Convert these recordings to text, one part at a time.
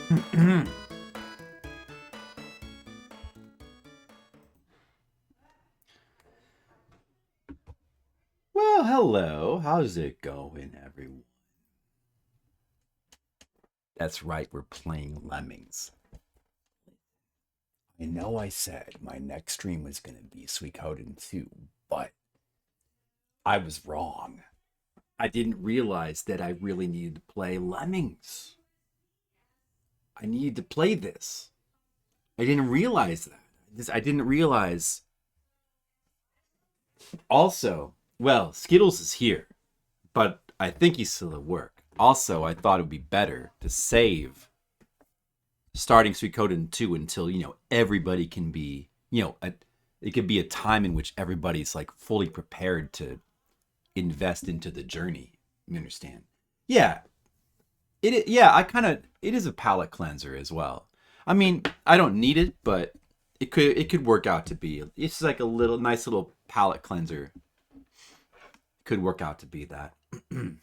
Well, hello. How's it going, everyone? That's right, we're playing Lemmings. I know I said my next stream was going to be Suikoden 2, but I was wrong. I didn't realize that I really needed to play Lemmings. I needed to play this. I didn't realize that. I didn't realize. Also, well, Skittles is here, but I think he's still at work. Also, I thought it would be better to save starting Suikoden 2 until, everybody can be, it could be a time in which everybody's like fully prepared to invest into the journey. You understand? Yeah. It is a palate cleanser as well. I mean, I don't need it, but it could work out to be. It's like a little nice little palate cleanser. Could work out to be that. I'm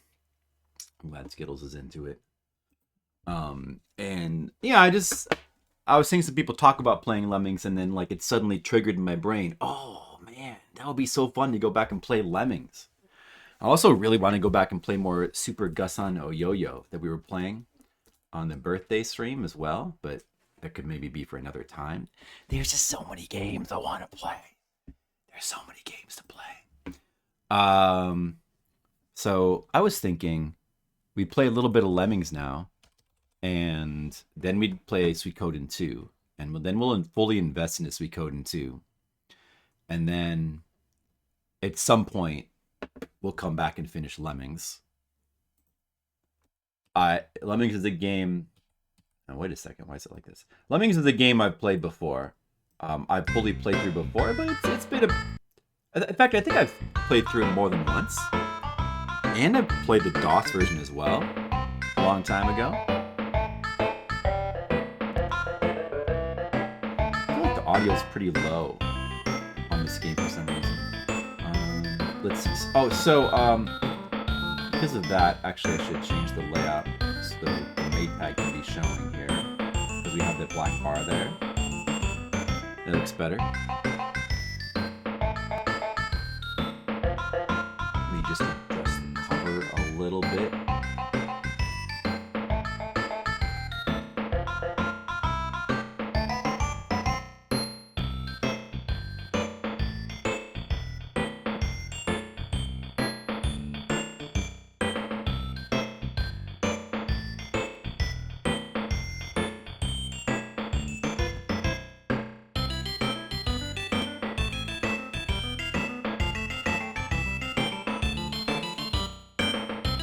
glad Skittles is into it. And yeah, I was seeing some people talk about playing Lemmings, and then like it suddenly triggered in my brain. Oh man, that would be so fun to go back and play Lemmings. I also really want to go back and play more Super Gusan Oyoyo that we were playing on the birthday stream as well, but that could maybe be for another time. There's just so many games I want to play. There's so many games to play. So I was thinking we'd play a little bit of Lemmings now, and then we'd play Suikoden 2, and then we'll fully invest into Suikoden 2, and then at some point we'll come back and finish Lemmings. Lemmings is a game. Oh, wait a second. Why is it like this? Lemmings is a game I've played before. I've fully played through before, but it's been a. In fact, I think I've played through it more than once, and I've played the DOS version as well, a long time ago. I feel like the audio is pretty low on this game for some reason. Let's see. Oh, so because of that, actually, I should change the layout so the mate tag can be showing here, because we have the black bar there. It looks better. Let me just adjust the cover a little bit.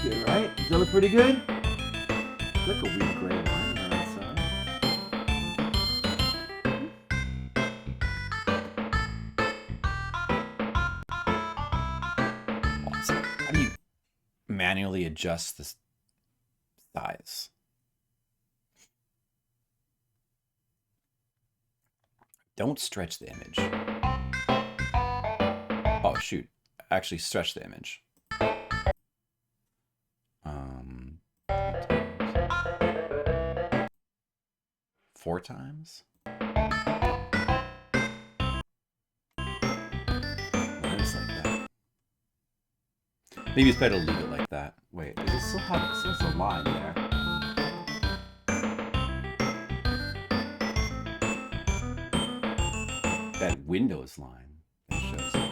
Good, right? Does that look pretty good? Look a weird gray line on that side. Awesome. How do you manually adjust the size? Don't stretch the image. Oh shoot! Actually, stretch the image. 4 times. It's like that. Maybe it's better to leave it like that. Wait, does it still have a line there? That Windows line that shows up.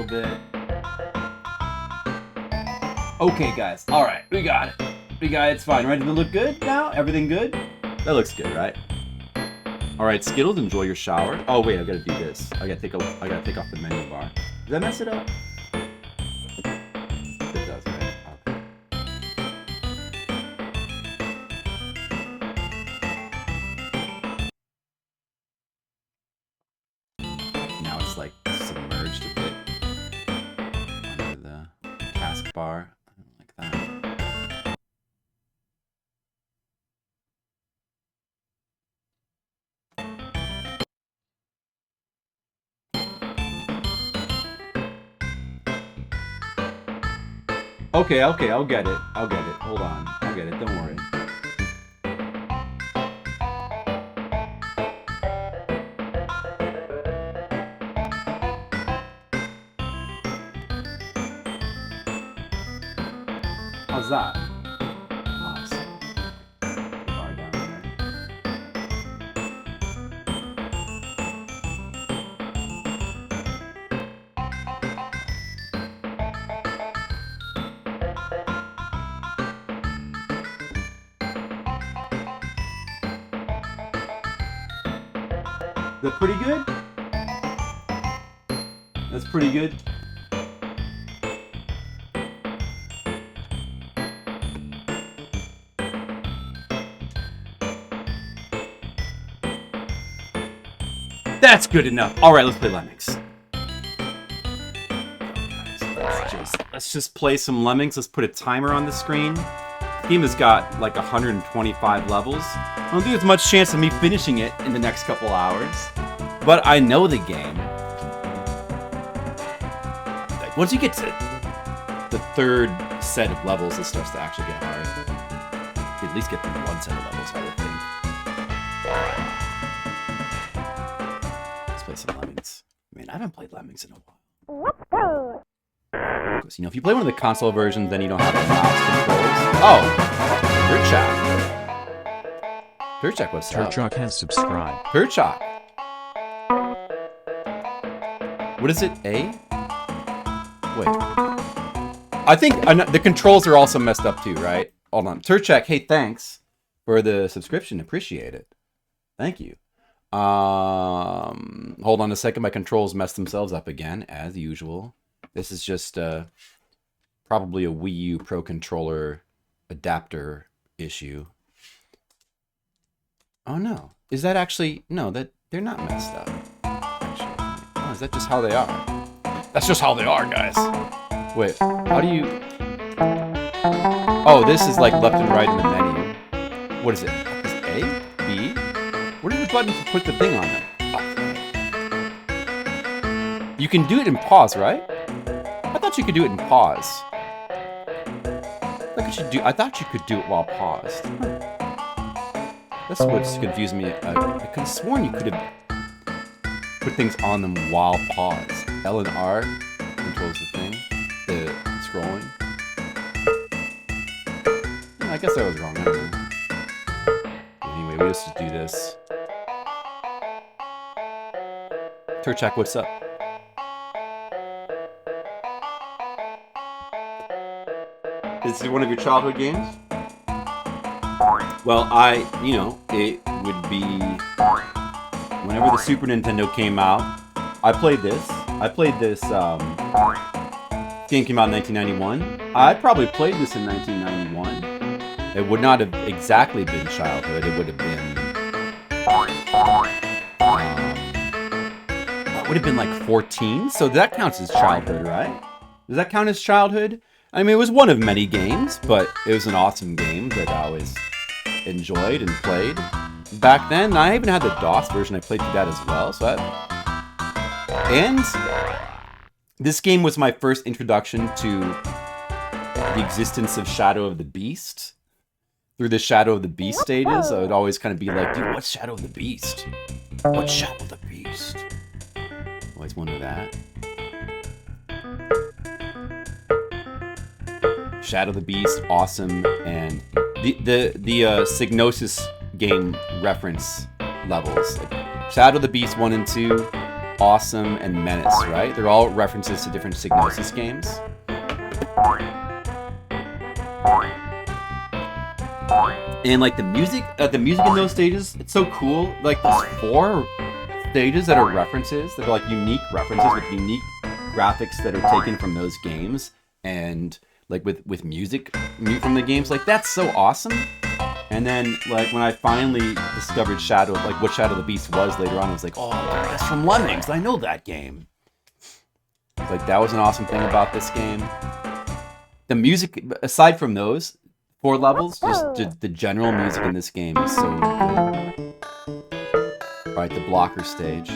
Bit. Okay, guys. All right, we got it. It's fine. Ready to look good now? Everything good? That looks good, right? All right, Skittles, enjoy your shower. Oh wait, I gotta do this. I gotta take off the menu bar. Does that mess it up? It does, right? Okay. Now it's like submerged a bit under the taskbar. Okay, I'll get it. I'll get it. Hold on. I'll get it. Don't worry. How's that? Awesome. Bar down there. Is that pretty good? That's pretty good. That's good enough. All right, let's play Lemmings. Let's just play some Lemmings. Let's put a timer on the screen. The game has got like 125 levels. I don't think there's much chance of me finishing it in the next couple hours, but I know the game. Like once you get to the third set of levels, it starts to actually get hard. You at least get through one set of levels, I would think. Play some Lemmings. Man, I haven't played Lemmings in a while. Because, you know, if you play one of the console versions, then you don't have the mouse controls. Oh! Turchak, what's up? Turchak has subscribed. Turchak! What is it? A? Wait. I think the controls are also messed up too, right? Hold on. Turchak, hey, thanks for the subscription. Appreciate it. Thank you. Hold on a second. My controls messed themselves up again, as usual. This is just probably a Wii U Pro Controller adapter issue. Oh no, is that actually no? That they're not messed up. Actually, oh, is that just how they are? That's just how they are, guys. Wait, how do you? Oh, this is like left and right in the menu. What is it? Is it A? B? What are the buttons to put the thing on them? Oh. You can do it in pause, right? I thought you could do it in pause. I thought you could do it while paused. That's what's confused me. I could have sworn you could have put things on them while paused. L and R controls the thing, the scrolling. Yeah, I guess I was wrong. I don't know. Anyway, we just do this. Turchak, what's up? Is it one of your childhood games? Well, it would be whenever the Super Nintendo came out. I played this game came out in 1991. I probably played this in 1991. It would not have exactly been childhood. It would have been it would have been like 14. So that counts as childhood, right? Does that count as childhood? I mean, it was one of many games, but it was an awesome game that I always enjoyed and played. Back then, I even had the DOS version. I played through that as well. And this game was my first introduction to the existence of Shadow of the Beast. Through the Shadow of the Beast stages, I would always kind of be like, dude, what's Shadow of the Beast? What's Shadow of the Beast? Always wonder that. Shadow of the Beast, awesome, and the Psygnosis game reference levels. Like Shadow of the Beast 1 and 2, awesome, and Menace, right? They're all references to different Psygnosis games. And like the music in those stages, it's so cool. Like there's 4 stages that are references, that are like unique references with unique graphics that are taken from those games, and like with music from the games. Like that's so awesome. And then like when I finally discovered what Shadow of the Beast was later on, I was like, oh, that's from Lemmings. I know that game. Like that was an awesome thing about this game. The music, aside from those 4 levels, just the general music in this game is so good. Alright, the blocker stage.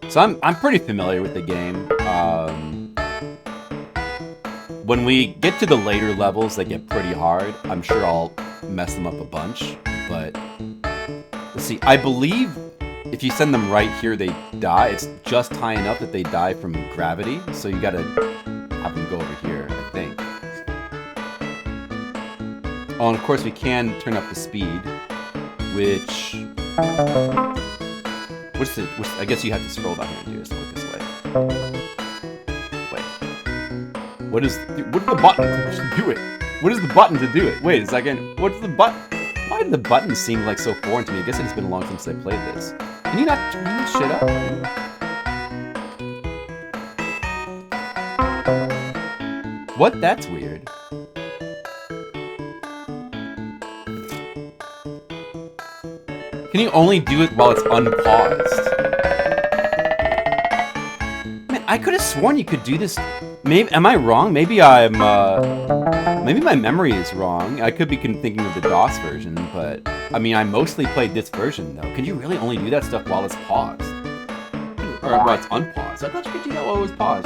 So I'm pretty familiar with the game. when we get to the later levels that get pretty hard, I'm sure I'll mess them up a bunch. But let's see. I believe if you send them right here, they die. It's just high enough that they die from gravity. So you gotta have them go over here, I think. Oh, and of course we can turn up the speed, which... I guess you have to scroll down here and do this. Look this way. Wait. What is the button to do it? What is the button to do it? Wait a second. What's the button? Why do the buttons seem like so foreign to me? I guess it's been a long time since I played this. Can you not turn this shit up? What? That's weird. Can you only do it while it's unpaused? Man, I could have sworn you could do this. Maybe, am I wrong? Maybe I'm, maybe my memory is wrong. I could be thinking of the DOS version, but, I mean, I mostly played this version, though. Can you really only do that stuff while it's paused? Or while it's unpaused? I thought you could do that while it was paused.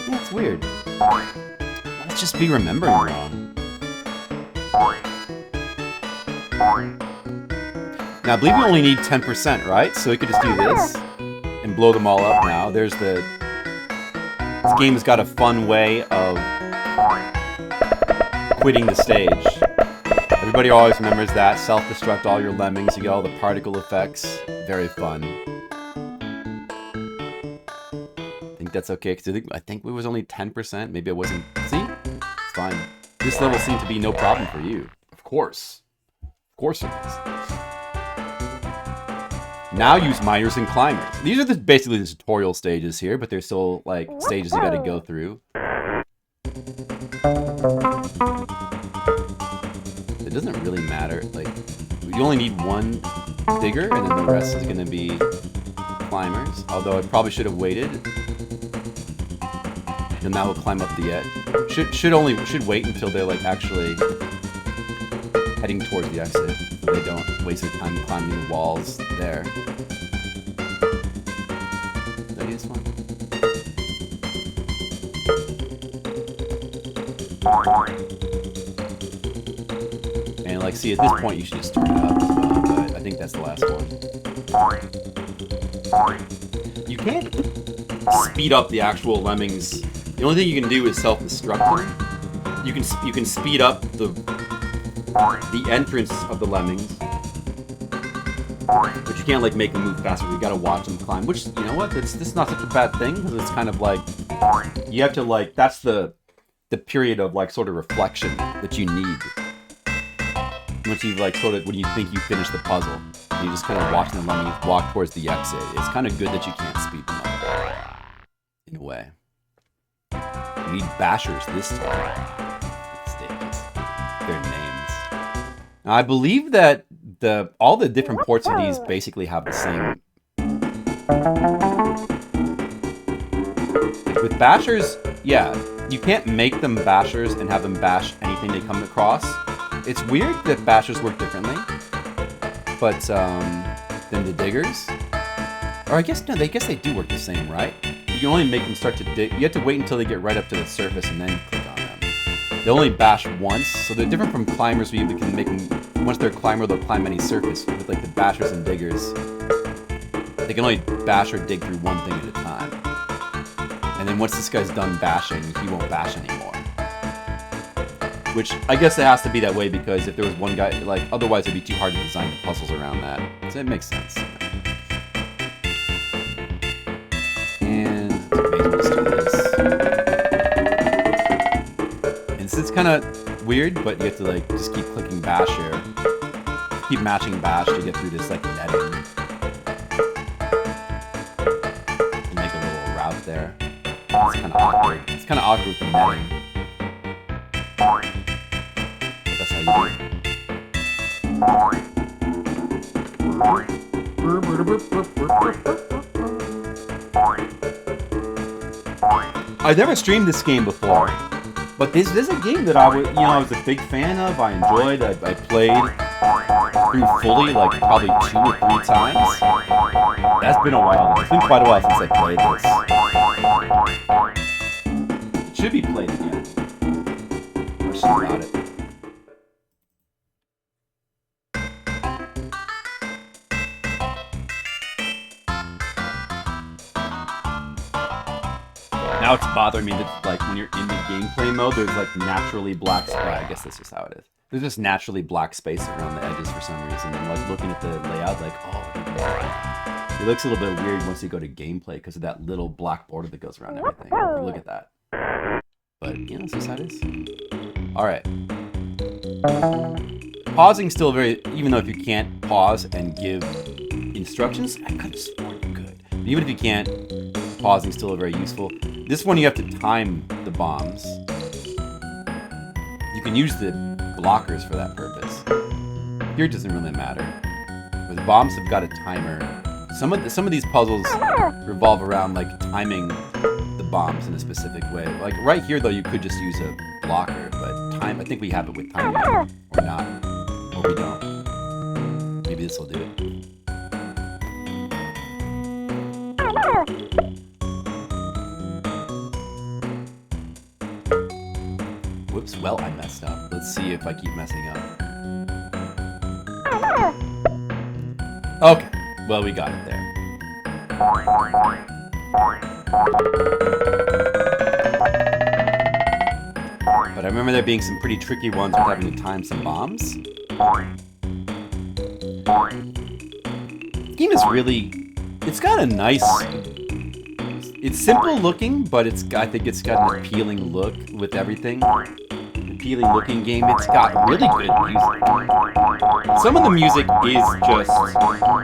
Yeah, it's weird. Let's just be remembering wrong. Now, I believe we only need 10%, right? So we could just do this and blow them all up now. There's the... This game has got a fun way of quitting the stage. Everybody always remembers that. Self-destruct all your lemmings. You get all the particle effects. Very fun. I think that's okay, because I think it was only 10%. Maybe it wasn't... See? It's fine. This level seemed to be no problem for you. Of course. Of course it is. Now use miners and climbers. These are basically the tutorial stages here, but they're still, like, stages you gotta go through. It doesn't really matter. Like, you only need one digger, and then the rest is gonna be climbers. Although I probably should have waited. Then that will climb up the edge. Should wait until they're, like, actually heading towards the exit. So they don't waste their time climbing the walls there. Did I do this one? And like, see, at this point you should just turn it up as well, but I think that's the last one. You can't speed up the actual lemmings. The only thing you can do is self-destruct them. You can speed up the entrance of the lemmings, but you can't like make them move faster. You gotta watch them climb. Which, you know what? This is not such a bad thing, because it's kind of like you have to like, that's the period of like sort of reflection that you need once you've like sort of, when you think you finished the puzzle. You just kind of watch the lemmings walk towards the exit. It's kind of good that you can't speed them up in a way. You need bashers this time. Their names. Now, I believe that all the different ports of these basically have the same. Like with bashers, yeah, you can't make them bashers and have them bash anything they come across. It's weird that bashers work differently, but than the diggers. Or I guess no, I guess they do work the same, right? You can only make them start to dig. You have to wait until they get right up to the surface and then click on them. They only bash once, so they're different from climbers where you can make them, once they're a climber, they'll climb any surface. With like the bashers and diggers, they can only bash or dig through one thing at a time. And then once this guy's done bashing, he won't bash anymore. Which, I guess it has to be that way because if there was one guy, like, otherwise it'd be too hard to design the puzzles around that. So it makes sense. And let's do this. It's kind of weird, but you have to like just keep clicking bash here. Keep matching bash to get through this like netting. You make a little route there. It's kind of awkward. It's kind of awkward with the netting. But that's how you do it. I've never streamed this game before. But this is a game that I was a big fan of. I enjoyed. I played. through fully, like probably 2 or 3 times. That's been a while. It's been quite a while since I played this. It should be played again. Question about it. Now it's bothering me that, like, when you're in the gameplay mode, there's, like, naturally black space. I guess that's just how it is. There's just naturally black space around the edges for some reason. And, like, looking at the layout, like, oh, it looks a little bit weird once you go to gameplay because of that little black border that goes around everything. Look at that. But, you know, that's just how it is. Alright. Pausing still very... Even though if you can't pause and give instructions, I could have sworn you could. But even if you can't, pausing still very useful. This one you have to time the bombs. You can use the blockers for that purpose. Here it doesn't really matter. But the bombs have got a timer. Some of these puzzles revolve around like timing the bombs in a specific way. Like right here though, you could just use a blocker, but I think we have it with timing or not, or we don't. Maybe this will do it. Whoops, well, I messed up. Let's see if I keep messing up. Okay, well, we got it there. But I remember there being some pretty tricky ones with having to time some bombs. The game is really... It's got a nice... It's simple looking, but I think it's got an appealing look with everything. Appealing looking game. It's got really good music. Some of the music is just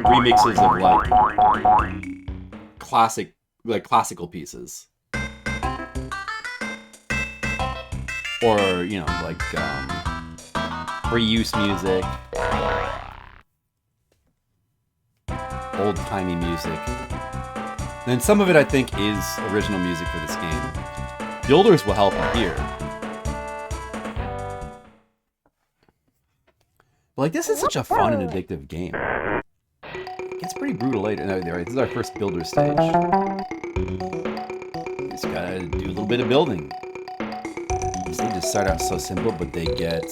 remixes of like classical pieces, or you know, like reuse music, old timey music. And some of it, I think, is original music for this game. Builders will help you here. But, like, this is such a fun and addictive game. It gets pretty brutal later. No, this is our first builder stage. Just gotta do a little bit of building. These stages start out so simple, but they get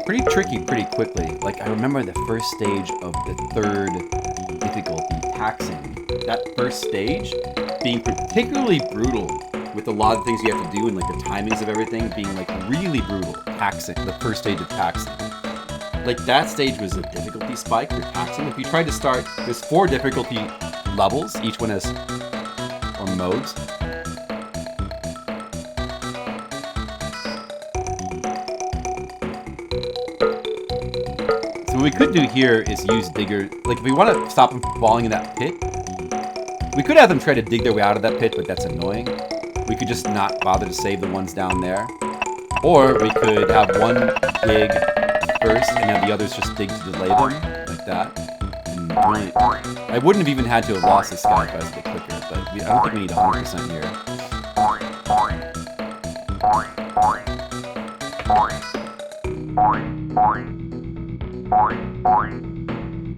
pretty tricky pretty quickly. Like, I remember the first stage of the 3rd difficulty, taxing. That first stage being particularly brutal with a lot of things you have to do and like the timings of everything being like really brutal. Taxing, the first stage of taxing. Like that stage was a difficulty spike for taxing. If you tried to start, there's 4 difficulty levels, each one has, or modes. So what we could do here is use digger, like if we want to stop them from falling in that pit, we could have them try to dig their way out of that pit, but that's annoying. We could just not bother to save the ones down there. Or we could have one dig first and have the others just dig to delay them, like that. And really, I wouldn't have even had to have lost this guy if I was a bit quicker, but I don't think we need 100% here.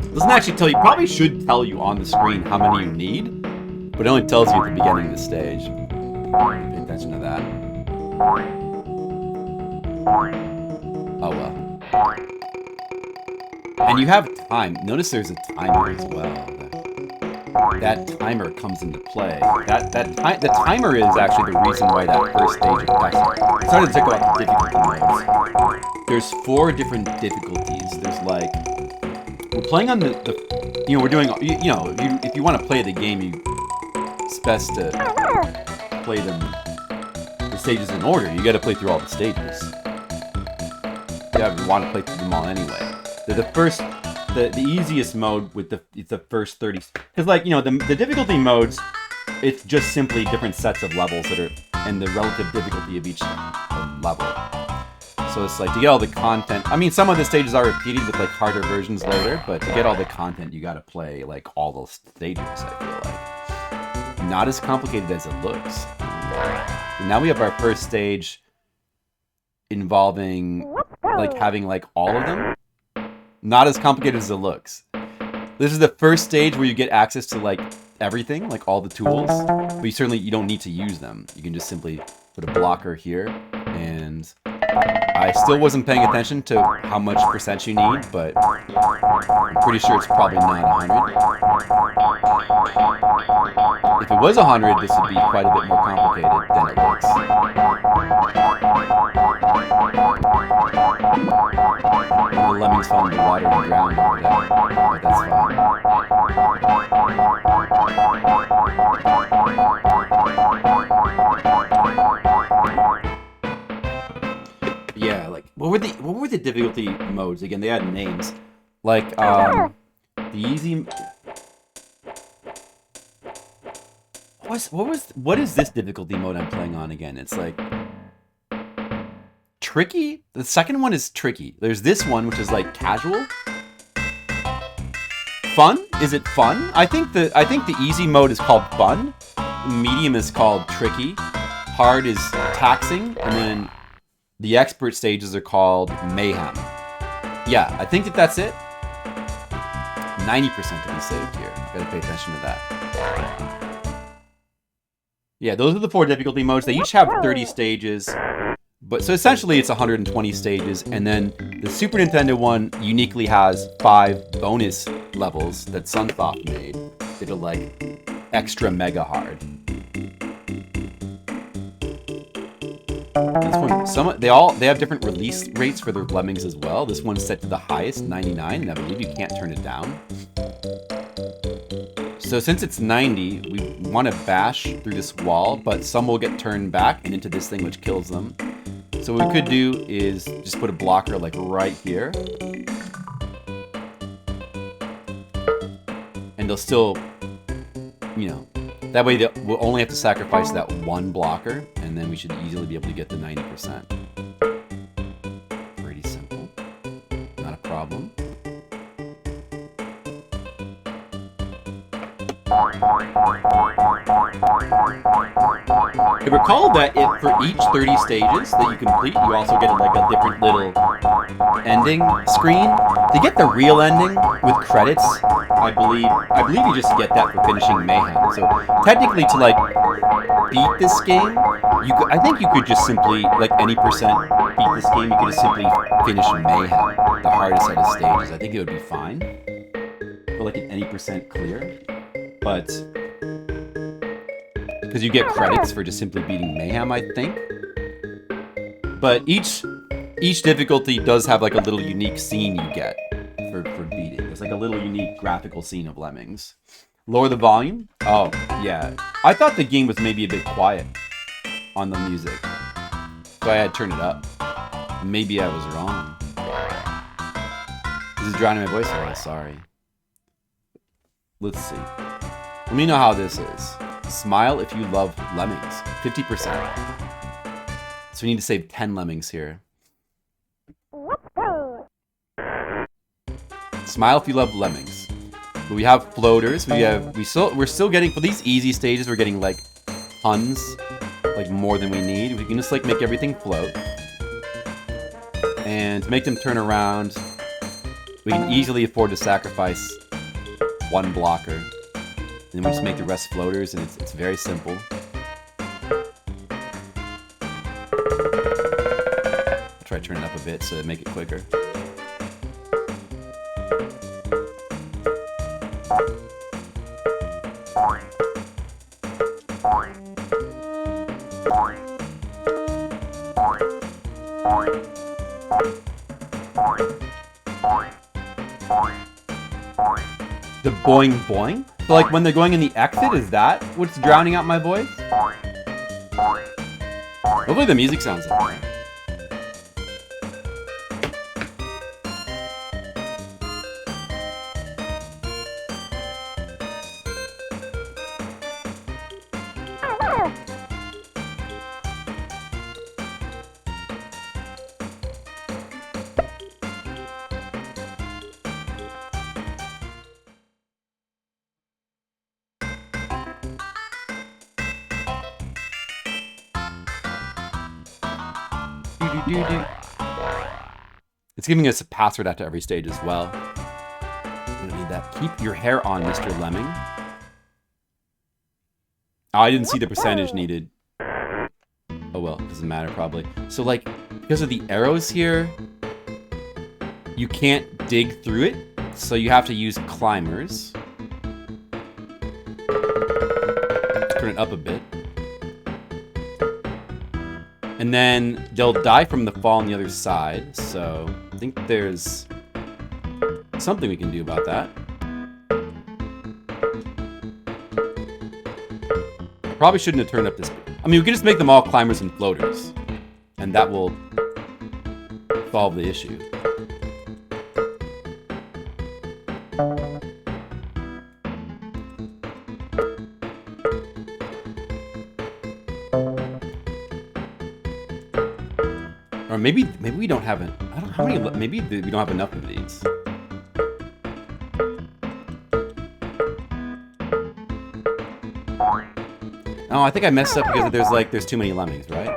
It doesn't actually tell you, probably should tell you on the screen how many you need. But it only tells you at the beginning of the stage. Pay attention to that. Oh well. And you have time. Notice there's a timer as well. That timer comes into play. The timer is actually the reason why that first stage of taxing. Started to check out the difficulty modes. There's 4 different difficulties. There's like we're playing on the you know, we're doing, you know, if you want to play the game, it's best to play the stages in order. You got to play through all the stages. Yeah, you want to play through them all anyway. The easiest mode with it's the first 30, because like, you know, the difficulty modes, it's just simply different sets of levels that are, and the relative difficulty of each level. So it's like, to get all the content, I mean, some of the stages are repeated with like harder versions later, but to get all the content, you gotta play like all those stages, I feel like. Not as complicated as it looks. And now we have our first stage involving like having like all of them. Not as complicated as it looks. This is the first stage where you get access to like everything, like all the tools, but you don't need to use them. You can just simply put a blocker here, and I still wasn't paying attention to how much percent you need, but I'm pretty sure it's probably not 100. If it was 100, this would be quite a bit more complicated than it looks. The lemmings fell in the water and drowned over there, but that's fine. Yeah, like what were the difficulty modes again? They had names, like the easy. What is this difficulty mode I'm playing on again? It's like tricky. The second one is tricky. There's this one which is like casual. Fun? Is it fun? I think the easy mode is called fun. Medium is called tricky. Hard is taxing, and then the expert stages are called mayhem. Yeah, I think that's it. 90% to be saved here. Gotta pay attention to that. Yeah, those are the 4 difficulty modes. They each have 30 stages. But so essentially it's 120 stages, and then the Super Nintendo one uniquely has 5 bonus levels that Sunsoft made that are like extra mega hard. This one, they have different release rates for their Lemmings as well. This one's set to the highest, 99, and I believe you can't turn it down. So since it's 90, we want to bash through this wall, but some will get turned back and into this thing which kills them. So what we could do is just put a blocker like right here. And they'll still, you know, that way we'll only have to sacrifice that one blocker, and then we should easily be able to get the 90%. Pretty simple. Not a problem. I recall that for each 30 stages that you complete, you also get like a different little ending screen. To get the real ending with credits, I believe you just get that for finishing Mayhem. So technically, to like beat this game, I think you could just simply, like any percent beat this game, you could just simply finish Mayhem, the hardest set of stages. I think it would be fine for like an any percent clear. But because you get credits for just simply beating Mayhem, I think. But each difficulty does have like a little unique scene you get for beating. It's like a little unique graphical scene of Lemmings. Lower the volume? Oh, yeah. I thought the game was maybe a bit quiet on the music, so I had to turn it up. Maybe I was wrong. This is drowning my voice. Oh, sorry. Let's see. Let me know how this is. Smile if you love Lemmings. 50%. So we need to save 10 Lemmings here. Smile if you love Lemmings. But we have floaters. We're still getting, for these easy stages, we're getting like tons, like more than we need. We can just like make everything float. And to make them turn around, we can easily afford to sacrifice one blocker. And then we just make the rest floaters, and it's very simple. I'll try to turn it up a bit so to make it quicker. The boing boing? So like when they're going in the exit, is that what's drowning out my voice? Hopefully the music sounds like that. It's giving us a password after every stage as well. We don't need that. Keep your hair on, Mr. Lemming. Oh, I didn't see the percentage needed. Oh well, doesn't matter probably. So like, because of the arrows here, you can't dig through it, so you have to use climbers. Turn it up a bit. And then they'll die from the fall on the other side, so I think there's something we can do about that. I probably shouldn't have turned up this. I mean, we can just make them all climbers and floaters, and that will solve the issue. Or maybe we don't have it. I don't know how many. Maybe we don't have enough of these. Oh, I think I messed up because there's too many lemmings, right?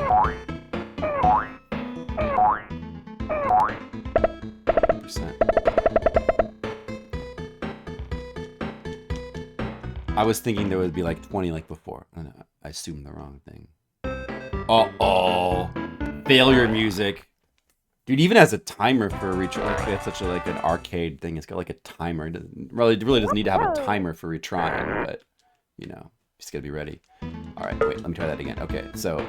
I was thinking there would be like 20 like before. I assumed the wrong thing. Uh-oh. Failure music. Dude, even has a timer for a retry. Like, it's such a, like an arcade thing. It's got like a timer. It really doesn't need to have a timer for retrying, but you know, just gotta be ready. All right, wait, let me try that again. Okay, so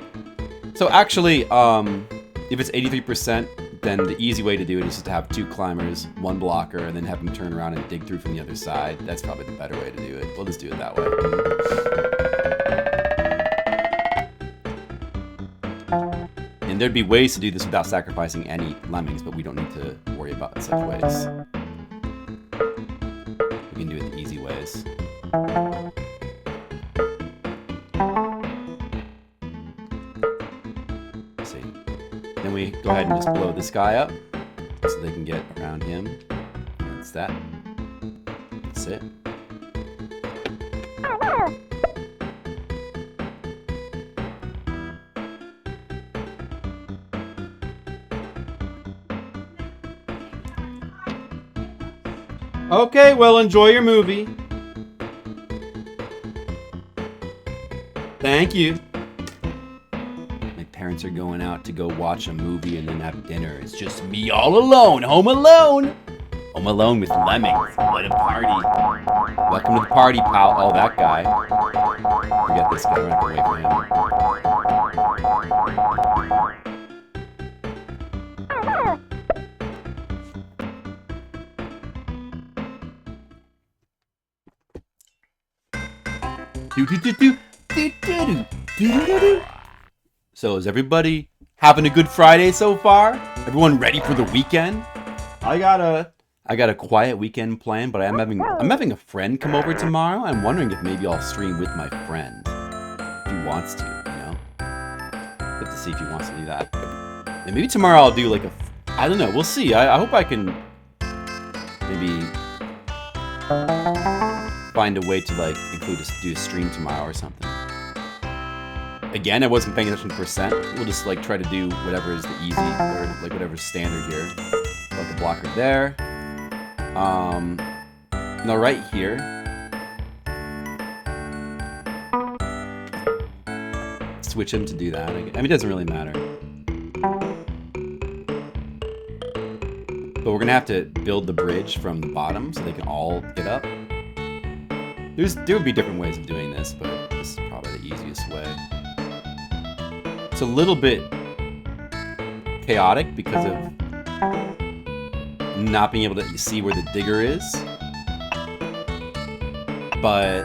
actually, if it's 83%, then the easy way to do it is just to have 2 climbers, 1 blocker, and then have them turn around and dig through from the other side. That's probably the better way to do it. We'll just do it that way. And there'd be ways to do this without sacrificing any lemmings, but we don't need to worry about such ways. We can do it the easy ways. Let's see. Then we go ahead and just blow this guy up so they can get around him. That's that. That's it. Okay, well, enjoy your movie. Thank you. My parents are going out to go watch a movie and then have dinner. It's just me all alone, home alone. Home alone with Lemmings. What a party. Welcome to the party, pal. Oh, that guy. Forget this guy. We're not gonna wait for him. So is everybody having a good Friday so far? Everyone ready for the weekend? I got a quiet weekend plan, but I'm having a friend come over tomorrow. I'm wondering if maybe I'll stream with my friend. If he wants to, you know? Have to see if he wants to do that. And maybe tomorrow I'll do like I don't know, we'll see. I hope I can maybe find a way to like do a stream tomorrow or something. Again, I wasn't paying attention to percent. We'll just like try to do whatever is the easy or like whatever's standard here. Like a blocker there. Now right here. Switch him to do that. I mean, it doesn't really matter. But we're gonna have to build the bridge from the bottom so they can all get up. There would be different ways of doing this, but this is probably the easiest way. It's a little bit chaotic because of not being able to see where the digger is. But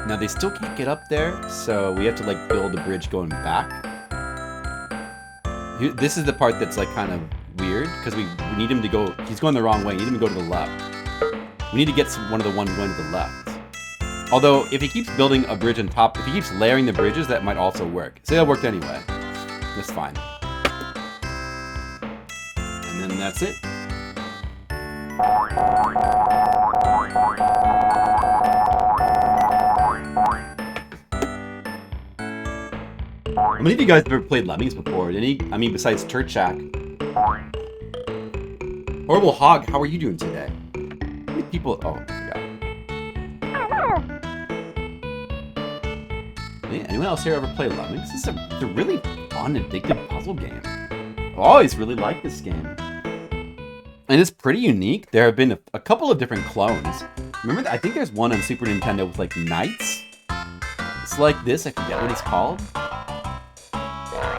now they still can't get up there, so we have to like build a bridge going back. This is the part that's like kind of weird because we need him to go. He's going the wrong way. We need him to go to the left. We need to get one of the ones going to the left. Although, if he keeps building a bridge on top, if he keeps layering the bridges, that might also work. Say that worked anyway. That's fine. And then that's it. How many of you guys have ever played Lemmings before? I mean, besides Turchak. Horrible Hog, how are you doing today? How many people... Oh, I forgot. Yeah, anyone else here ever play Lemmings? It's a really fun, addictive puzzle game. I've always really liked this game. And it's pretty unique. There have been a couple of different clones. Remember, I think there's one on Super Nintendo with, like, knights. It's like this. I forget what it's called.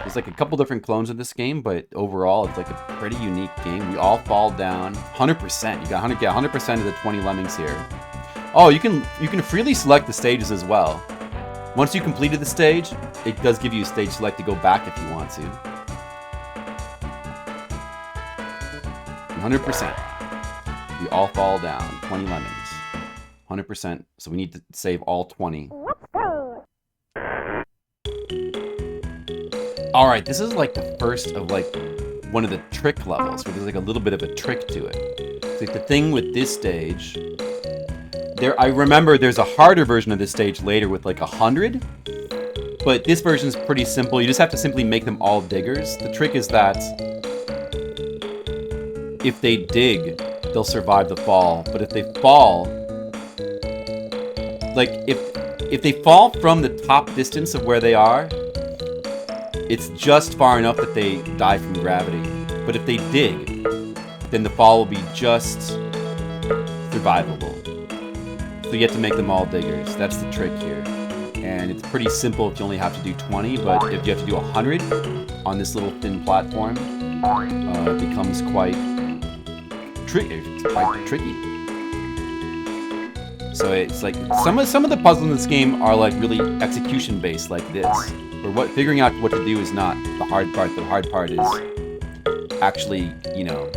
There's, like, a couple different clones of this game, but overall, it's, like, a pretty unique game. We all fall down. 100%. You got 100% of the 20 Lemmings here. Oh, you can freely select the stages as well. Once you completed the stage, it does give you a stage select to go back if you want to. 100%. We all fall down. 20 Lemmings. 100%. So we need to save all 20. Alright, this is like the first of like one of the trick levels, where there's like a little bit of a trick to it. It's like the thing with this stage... I remember there's a harder version of this stage later with like 100. But this version's pretty simple. You just have to simply make them all diggers. The trick is that if they dig, they'll survive the fall. But if they fall, like if they fall from the top distance of where they are, it's just far enough that they die from gravity. But if they dig, then the fall will be just survivable. So you have to make them all diggers. That's the trick here. And it's pretty simple if you only have to do 20, but if you have to do 100 on this little thin platform, it becomes quite tricky. So it's like some of the puzzles in this game are like really execution based, like this. Where figuring out what to do is not the hard part. The hard part is actually, you know,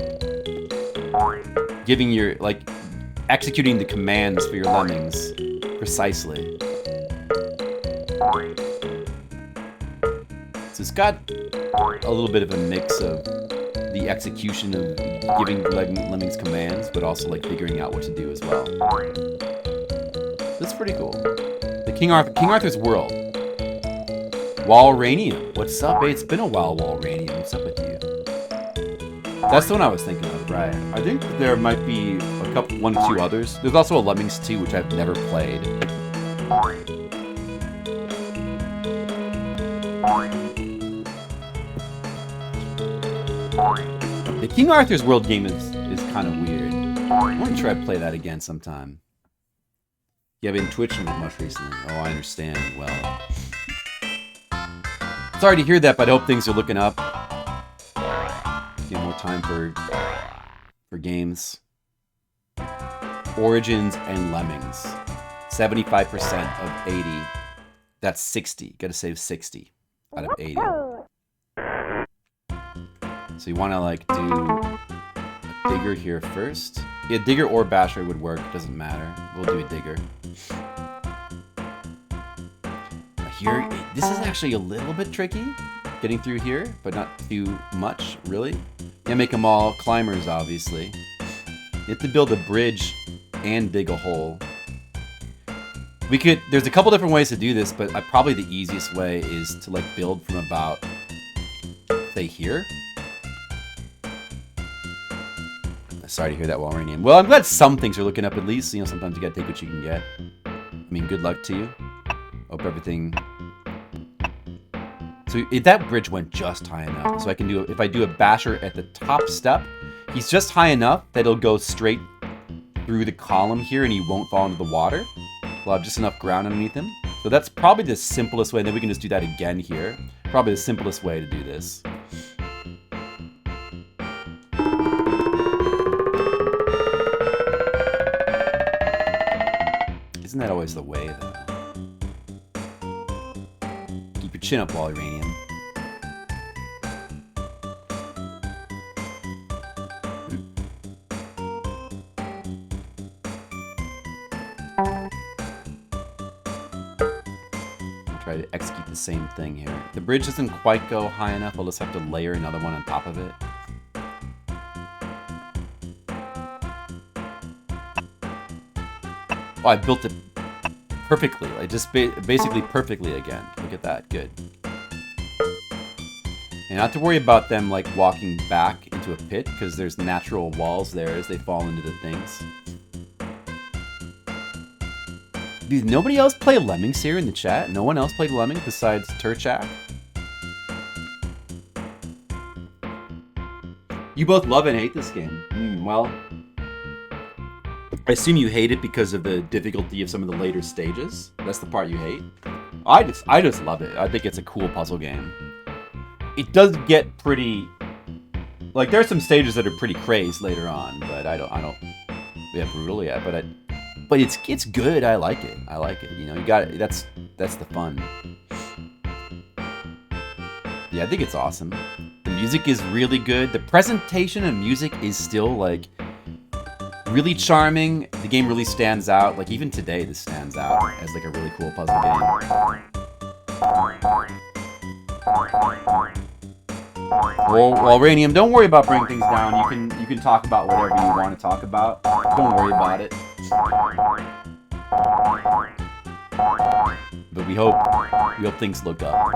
giving your executing the commands for your Lemmings precisely. So it's got a little bit of a mix of the execution of giving Lemmings commands, but also like figuring out what to do as well. That's pretty cool. The King Arthur's World. Walranium. What's up? Hey, it's been a while, Walranium. What's up with you? That's the one I was thinking of, right? I think there might be one or two others. There's also a Lemmings 2, which I've never played. The King Arthur's World game is kind of weird. I want to try to play that again sometime. Yeah, I've been twitching it much recently. Oh, I understand. Well, sorry to hear that, but I hope things are looking up. Get more time for games. Origins and Lemmings. 75% of 80. That's 60. Gotta save 60 out of 80. So you want to like do a digger here first. Yeah, digger or basher would work. Doesn't matter. We'll do a digger. Here, this is actually a little bit tricky. Getting through here, but not too much, really. Yeah, make them all climbers, obviously. You have to build a bridge and dig a hole. There's a couple different ways to do this, but probably the easiest way is to like build from about, say, here. Sorry to hear that, Walranium. Well, I'm glad some things are looking up at least. You know, sometimes you gotta take what you can get. I mean, good luck to you. Hope everything... So that bridge went just high enough. So I can do, if I do a basher at the top step, he's just high enough that it'll go straight through the column here and he won't fall into the water. We'll have just enough ground underneath him. So that's probably the simplest way. And then we can just do that again here. Probably the simplest way to do this. Isn't that always the way, though? Keep your chin up, Walranium. I'll try to execute the same thing here. The bridge doesn't quite go high enough. I'll just have to layer another one on top of it. Oh, I built it perfectly. Like just basically perfectly again. Look at that. Good. And not to worry about them like walking back into a pit because there's natural walls there as they fall into the things. Did nobody else play Lemmings here in the chat? No one else played Lemmings besides Turchak? You both love and hate this game. Well, I assume you hate it because of the difficulty of some of the later stages. That's the part you hate. I just love it. I think it's a cool puzzle game. It does get pretty, like, there's some stages that are pretty crazed later on, but I don't brutal yet, but it's good. I like it. You know, you got it. That's the fun. Yeah, I think it's awesome. The music is really good. The presentation of music is still, like, really charming. The game really stands out. Like, even today, this stands out as, like, a really cool puzzle game. Well, Ranium, don't worry about bringing things down. You can talk about whatever you want to talk about. Don't worry about it. But we hope things look up.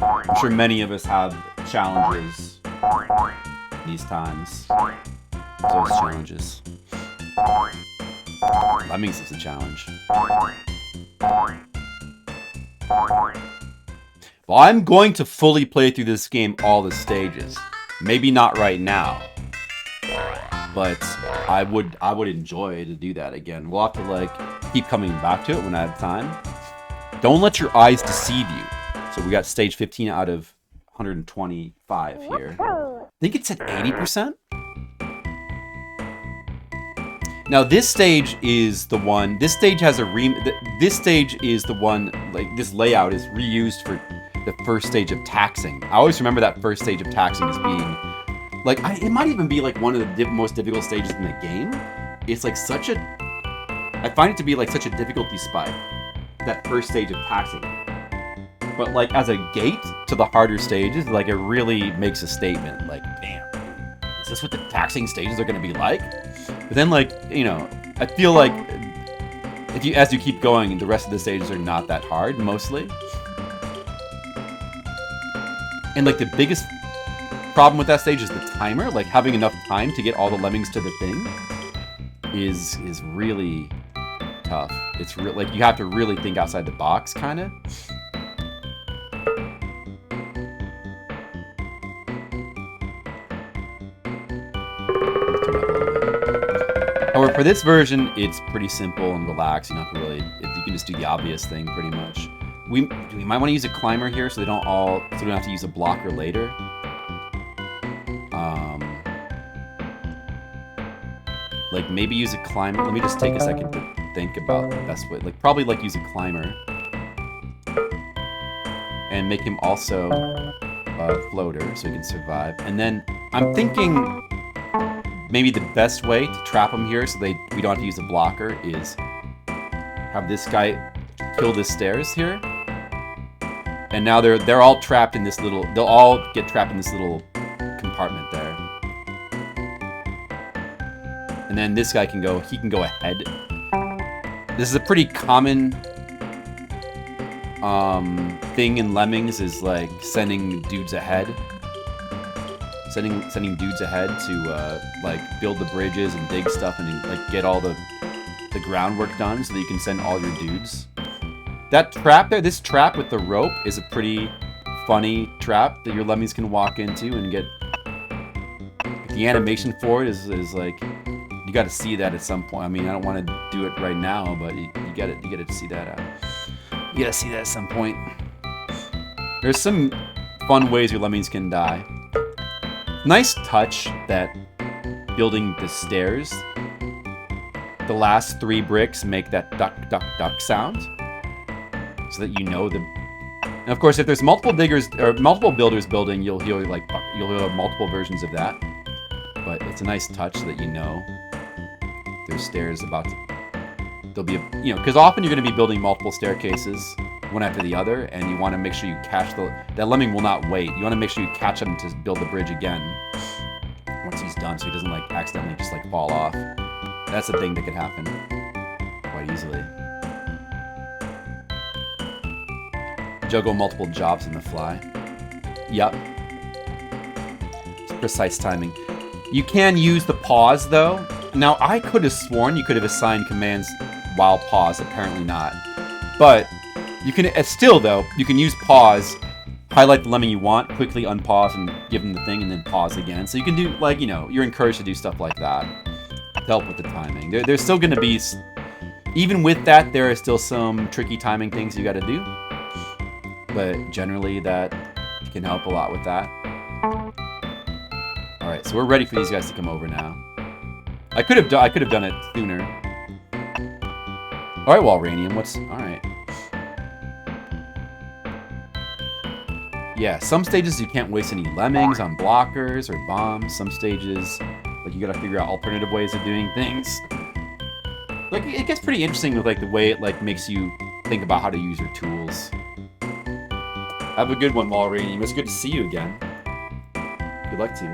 I'm sure many of us have challenges these times. Those challenges. Lemmings is a challenge. Well, I'm going to fully play through this game all the stages. Maybe not right now, but I would enjoy to do that again. We'll have to, like, keep coming back to it when I have time. Don't let your eyes deceive you. So we got stage 15 out of 125 here. I think it's at 80%. Now this stage is the one. This stage has this stage is the one. Like, this layout is reused for the first stage of taxing. I always remember that first stage of taxing as being, like, it might even be like one of the most difficult stages in the game. It's like I find it to be like such a difficulty spike, that first stage of taxing. But, like, as a gate to the harder stages, like, it really makes a statement. Like, damn, is this what the taxing stages are going to be like? But then, like, you know, I feel like as you keep going, the rest of the stages are not that hard, mostly. And, like, the biggest problem with that stage is the timer. Like, having enough time to get all the lemmings to the thing is really tough. It's like, you have to really think outside the box, kind of. However, for this version, it's pretty simple and relaxed. You don't have to really, you can just do the obvious thing pretty much. We might want to use a climber here so we don't have to use a blocker later. Like, maybe use a climber. Let me just take a second to think about the best way. Like, probably, like, use a climber and make him also a floater so he can survive. And then I'm thinking maybe the best way to trap them here so we don't have to use a blocker is have this guy kill the stairs here. And now they're all trapped in this little, they'll all get trapped in this little compartment there. And then this guy can go ahead. This is a pretty common thing in Lemmings, is like sending dudes ahead. Sending dudes ahead to like build the bridges and dig stuff and like get all the groundwork done so that you can send all your dudes. That trap there, this trap with the rope, is a pretty funny trap that your lemmings can walk into and get. The animation for it is like, you got to see that at some point. I mean, I don't want to do it right now, but you got to see that. You got to see that at some point. There's some fun ways your lemmings can die. Nice touch that building the stairs, the last 3 bricks make that duck, duck, duck sound, so that you know the. And of course, if there's multiple diggers or multiple builders building, you'll hear multiple versions of that. But it's a nice touch so that you know there's stairs about to. There'll be because often you're going to be building multiple staircases, one after the other, and you want to make sure you catch that lemming will not wait. You want to make sure you catch him to build the bridge again once he's done, so he doesn't like accidentally just like fall off. That's a thing that could happen quite easily. Juggle multiple jobs on the fly. Yep. It's precise timing. You can use the pause, though. Now, I could have sworn you could have assigned commands while pause. Apparently not. But you can still, though, you can use pause, highlight the lemming you want, quickly unpause and give them the thing, and then pause again. So you can do, like, you know, you're encouraged to do stuff like that to help with the timing. There's still going to be, even with that, there are still some tricky timing things you got to do. But generally, that can help a lot with that. All right, so we're ready for these guys to come over now. I could have done it sooner. All right, Walranium, all right. Yeah, some stages you can't waste any lemmings on blockers or bombs. Some stages, like, you gotta figure out alternative ways of doing things. Like, it gets pretty interesting with, like, the way it, like, makes you think about how to use your tools. Have a good one, Walranium. It's good to see you again. Good luck to you.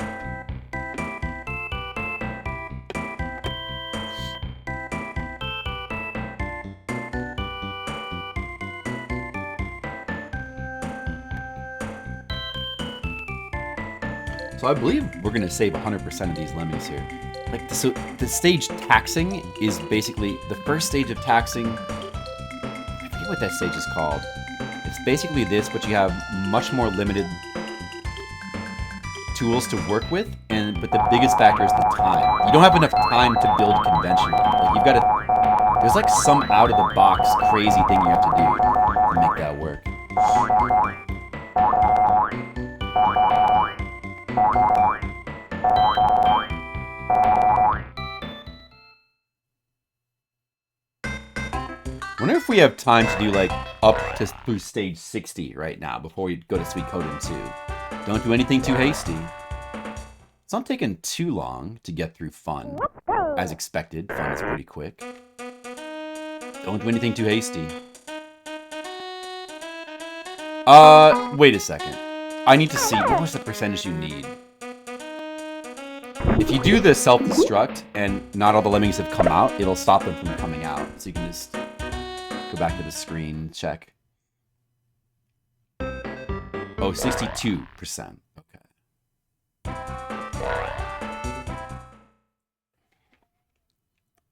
So I believe we're going to save 100% of these lemmings here. Like, so the stage taxing is basically the first stage of taxing. I forget what that stage is called. It's basically this, but you have much more limited tools to work with, but the biggest factor is the time. You don't have enough time to build conventionally. Like, you've got to, there's like some out-of-the-box crazy thing you have to do to make that work. I wonder if we have time to do, like, up to through stage 60 right now before we go to Suikoden 2. Don't do anything too hasty. It's not taking too long to get through Fun. As expected, Fun is pretty quick. Don't do anything too hasty. Wait a second. I need to see, what was the percentage you need? If you do the self-destruct and not all the lemmings have come out, it'll stop them from coming out. So you can just go back to the screen, check. Oh, 62%. Okay.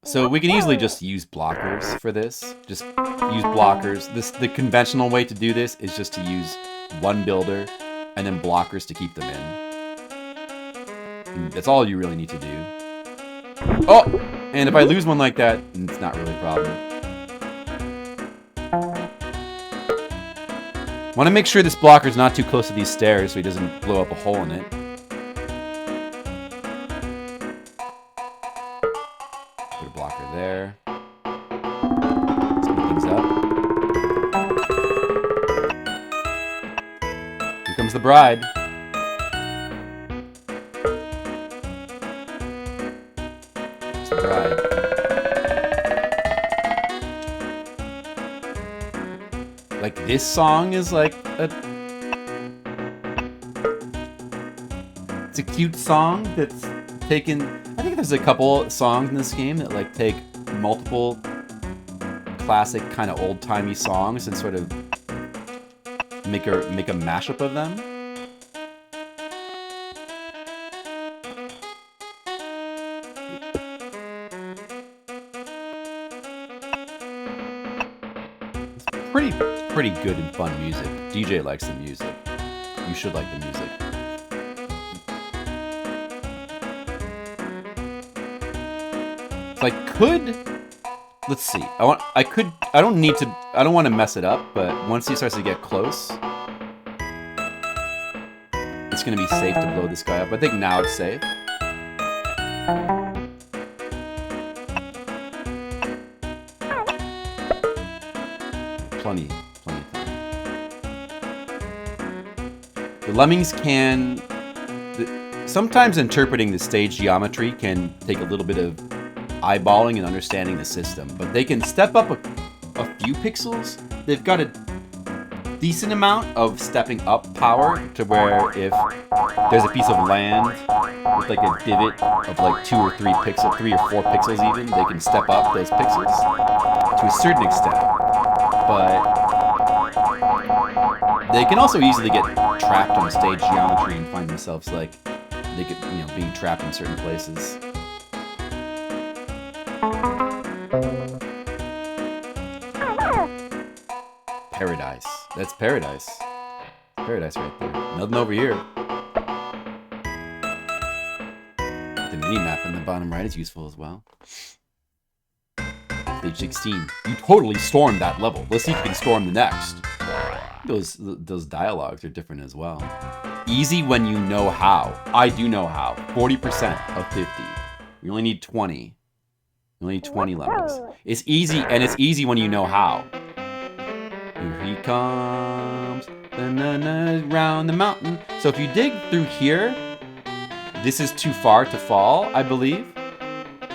So we can easily just use blockers for this. Just use blockers. The conventional way to do this is just to use one builder and then blockers to keep them in. And that's all you really need to do. Oh! And if I lose one like that, it's not really a problem. Want to make sure this blocker's not too close to these stairs so he doesn't blow up a hole in it. Put a blocker there. Speed things up. Here comes the bride. Here's the bride. Like, this song is like it's a cute song that's taken. I think there's a couple songs in this game that, like, take multiple classic kind of old-timey songs and sort of make a mashup of them. Pretty good and fun music. DJ likes the music. You should like the music. So I could, let's see. I don't want to mess it up, but once he starts to get close, it's gonna be safe to blow this guy up. I think now it's safe. Plenty of time. The lemmings can... Sometimes interpreting the stage geometry can take a little bit of eyeballing and understanding the system, but they can step up a few pixels. They've got a decent amount of stepping up power to where if there's a piece of land with like a divot of like 2 or 3 pixels, 3 or 4 pixels even, they can step up those pixels to a certain extent. But They can also easily get trapped on stage geometry and find themselves like they get, being trapped in certain places. Paradise. That's paradise. Paradise right there. Nothing over here. The mini-map in the bottom right is useful as well. Stage 16. You totally stormed that level. Let's see if you can storm the next. Those dialogues are different as well. Easy when you know how. I do know how. 40% of 50. We only need 20. We only need 20 lemmings. It's easy, and it's easy when you know how. Here he comes. Round the mountain. So if you dig through here, this is too far to fall, I believe.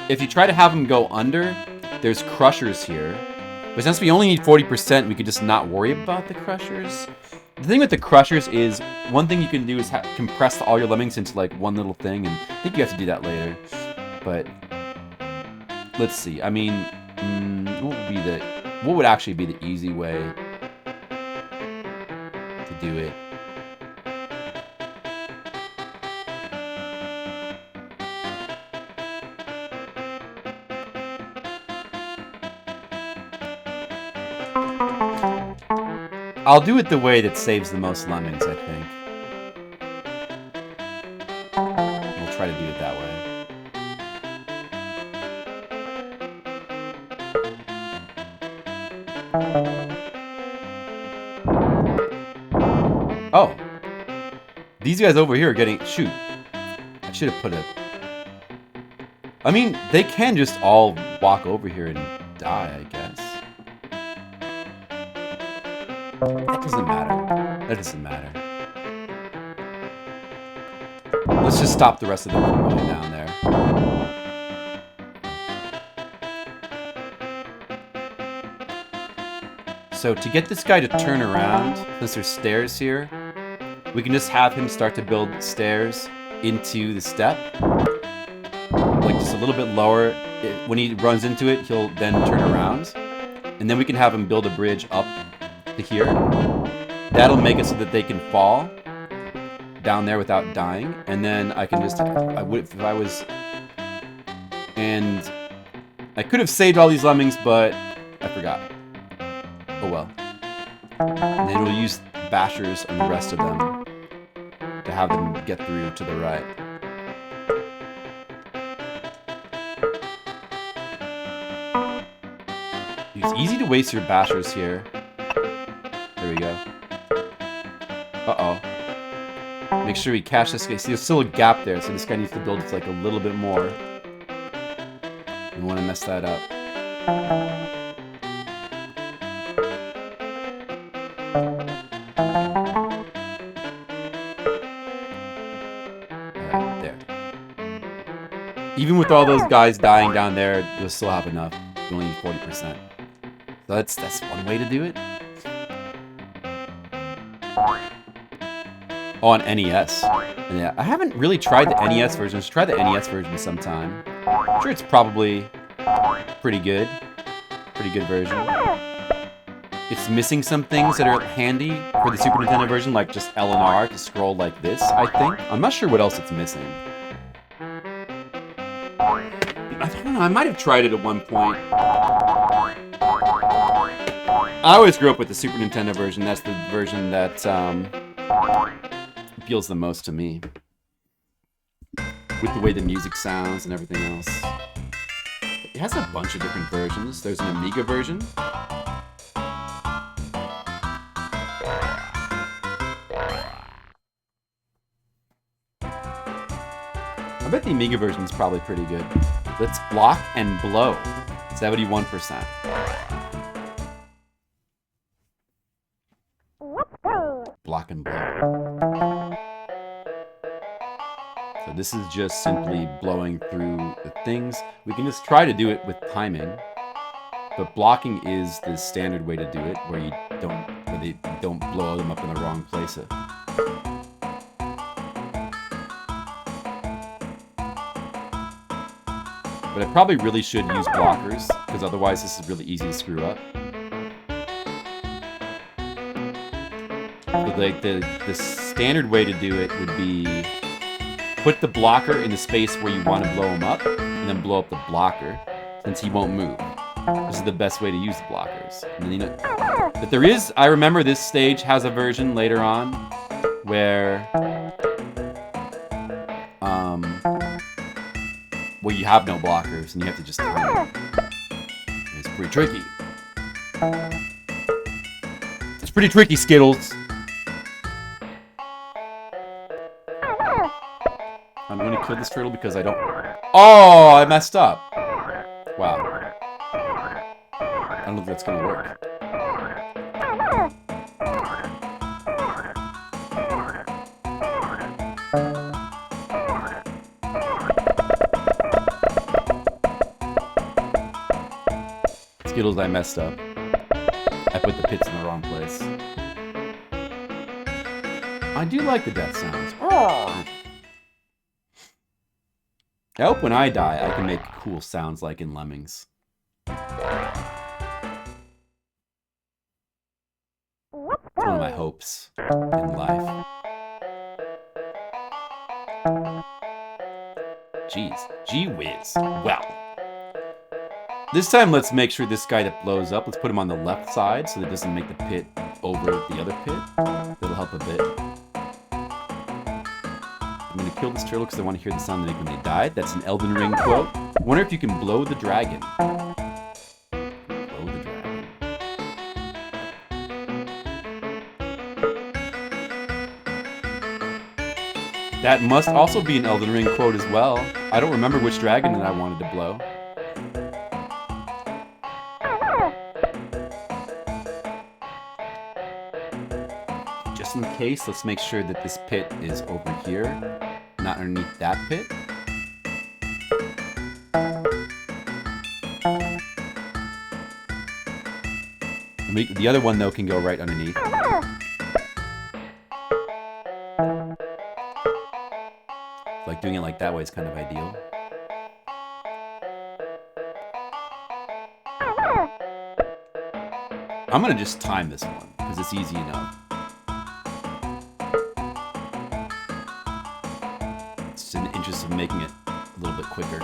If you try to have him go under, there's crushers here. But since we only need 40%, we could just not worry about the crushers. The thing with the crushers is, one thing you can do is compress all your lemmings into like one little thing, and I think you have to do that later. But let's see. I mean, what would actually be the easy way to do it? I'll do it the way that saves the most lemmings, I think. We'll try to do it that way. Oh. These guys over here are getting... Shoot. I should have put a... I mean, they can just all walk over here and die, I guess. That doesn't matter. That doesn't matter. Let's just stop the rest of them from going down there. So to get this guy to turn around, since there's stairs here, we can just have him start to build stairs into the step. Like just a little bit lower. When he runs into it, he'll then turn around. And then we can have him build a bridge up to here. That'll make it so that they can fall down there without dying. And then I can just... if I was... And I could have saved all these lemmings, but I forgot. Oh well. And then we'll use bashers on the rest of them to have them get through to the right. It's easy to waste your bashers here. There we go. Uh-oh. Make sure we catch this guy. See, there's still a gap there, so this guy needs to build like a little bit more. We want to mess that up. Alright, there. Even with all those guys dying down there, you'll still have enough. You only need 40%. So that's one way to do it. Oh, on NES. And yeah, I haven't really tried the NES version. Let's try the NES version sometime. I'm sure it's probably pretty good. Pretty good version. It's missing some things that are handy for the Super Nintendo version, like just L and R to scroll like this, I think. I'm not sure what else it's missing. I don't know, I might have tried it at one point. I always grew up with the Super Nintendo version. That's the version that appeals the most to me. With the way the music sounds and everything else. It has a bunch of different versions. There's an Amiga version. I bet the Amiga version is probably pretty good. Let's block and blow. 71%. Block and blow. So this is just simply blowing through the things. We can just try to do it with timing, but blocking is the standard way to do it, where they don't blow them up in the wrong place. But I probably really should use blockers, because otherwise this is really easy to screw up. So like the standard way to do it would be put the blocker in the space where you want to blow him up, and then blow up the blocker, since he won't move. This is the best way to use the blockers. And then, you know, but there is, I remember this stage has a version later on where you have no blockers and you have to just time it. It's pretty tricky. It's pretty tricky, Skittles. I'm going to kill this turtle because I don't... Oh, I messed up. Wow. I don't know if that's going to work. Skittles, I messed up. I put the pits in the wrong place. I do like the death sounds. I hope when I die, I can make cool sounds like in Lemmings. It's one of my hopes in life. Jeez. Gee whiz. Well. This time, let's make sure this guy that blows up, let's put him on the left side so that it doesn't make the pit over the other pit. That'll help a bit. I'm going to kill this turtle because I want to hear the sound they make when they die. That's an Elden Ring quote. I wonder if you can blow the dragon. Blow the dragon. That must also be an Elden Ring quote as well. I don't remember which dragon that I wanted to blow. Just in case, let's make sure that this pit is over here, not underneath that pit. The other one, though, can go right underneath. Like, doing it like that way is kind of ideal. I'm gonna just time this one, because it's easy enough. It's in the interest of making it a little bit quicker.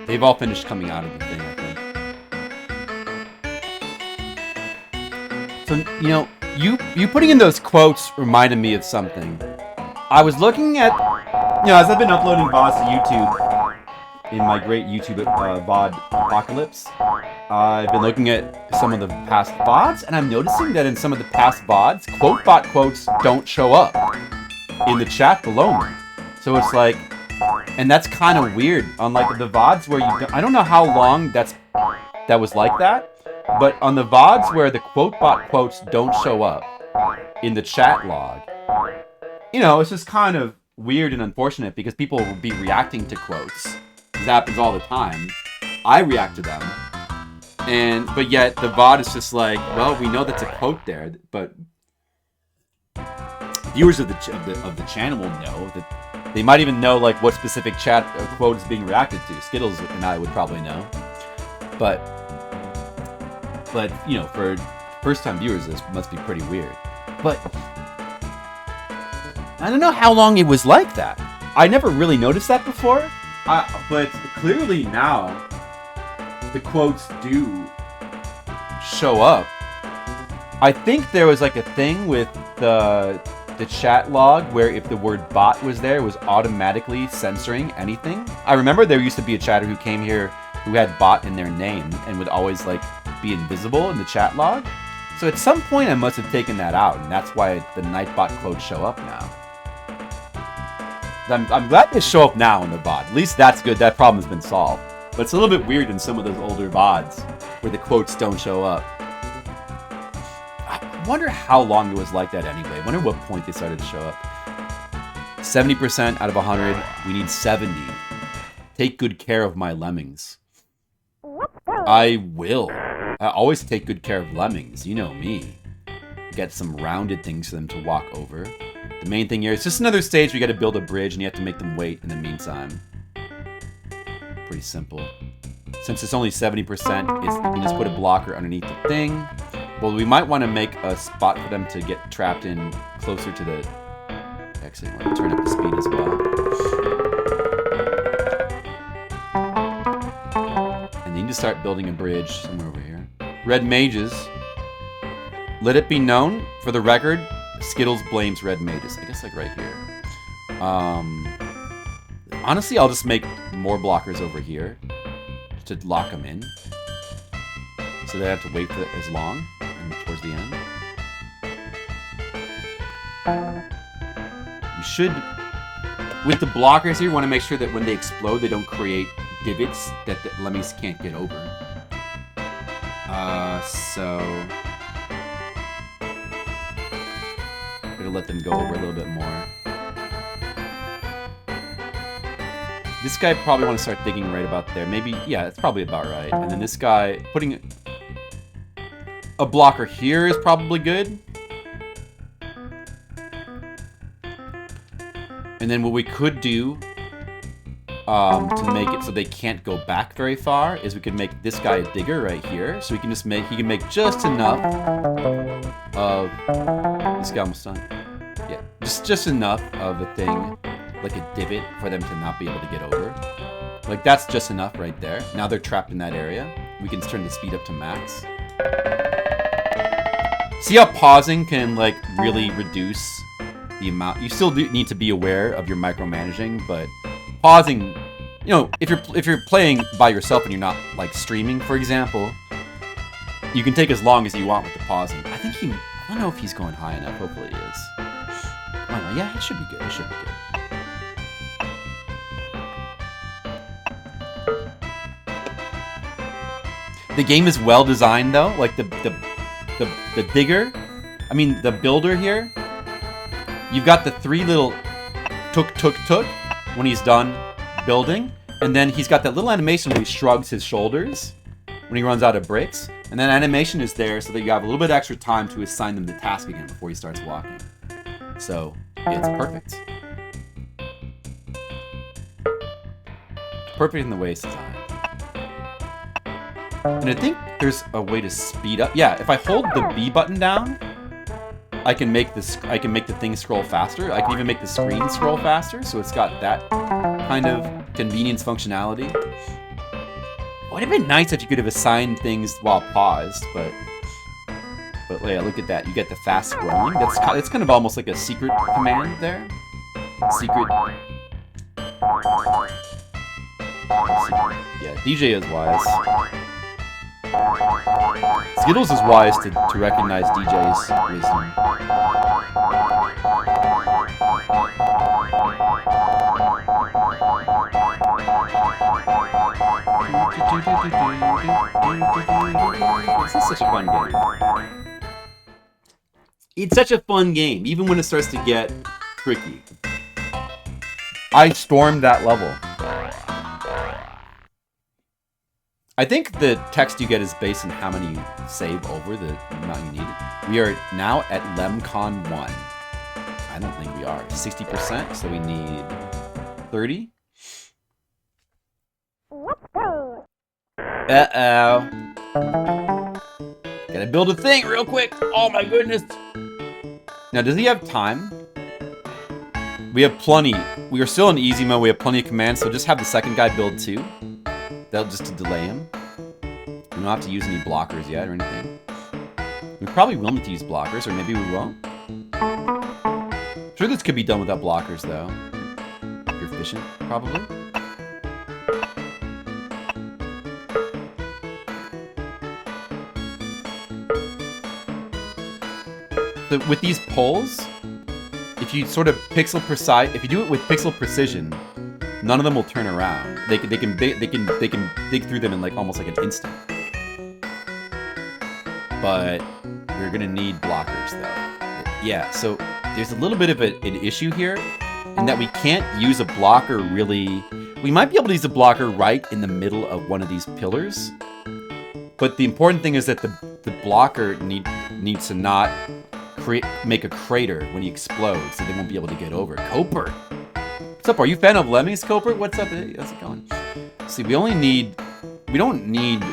They've all finished coming out of the thing, I think. So, you know, you putting in those quotes reminded me of something. I was looking at, you know, as I've been uploading VODs to YouTube, in my great YouTube VOD apocalypse, I've been looking at some of the past VODs, and I'm noticing that in some of the past VODs, QuoteBot quotes don't show up in the chat below me. So it's like, and that's kind of weird. Unlike the VODs where I don't know how long that was like that, but on the VODs where the QuoteBot quotes don't show up in the chat log, you know, it's just kind of weird and unfortunate because people will be reacting to quotes. This happens all the time. I react to them, but yet the VOD is just like, well, we know that's a quote there, but viewers of the channel will know that. They might even know like what specific chat quote is being reacted to. Skittles and I would probably know, but you know, for first-time viewers, this must be pretty weird. But I don't know how long it was like that. I never really noticed that before. But clearly now, the quotes do show up. I think there was like a thing with the chat log where if the word bot was there, it was automatically censoring anything. I remember there used to be a chatter who came here who had bot in their name and would always like be invisible in the chat log. So at some point I must have taken that out, and that's why the Nightbot quotes show up now. I'm glad they show up now in the VOD. At least that's good. That problem has been solved. But it's a little bit weird in some of those older VODs where the quotes don't show up. I wonder how long it was like that anyway. I wonder what point they started to show up. 70% out of 100. We need 70. Take good care of my lemmings. I will. I always take good care of lemmings. You know me. Get some rounded things for them to walk over. The main thing here is just another stage. We got to build a bridge and you have to make them wait in the meantime. Pretty simple. Since it's only 70%, you can just put a blocker underneath the thing. Well, we might want to make a spot for them to get trapped in closer to the... Actually, let me turn up the speed as well. And then you just start building a bridge somewhere over here. Red mages. Let it be known, for the record, Skittles blames red mages. I guess like right here. Honestly, I'll just make more blockers over here to lock them in. So they have to wait for as long and towards the end. We should, with the blockers here, want to make sure that when they explode, they don't create divots that the Lemmings can't get over. So it'll let them go over a little bit more. This guy probably want to start digging right about there. Maybe, yeah, it's probably about right. And then this guy, putting a blocker here is probably good. And then what we could do to make it so they can't go back very far is we could make this guy a digger right here. So we can just make, he can make just enough of, this guy almost done. Yeah, just enough of a thing, like a divot for them to not be able to get over. Like that's just enough right there. Now they're trapped in that area. We can turn the speed up to max. See how pausing can like really reduce the amount. You still do need to be aware of your micromanaging, but pausing, you know, if you're playing by yourself and you're not like streaming, for example, you can take as long as you want with the pausing. I think I don't know if he's going high enough. Hopefully he is. Oh no, yeah, it should be good. It should be good. The game is well designed though, like the digger, I mean the builder here. You've got the three little tuk when he's done building, and then he's got that little animation where he shrugs his shoulders when he runs out of bricks, and then animation is there so that you have a little bit extra time to assign them the task again before he starts walking. So yeah, it's perfect. Perfect in the way it's designed. And I think there's a way to speed up. Yeah, if I hold the B button down, I can make this. I can make the thing scroll faster. I can even make the screen scroll faster. So it's got that kind of convenience functionality. It would have been nice if you could have assigned things while paused, but yeah, look at that. You get the fast scrolling. It's kind of almost like a secret command there. Secret. Yeah, DJ is wise. Skittles is wise to recognize DJ's wisdom. This is such a fun game. It's such a fun game, even when it starts to get tricky. I stormed that level. I think the text you get is based on how many you save over the amount you needed. We are now at LemCon 1. I don't think we are. 60%, so we need 30. Uh-oh. Gotta build a thing real quick. Oh my goodness. Now, does he have time? We have plenty. We are still in easy mode. We have plenty of commands, so just have the second guy build too. That'll just to delay him. We don't have to use any blockers yet or anything. We probably will need to use blockers, or maybe we won't. I'm sure this could be done without blockers, though. If you're efficient, probably. So with these poles, if you sort of if you do it with pixel precision, none of them will turn around. They can dig through them in like almost like an instant. But we're gonna need blockers though. Yeah, so there's a little bit of an issue here in that we can't use a blocker really. We might be able to use a blocker right in the middle of one of these pillars. But the important thing is that the blocker needs to not make a crater when he explodes, so they won't be able to get over. Coper! What's up? Are you a fan of Lemmings, Coper? What's up? Hey, how's it going? See, we only need We don't need...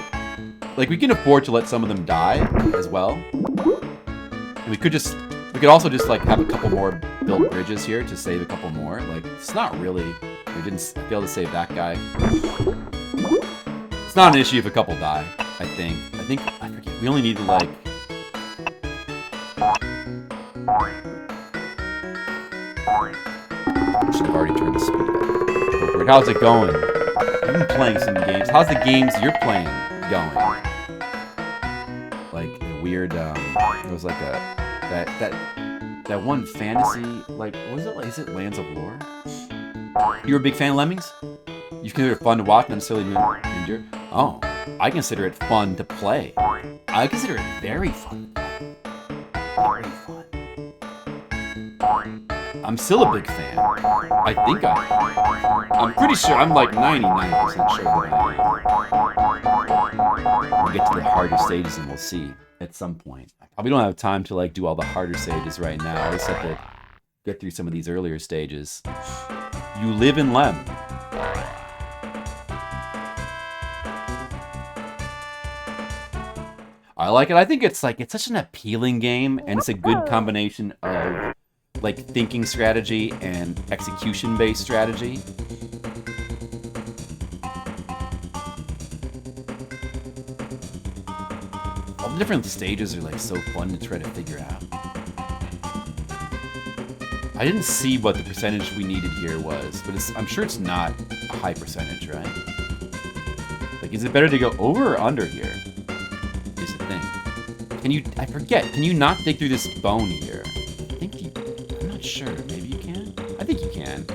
Like, we can afford to let some of them die as well. And we could just... We could also just, like, have a couple more built bridges here to save a couple more. Like, it's not really... We didn't fail to save that guy. It's not an issue if a couple die, I think. I forget. We only need to, like... Should have already turned the speed up. How's it going? I've been playing some games. How's the games you're playing going? Like the weird, it was like that one fantasy, like, what was it? Like, is it Lands of Lore? You're a big fan of Lemmings? You consider it fun to watch, not necessarily endure? Oh, I consider it fun to play. I consider it very fun. Very fun. I'm still a big fan. I think I'm pretty sure, I'm like 99% sure that I am. We'll get to the harder stages and we'll see at some point. I probably don't have time to like do all the harder stages right now. I just have to get through some of these earlier stages. You live in Lem. I like it. I think it's like, it's such an appealing game, and it's a good combination of like thinking strategy and execution-based strategy. All the different stages are like so fun to try to figure out. I didn't see what the percentage we needed here was, but I'm sure it's not a high percentage, right? Like, is it better to go over or under here? Is the thing. I forget, can you not dig through this bone here? I'm not sure, maybe you can? I think you can.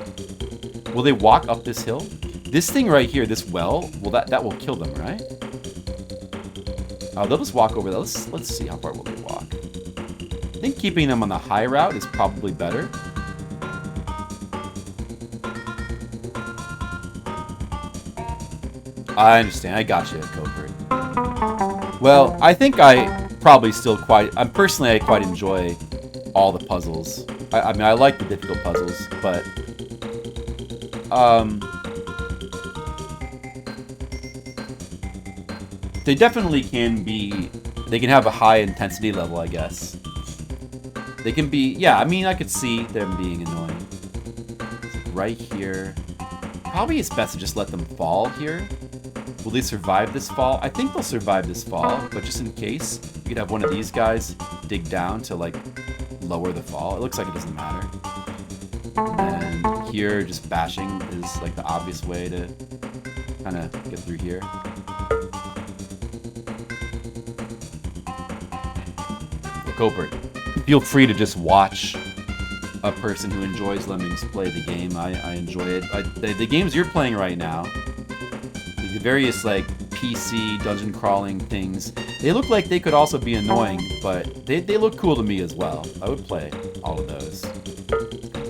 Will they walk up this hill? This thing right here, this well, that will kill them, right? Oh, they'll just walk over there. Let's see how far will they walk. I think keeping them on the high route is probably better. I understand. I got you, Coper. Well, I think I probably still I quite enjoy all the puzzles. I mean, I like the difficult puzzles, but they definitely can be. They can have a high intensity level, I guess. They can be. Yeah, I mean, I could see them being annoying. Right here. Probably it's best to just let them fall here. Will they survive this fall? I think they'll survive this fall, but just in case, you could have one of these guys dig down to, like, lower the fall. It looks like it doesn't matter. And here, just bashing is, like, the obvious way to kind of get through here. Coper, feel free to just watch a person who enjoys Lemmings play the game. I enjoy it. The games you're playing right now, the various like PC dungeon crawling things, they look like they could also be annoying, but they look cool to me as well. I would play all of those.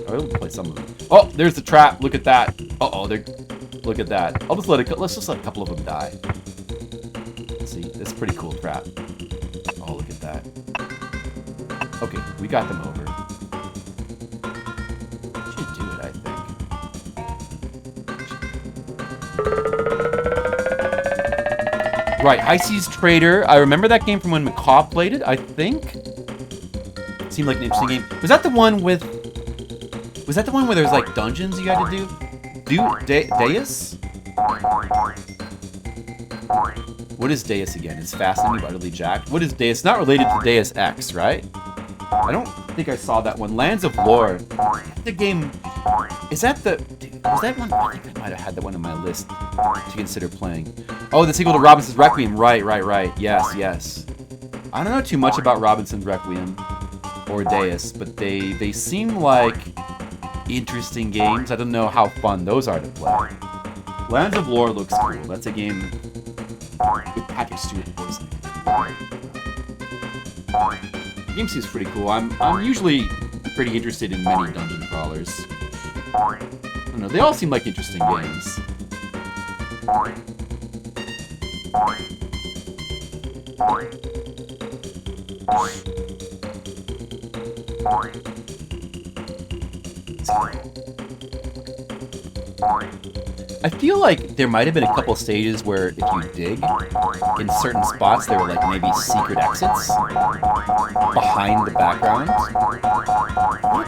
I would play some of them. Oh, there's the trap. Look at that. Uh-oh, look at that. Let's just let a couple of them die. Let's see, that's a pretty cool trap. Oh, look at that. Okay, we got them over. Should do it, I think. Right, High Seas Trader. I remember that game from when McCaw played it, I think. It seemed like an interesting game. Was that the one where there's like dungeons you had to do? Deus? What is Deus again? It's fascinating but utterly jacked. What is Deus? Not related to Deus Ex, right? I don't think I saw that one. Lands of Lore. The game... Is that the... Was that one? I think I might have had that one on my list to consider playing. Oh, the sequel to Robinson's Requiem. Right. Yes. I don't know too much about Robinson's Requiem or Deus, but they seem like interesting games. I don't know how fun those are to play. Lands of Lore looks cool. That's a game with Patrick Stewart voicing. The game seems pretty cool. I'm usually pretty interested in many dungeon crawlers. I don't know, they all seem like interesting games. I feel like there might have been a couple stages where if you dig in certain spots, there were like maybe secret exits behind the background.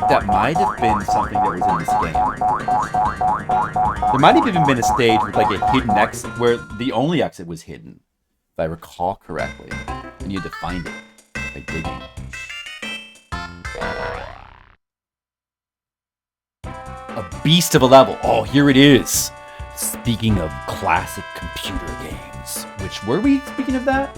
That might have been something that was in this game. There might have even been a stage with like a hidden exit where the only exit was hidden, if I recall correctly, and you had to find it by digging. A beast of a level. Oh, here it is. Speaking of classic computer games, which were we speaking of that?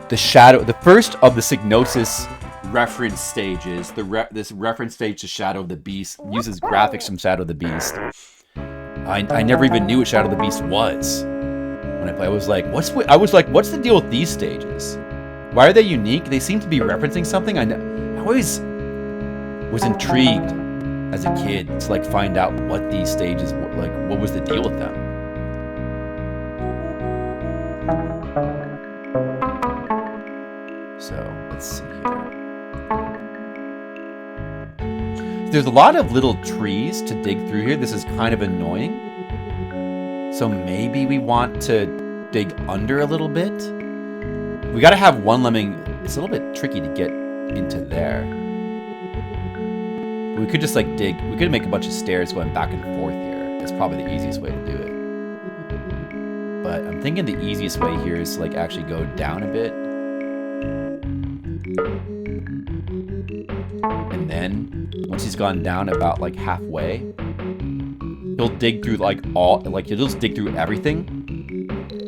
The first of the Psygnosis reference stages. This reference stage to Shadow of the Beast uses graphics from Shadow of the Beast. I never even knew what Shadow of the Beast was when I played. I was like, what's the deal with these stages? Why are they unique? They seem to be referencing something. I always was intrigued as a kid to like find out what these stages were, like what was the deal with them. So let's see here. There's a lot of little trees to dig through here. This is kind of annoying. So maybe we want to dig under a little bit. We got to have one lemming. It's a little bit tricky to get into there. We could just like dig. We could make a bunch of stairs going back and forth here. That's probably the easiest way to do it. But I'm thinking the easiest way here is to like actually go down a bit. And then once he's gone down about like halfway, he'll dig through like he'll just dig through everything.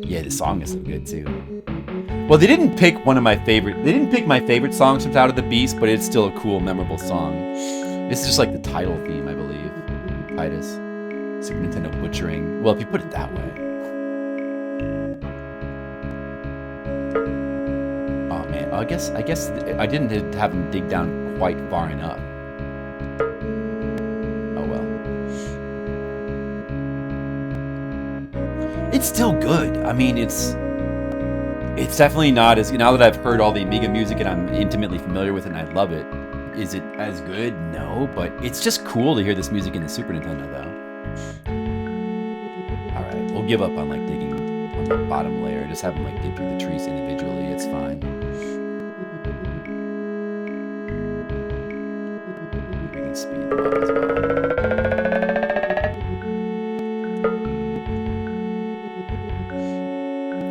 Yeah, the song is so good too. Well, they didn't pick my favorite songs from Shadow of the Beast, but it's still a cool, memorable song. This is just like the title theme, I believe. Titus. Super Nintendo butchering. Well, if you put it that way. Oh man, I guess I didn't have him dig down quite far enough. Oh well. It's still good. I mean, it's definitely not as, now that I've heard all the Amiga music and I'm intimately familiar with it and I love it. Is it as good? No, but it's just cool to hear this music in the Super Nintendo, though. Alright, we'll give up on, like, digging on the bottom layer. Just have them, like, dig through the trees individually. It's fine. We can speed them up as well.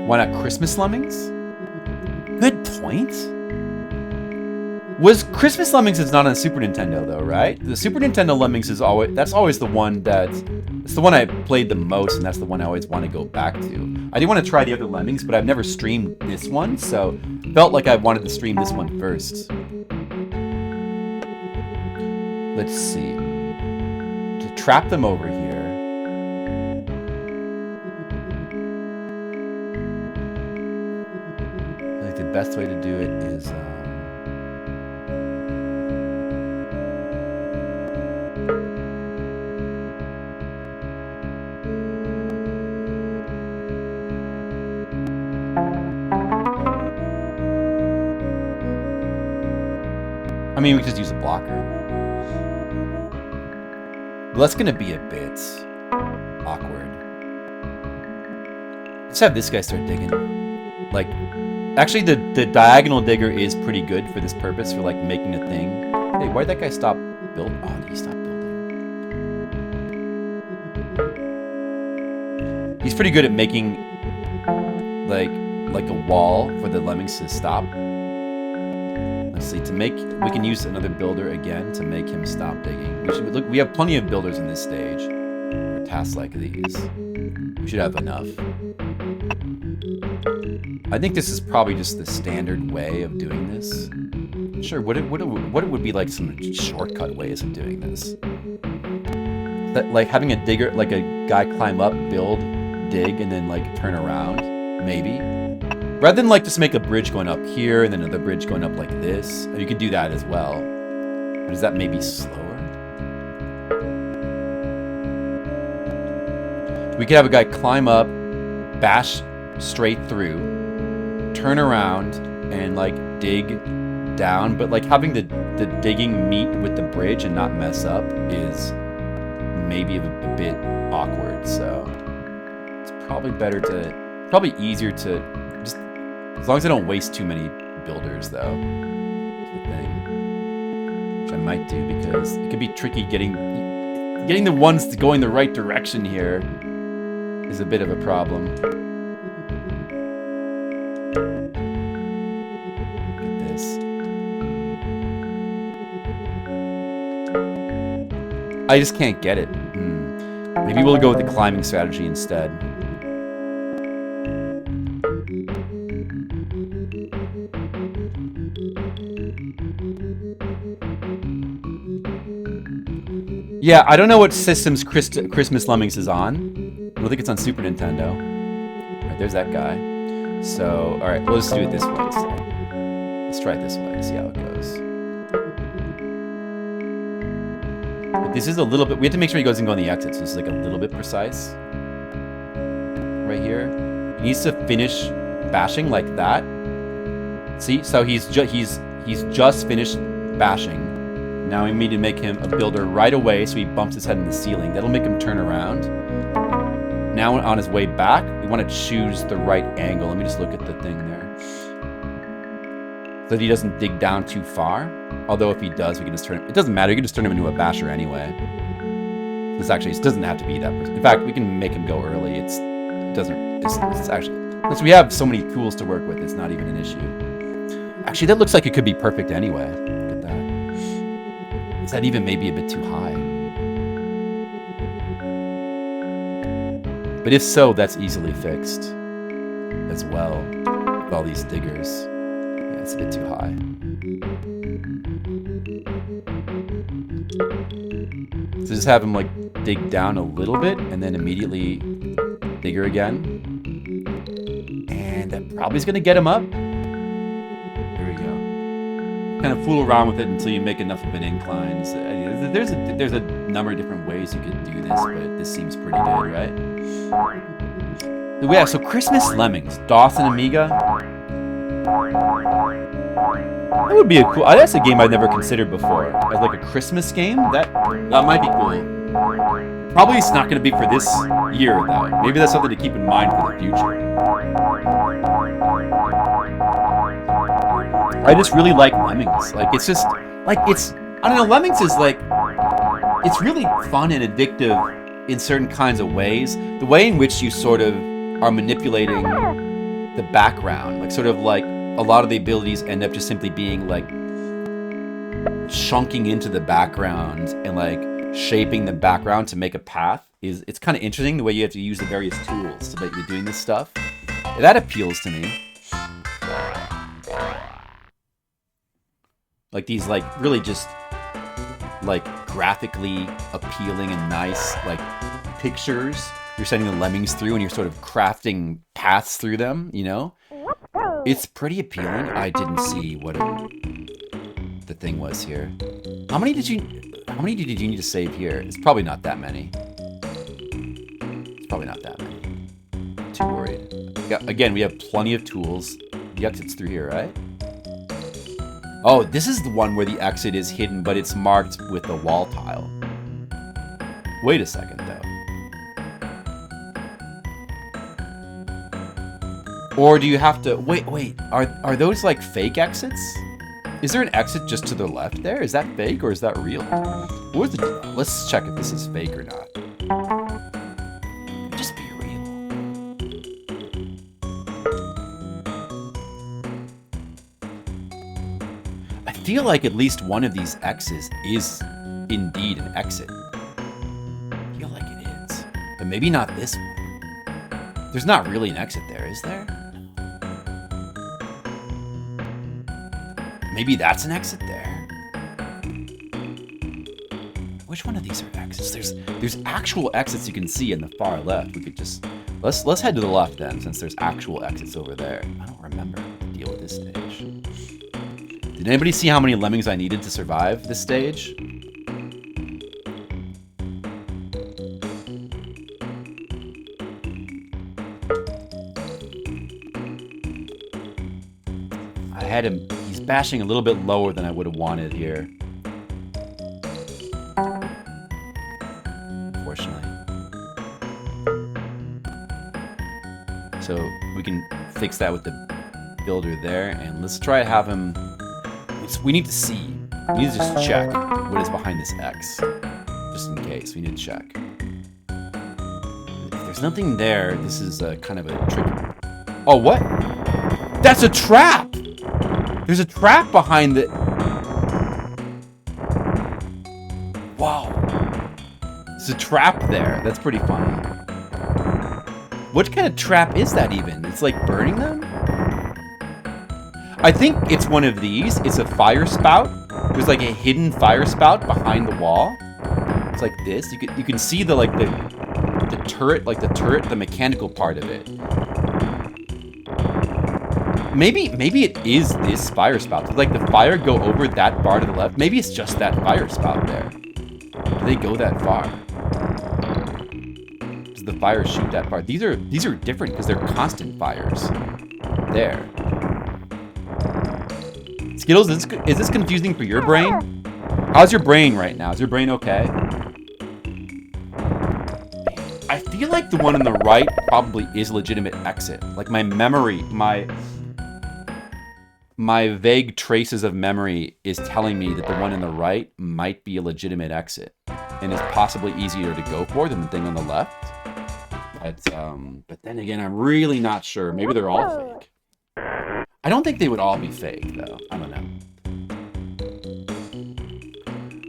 Why not Christmas Lemmings? Good point. Was Christmas Lemmings is not on Super Nintendo though, right? The Super Nintendo Lemmings is always the one it's the one I played the most, and that's the one I always want to go back to. I do want to try the other Lemmings, but I've never streamed this one, so felt like I wanted to stream this one first. Let's see. To trap them over here. I think the best way to do it is I mean, we could just use a blocker. But that's gonna be a bit awkward. Let's have this guy start digging. Like, actually, the diagonal digger is pretty good for this purpose, for like making a thing. Hey, why'd that guy stop building? Oh, did he stop building? He's pretty good at making like a wall for the lemmings to stop. Let's see, we can use another builder again to make him stop digging. We have plenty of builders in this stage for tasks like these. We should have enough. I think this is probably just the standard way of doing this. Sure, what would be like some shortcut ways of doing this? That, like having a digger, like a guy climb up, build, dig, and then like turn around, maybe. Rather than like just make a bridge going up here and then another bridge going up like this. You could do that as well. But is that maybe slower? We could have a guy climb up, bash straight through, turn around, and like dig down. But like having the digging meet with the bridge and not mess up is maybe a bit awkward. So it's probably better to, probably easier to just, as long as I don't waste too many builders, though. That's the thing, which I might do because it could be tricky getting the ones going the right direction here is a bit of a problem. Look at this. I just can't get it. Maybe we'll go with the climbing strategy instead. Yeah, I don't know what systems Christmas Lemmings is on. I don't think it's on Super Nintendo. All right, there's that guy. So, all right, we'll just do it this way instead. Let's try it this way, see how it goes. But this is a little bit, we have to make sure he doesn't go on the exit, so this is like a little bit precise. Right here. He needs to finish bashing like that. See, so he's just finished bashing. Now we need to make him a builder right away so he bumps his head in the ceiling. That'll make him turn around. Now on his way back, we want to choose the right angle. Let me just look at the thing there. So that he doesn't dig down too far. Although if he does, we can just turn him. It doesn't matter, you can just turn him into a basher anyway. This doesn't have to be that person. In fact, we can make him go early. It's actually, since we have so many tools to work with, it's not even an issue. Actually, that looks like it could be perfect anyway. Look at that. Is that even maybe a bit too high? But if so, that's easily fixed as well with all these diggers. Yeah, it's a bit too high. So just have him like dig down a little bit and then immediately digger again. And that probably is going to get him up. There we go. Kind of fool around with it until you make enough of an incline. So, there's a number of different ways you could do this, but this seems pretty good, right? Yeah, so Christmas Lemmings, DOS and Amiga. That would be a cool. That's a game I've never considered before. As like a Christmas game, that might be cool. Probably it's not going to be for this year though. Maybe that's something to keep in mind for the future. I just really like Lemmings. Like it's just like I don't know. Lemmings is like it's really fun and addictive in certain kinds of ways. The way in which you sort of are manipulating the background, like sort of like a lot of the abilities end up just simply being like chunking into the background and like shaping the background to make a path. It's kind of interesting the way you have to use the various tools to make you doing this stuff. That appeals to me. Like these like really just like graphically appealing and nice like pictures you're sending the Lemmings through and you're sort of crafting paths through them, you know? It's pretty appealing. I didn't see what the thing was here. How many did you need to save here? It's probably not that many. It's probably not that many. Too worried. Yeah, again, we have plenty of tools. The exit's through here, right? Oh, this is the one where the exit is hidden, but it's marked with a wall tile. Wait a second, though. Or do you have to... Wait. Are those, like, fake exits? Is there an exit just to the left there? Is that fake or is that real? Let's check if this is fake or not. Just be real. I feel like at least one of these X's is indeed an exit. I feel like it is. But maybe not this one. There's not really an exit there, is there? Maybe that's an exit there. Which one of these are exits? There's actual exits you can see in the far left. We could just let's head to the left then, since there's actual exits over there. I don't remember how to deal with this stage. Did anybody see how many Lemmings I needed to survive this stage? I had him. He's bashing a little bit lower than I would have wanted here. So we can fix that with the builder there. And let's try to have him... We need to see. We need to just check what is behind this X. Just in case. We need to check. If there's nothing there, this is kind of a trick. Oh, what? That's a trap! There's a trap behind the... Wow. There's a trap there. That's pretty funny. What kind of trap is that even? It's like burning them? I think it's one of these. It's a fire spout. There's like a hidden fire spout behind the wall. It's like this. You can see the turret, the mechanical part of it. Maybe it is this fire spout. Does like the fire go over that bar to the left? Maybe it's just that fire spout there. Do they go that far? Does the fire shoot that far? These are different because they're constant fires. There. Skittles, is this confusing for your brain? How's your brain right now? Is your brain okay? I feel like the one on the right probably is a legitimate exit. Like my memory, my vague traces of memory is telling me that the one on the right might be a legitimate exit and is possibly easier to go for than the thing on the left. But then again, I'm really not sure. Maybe they're all fake. I don't think they would all be fake, though. I don't know.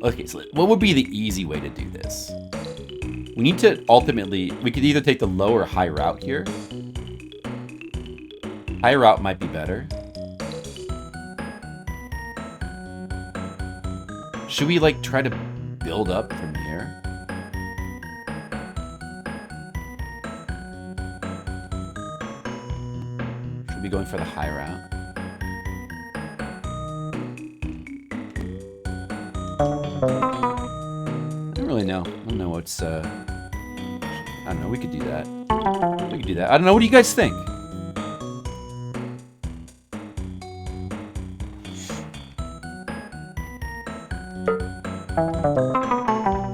Okay, so what would be the easy way to do this? We need to ultimately... We could either take the low or high route here. High route might be better. Should we, like, try to build up from here? Should we be going for the high route? I don't really know. I don't know what's, I don't know. We could do that. We could do that. I don't know. What do you guys think?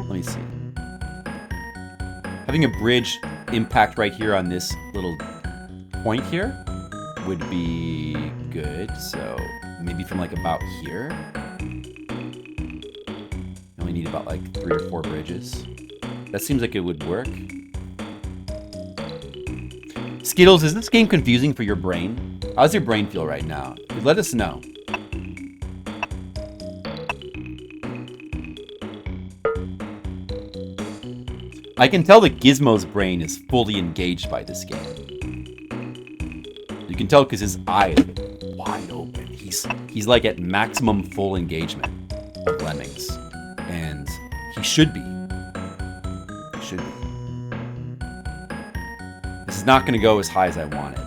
Let me see. Having a bridge impact right here on this little point here would be good. So maybe from like about here. You only need about like 3 or 4 bridges. That seems like it would work. Skittles, is this game confusing for your brain? How's your brain feel right now? Let us know. I can tell that Gizmo's brain is fully engaged by this game. You can tell because his eye is wide open. He's like at maximum full engagement of Lemmings. And he should be. He should be. This is not going to go as high as I wanted.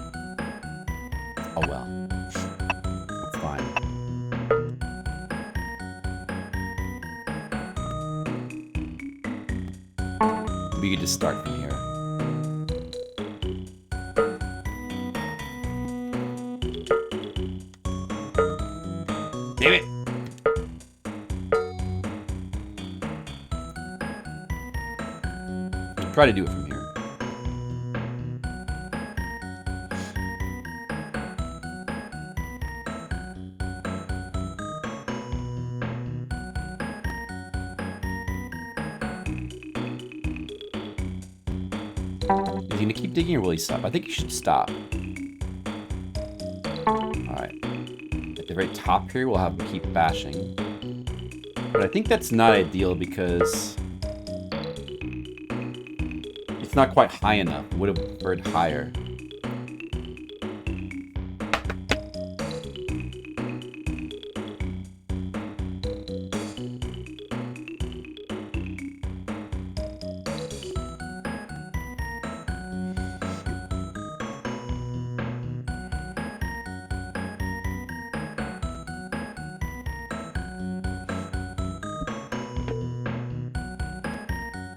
Oh well. It's fine. We could just start from here. Damn it! Try to do it from here. Is he gonna keep digging or will he stop? I think he should stop. Alright. At the very top here, we'll have him keep bashing. But I think that's not ideal because it's not quite high enough. Would have preferred higher.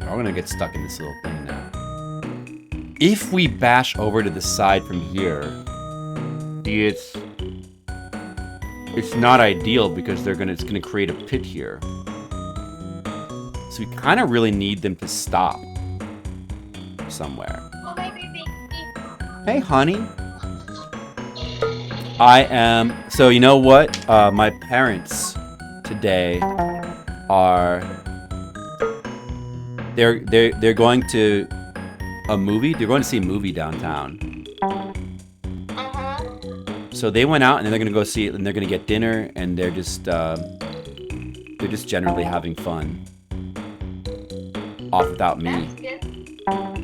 I'm gonna get stuck in this little thing now. If we bash over to the side from here, it's not ideal because it's gonna create a pit here. So we kind of really need them to stop somewhere. Hey, honey. I am. So you know what? My parents today are. They're going to a movie. They're going to see a movie downtown. So they went out and they're gonna go see it, and they're gonna get dinner, and they're just generally having fun off without me.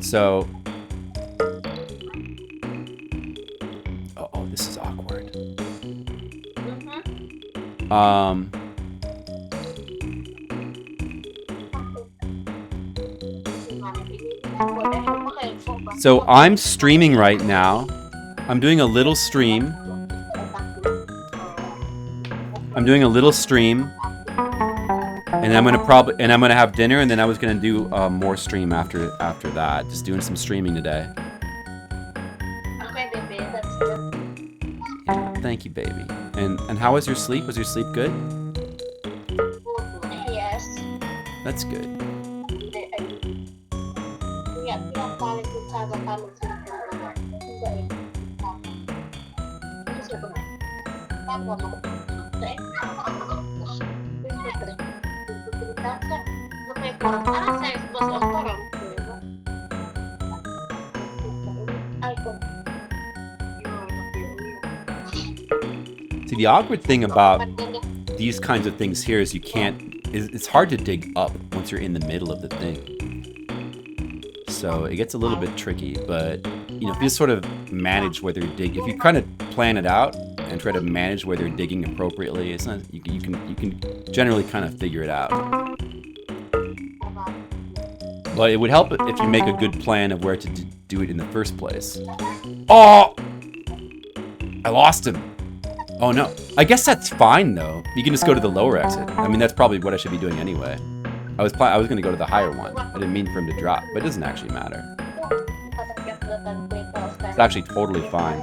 So, oh, this is awkward. So I'm streaming right now. I'm doing a little stream. And I'm gonna have dinner, and then I was gonna do more stream after that. Just doing some streaming today. Okay, baby, that's good. Thank you, baby. And how was your sleep? Was your sleep good? Yes. That's good. See, the awkward thing about these kinds of things here is it's hard to dig up once you're in the middle of the thing. So it gets a little bit tricky, but if you just sort of manage whether you dig, if you kind of plan it out and try to manage where they're digging appropriately, it's not, you can generally kind of figure it out. But it would help if you make a good plan of where to do it in the first place. Oh! I lost him. Oh no. I guess that's fine though. You can just go to the lower exit. I mean, that's probably what I should be doing anyway. I was going to go to the higher one. I didn't mean for him to drop, but it doesn't actually matter. It's actually totally fine.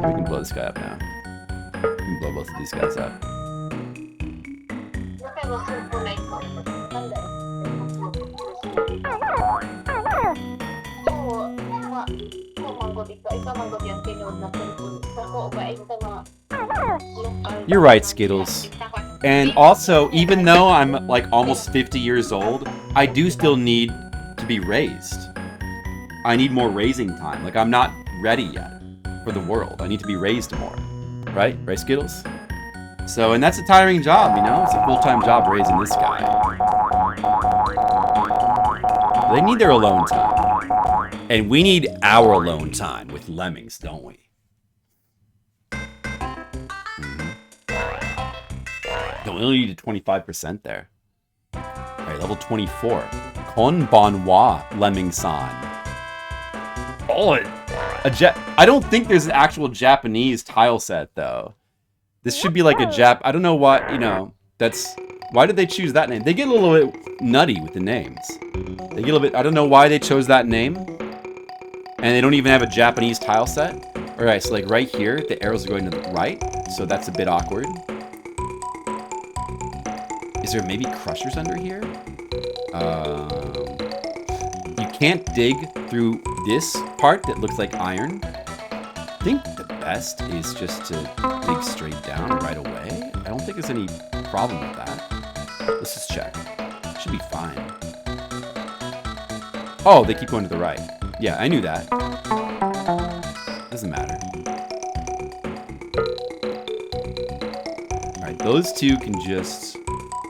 We can blow this guy up now. We can blow both of these guys up. You're right, Skittles. And also, even though I'm like almost 50 years old, I do still need to be raised. I need more raising time. Like, I'm not ready yet for the world. I need to be raised more. Right? Right, Skittles? So, and that's a tiring job, It's a full-time job raising this guy. They need their alone time. And we need our alone time with Lemmings, don't we? No, we only needed 25% there. Alright, level 24. Konbanwa Lemming-san. Oh, I don't think there's an actual Japanese tile set, though. This should be like a I don't know why, why did they choose that name? They get a little bit nutty with the names. They get a little bit, I don't know why they chose that name. And they don't even have a Japanese tile set. Alright, so like right here, the arrows are going to the right. So that's a bit awkward. Is there maybe crushers under here? You can't dig through this part that looks like iron. I think the best is just to dig straight down right away. I don't think there's any problem with that. Let's just check. Should be fine. Oh, they keep going to the right. Yeah, I knew that. Doesn't matter. Alright, those two can just...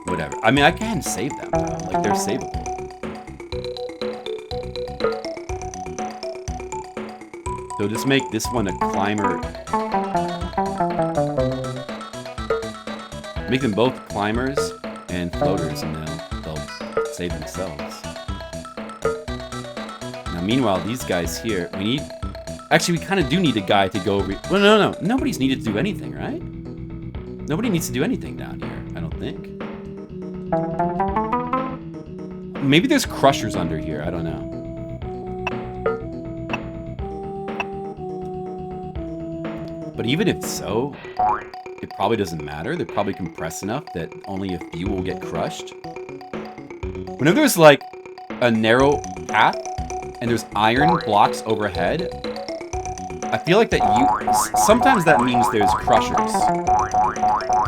whatever. I mean, I can save them, though. Like, they're savable. So just make this one a climber. Make them both climbers and floaters, and they'll save themselves. Now, meanwhile, these guys here, we need... actually, we kind of do need a guy to go over... well, no. Nobody's needed to do anything, right? Nobody needs to do anything down here, I don't think. Maybe there's crushers under here. I don't know. But even if so, it probably doesn't matter. They're probably compressed enough that only a few will get crushed. Whenever there's like a narrow path and there's iron blocks overhead, I feel like that sometimes that means there's crushers.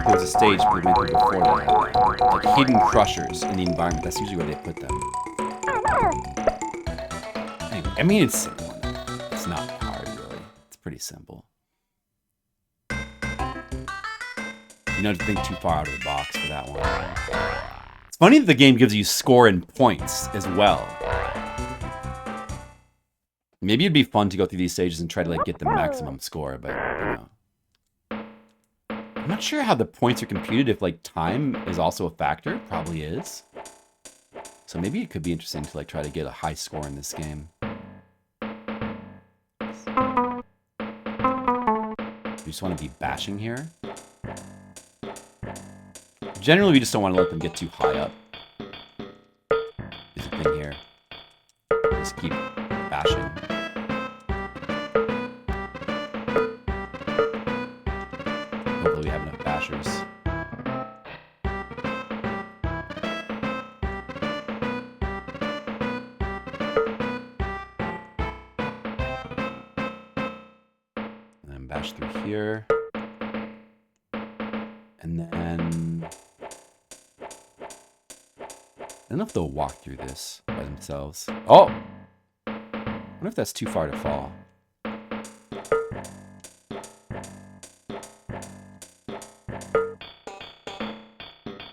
There's a stage before that. Like hidden crushers in the environment. That's usually where they put them. Anyway, I mean, it's simple enough. It's not hard, really. It's pretty simple. You don't have to think too far out of the box for that one. It's funny that the game gives you score and points as well. Maybe it'd be fun to go through these stages and try to like get the maximum score, but you know. I'm not sure how the points are computed if like time is also a factor. Probably is. So maybe it could be interesting to like try to get a high score in this game. We just want to be bashing here. Generally, we just don't want to let them get too high up. There's a thing here. Just keep bashing. Hopefully we have enough bashers. And then bash through here. And then... I don't know if they'll walk through this by themselves. Oh! I wonder if that's too far to fall.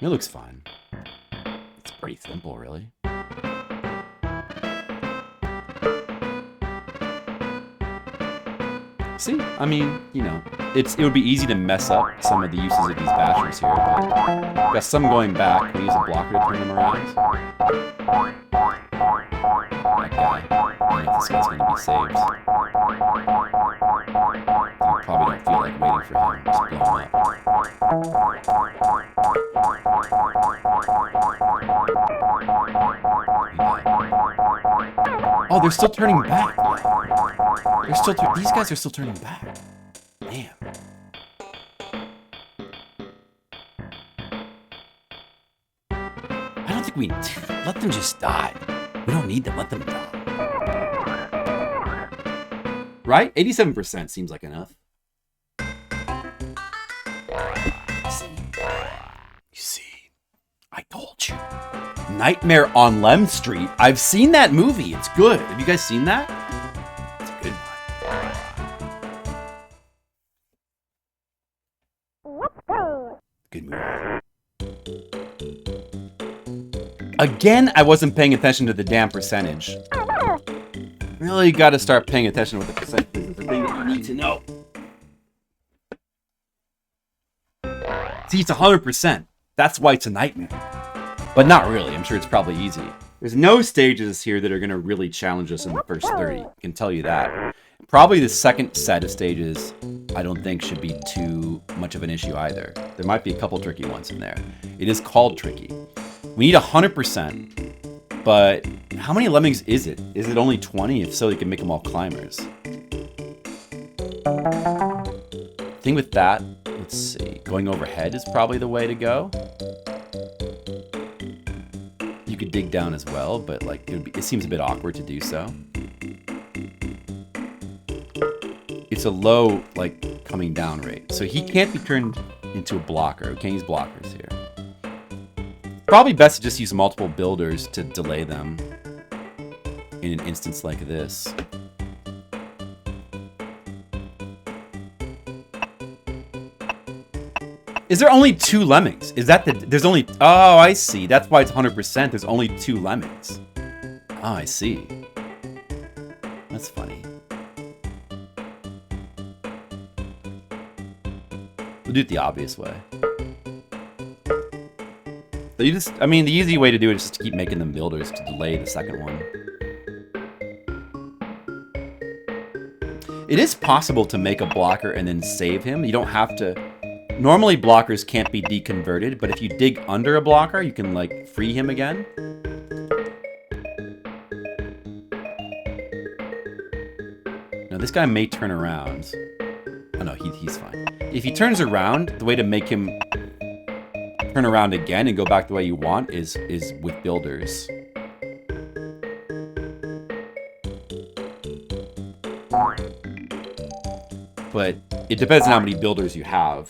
It looks fine. It's pretty simple, really. See? I mean, you know, it would be easy to mess up some of the uses of these bashers here, but got some going back. We use a blocker to turn them around. That guy. I don't know if this guy's going to be saved. You probably don't feel like waiting for him. Just blow him up. Oh, they're still turning back. They're still these guys are still turning back. Damn. I don't think we let them just die. We don't need them. Let them die. Right? 87% seems like enough. You see, I told you. Nightmare on Lem Street. I've seen that movie. It's good. Have you guys seen that? It's a good one. Good movie. Again, I wasn't paying attention to the damn percentage. Really got to start paying attention to what the percentage is. It's the thing that you need to know. See, it's 100%. That's why it's a nightmare. But not really. I'm sure it's probably easy. There's no stages here that are going to really challenge us in the first 30. I can tell you that. Probably the second set of stages, I don't think should be too much of an issue either. There might be a couple tricky ones in there. It is called tricky. We need 100%. But how many lemmings is it? Is it only 20? If so, you can make them all climbers. Thing with that, let's see. Going overhead is probably the way to go. You could dig down as well, but like it seems a bit awkward to do so. It's a low like coming down rate, so he can't be turned into a blocker. We can't use blockers here. Probably best to just use multiple builders to delay them in an instance like this. Is there only 2 lemmings? Is that there's only, oh, I see. That's why it's 100%. There's only 2 lemmings. Oh, I see. That's funny. We'll do it the obvious way. So you just, I mean, the easy way to do it is just to keep making them builders to delay the second one. It is possible to make a blocker and then save him. You don't have to. Normally blockers can't be deconverted, but if you dig under a blocker, you can like free him again. Now this guy may turn around. Oh no, he's fine. If he turns around, the way to make him turn around again and go back the way you want is with builders. but it depends on how many builders you have.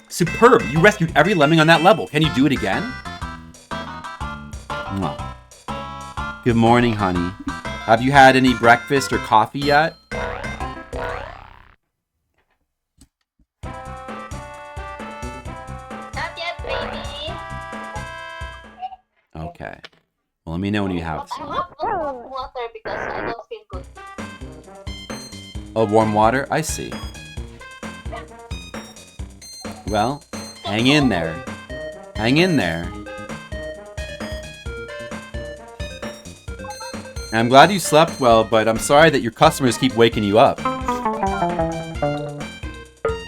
Superb! You rescued every lemming on that level. Can you do it again? Mwah. Good morning, honey. Have you had any breakfast or coffee yet? Not yet, baby. Okay. Well, let me know when you have But I some. have warm water because I don't feel good. Oh, warm water? I see. Well, hang in there. Hang in there. I'm glad you slept well, but I'm sorry that your customers keep waking you up.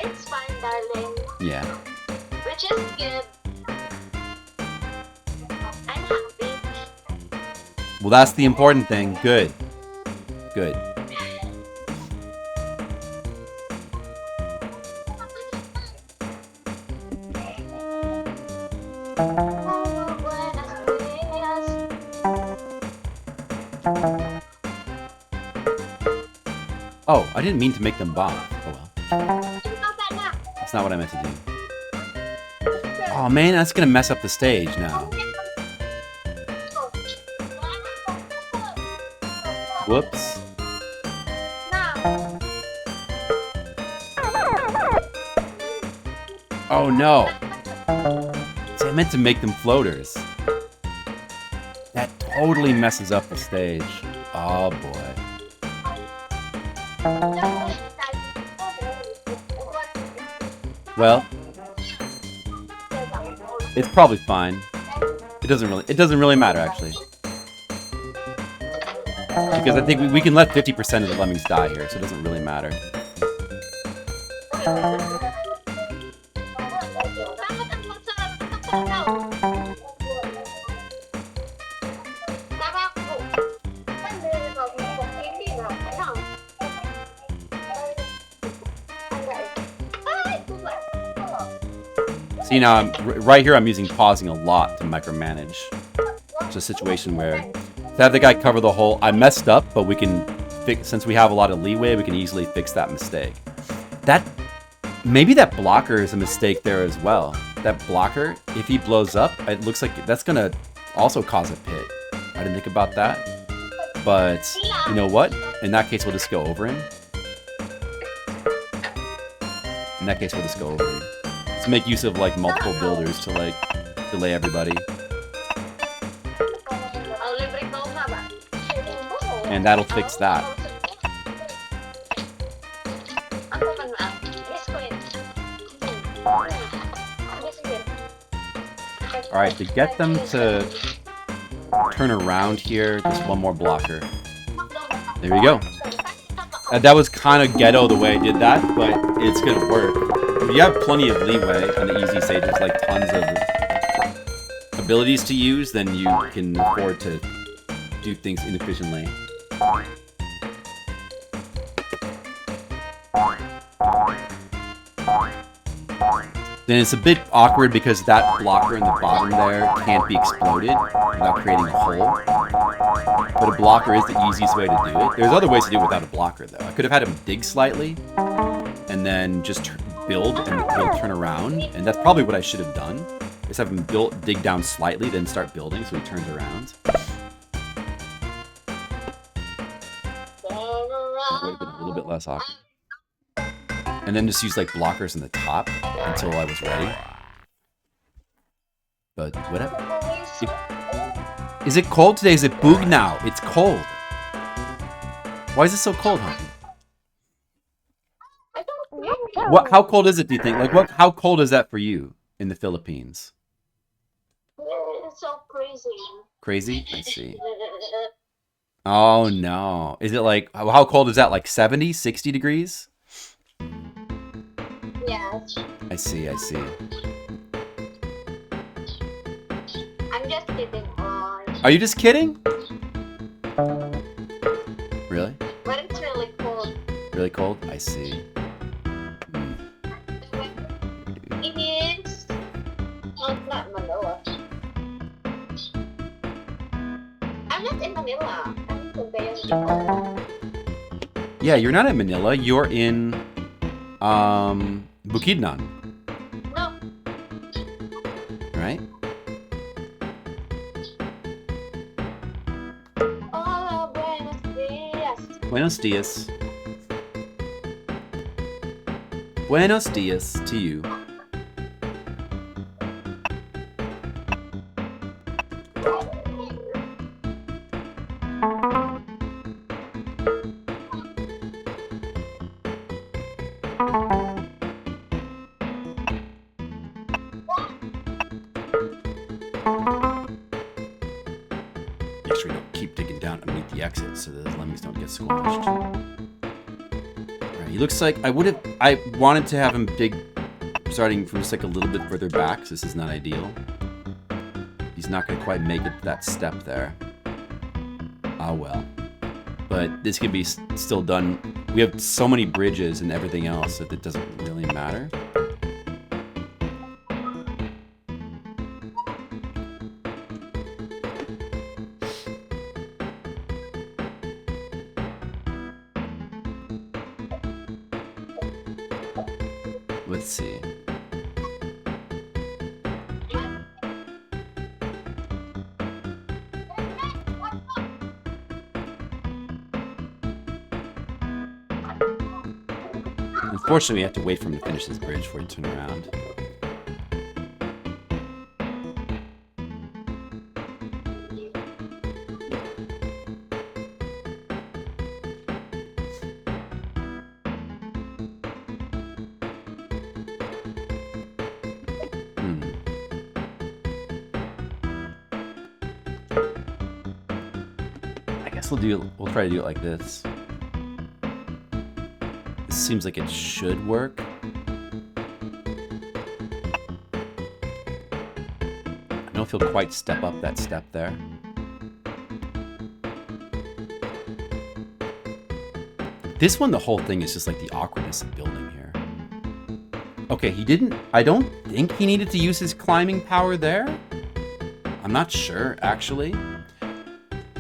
It's fine, darling. Yeah. Which is good. I'm happy. Well, that's the important thing. Good. Good. Oh, I didn't mean to make them bomb. Oh well. That's not what I meant to do. Oh man, that's gonna mess up the stage now. Whoops. Oh no. See, I meant to make them floaters. That totally messes up the stage. Oh boy. Well, it's probably fine. It doesn't really matter actually. Because I think we can let 50% of the lemmings die here, so it doesn't really matter. See now, right here I'm using pausing a lot to micromanage. It's a situation where to have the guy cover the hole, I messed up, but we can fix, since we have a lot of leeway, we can easily fix that mistake. Maybe that blocker is a mistake there as well. That blocker, if he blows up, it looks like that's gonna also cause a pit. I didn't think about that. But, you know what? In that case, we'll just go over him. In that case, we'll just go over him. Let's make use of, like, multiple builders to, like, delay everybody. And that'll fix that. Alright, to get them to turn around here, just one more blocker. There we go. That was kind of ghetto the way I did that, but it's gonna work. You have plenty of leeway on the easy stages, like tons of abilities to use, then you can afford to do things inefficiently. Then it's a bit awkward because that blocker in the bottom there can't be exploded without creating a hole. But a blocker is the easiest way to do it. There's other ways to do it without a blocker though. I could have had him dig slightly and then just build and he'll turn around. And that's probably what I should have done. Is have him dig down slightly, then start building so he turns around. That would have been a little bit less awkward. And then just use like blockers in the top until I was ready. But whatever. Is it cold today? Is it boog now? It's cold. Why is it so cold, honey? What? How cold is it? Do you think? Like what? How cold is that for you in the Philippines? It's so crazy. Crazy? I see. Oh no. Is it like how cold is that? Like 70, 60 degrees? Yes. I see, I see. I'm just kidding on. Are you just kidding? Really? But it's really cold. Really cold? I see. It is not Manila. I'm not in Manila. I'm in Cagayan de Oro. Yeah, you're not in Manila. You're in Bukidnon, No. right? Oh, buenos dias. Buenos dias. Buenos dias to you. Make sure you don't keep digging down underneath the exit so the lemmings don't get squashed. Alright, he looks like I wanted to have him dig starting from just like a little bit further back, so this is not ideal. He's not going to quite make it to that step there. Oh well. But this can be still done. We have so many bridges and everything else that it doesn't really matter. Let's see. Unfortunately, we have to wait for him to finish this bridge before he turn around. I guess we'll try to do it like this. This seems like it should work. I don't know if he'll quite step up that step there. This one, the whole thing is just like the awkwardness of building here. Okay, I don't think he needed to use his climbing power there. I'm not sure, actually.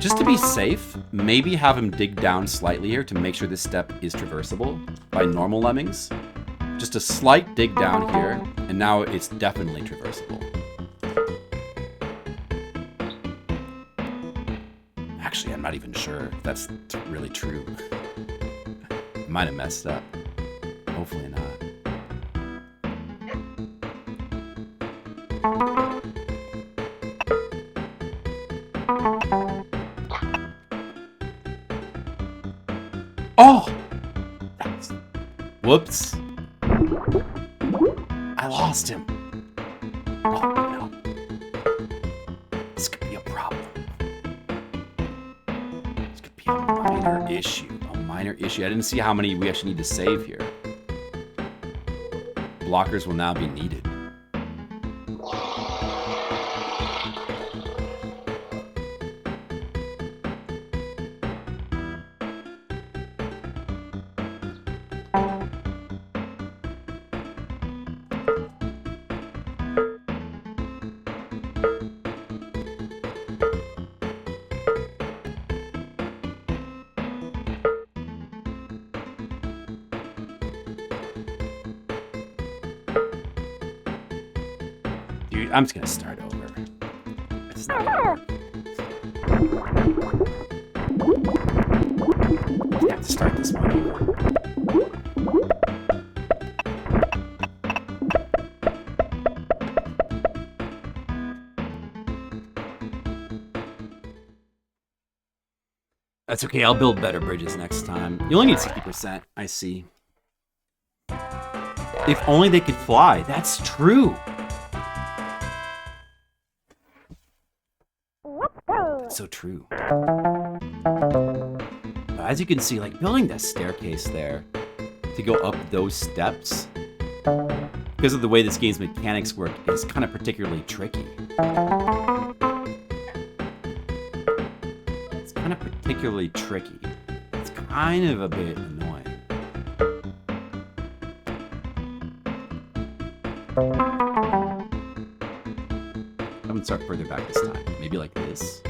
Just to be safe, maybe have him dig down slightly here to make sure this step is traversable by normal lemmings. Just a slight dig down here, and now it's definitely traversable. Actually, I'm not even sure if that's really true. I might have messed up. Hopefully not. Oh! Whoops. I lost him. Oh, no. This could be a problem. This could be a minor issue. A minor issue. I didn't see how many we actually need to save here. Blockers will now be needed. Dude, I'm just gonna start over. It's not gonna work. I have to start this one over. That's okay, I'll build better bridges next time. You only need 60%, I see. If only they could fly. That's true. That's so true. But as you can see, like building that staircase there to go up those steps, because of the way this game's mechanics work, is kind of particularly tricky. It's kind of particularly tricky. It's kind of a bit annoying. I'm gonna start further back this time. Maybe like this.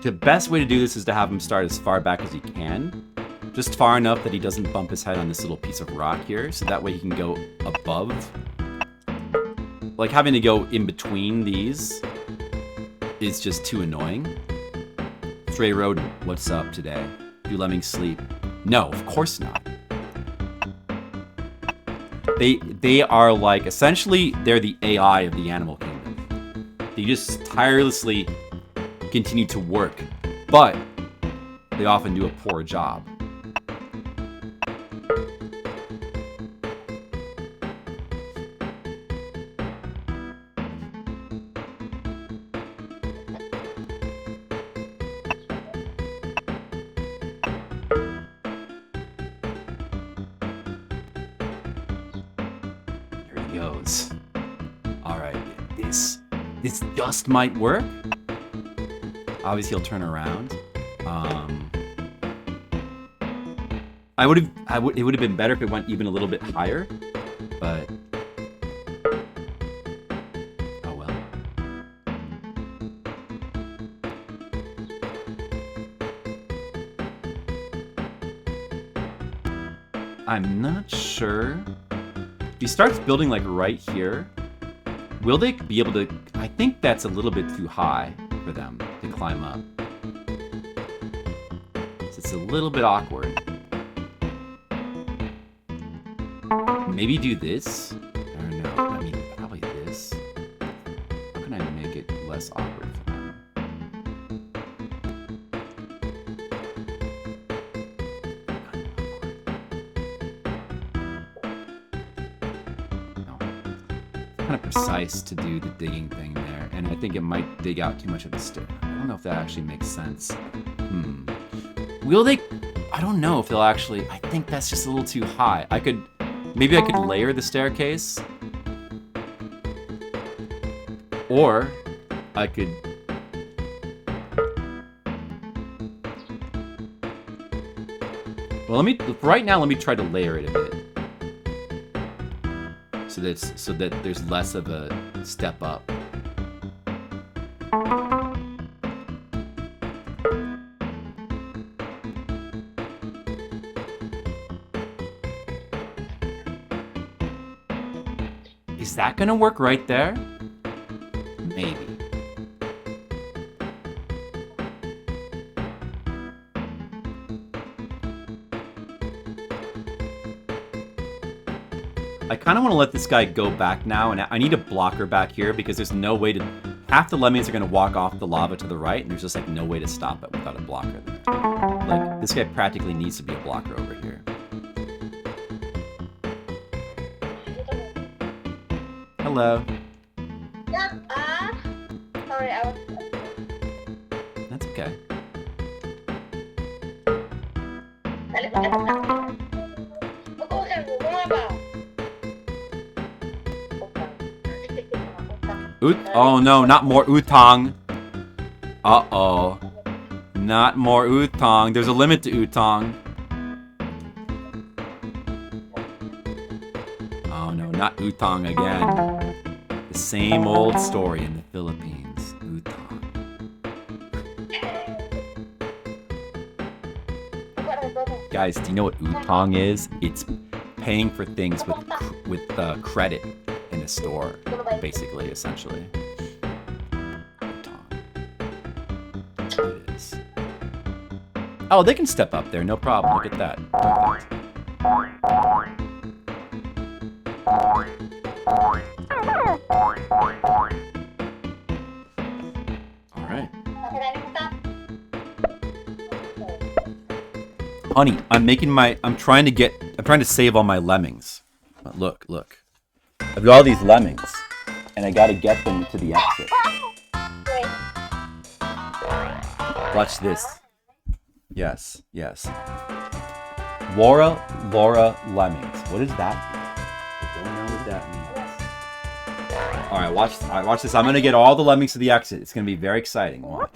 the best way to do this is to have him start as far back as he can. Just far enough that he doesn't bump his head on this little piece of rock here, so that way he can go above. Like, having to go in between these is just too annoying. Stray Rodent, what's up today? Do lemmings sleep? No, of course not. They are like, essentially, they're the AI of the animal kingdom. They just tirelessly continue to work, but they often do a poor job. Goes. All right, this just might work. Obviously, he'll turn around. It would have been better if it went even a little bit higher, but oh well. I'm not sure. If he starts building like right here, will they be able to... I think that's a little bit too high for them to climb up. So it's a little bit awkward. Maybe do this? I don't know. I mean, probably this. How can I make it less awkward for them? Kind of precise to do the digging thing there, and I think it might dig out too much of the stair. I don't know if that actually makes sense. Will they? I don't know if they'll actually. I think that's just a little too high. Maybe I could layer the staircase, or I could. Well, right now let me try to layer it a bit. So that there's less of a step up. Is that gonna work right there? Maybe. I kind of want to let this guy go back now, and I need a blocker back here because there's no way to... Half the lemmings are going to walk off the lava to the right, and there's just like no way to stop it without a blocker there. Like, this guy practically needs to be a blocker over here. Hello. Sorry, I was... That's okay. Oh no, not more utang. Uh-oh. Not more utang. There's a limit to utang. Oh no, not utang again. The same old story in the Philippines. Utang. Guys, do you know what utang is? It's paying for things with credit in a store, basically, essentially. It is. Oh, they can step up there, no problem. Look at that. Perfect. All right. Honey, I'm trying to save all my lemmings. But look. I've got all these lemmings, and I gotta get them to the exit. Watch this. Yes. Laura Lemmings. What does that mean? I don't know what that means. Alright, watch this. I'm gonna get all the lemmings to the exit. It's gonna be very exciting. Watch.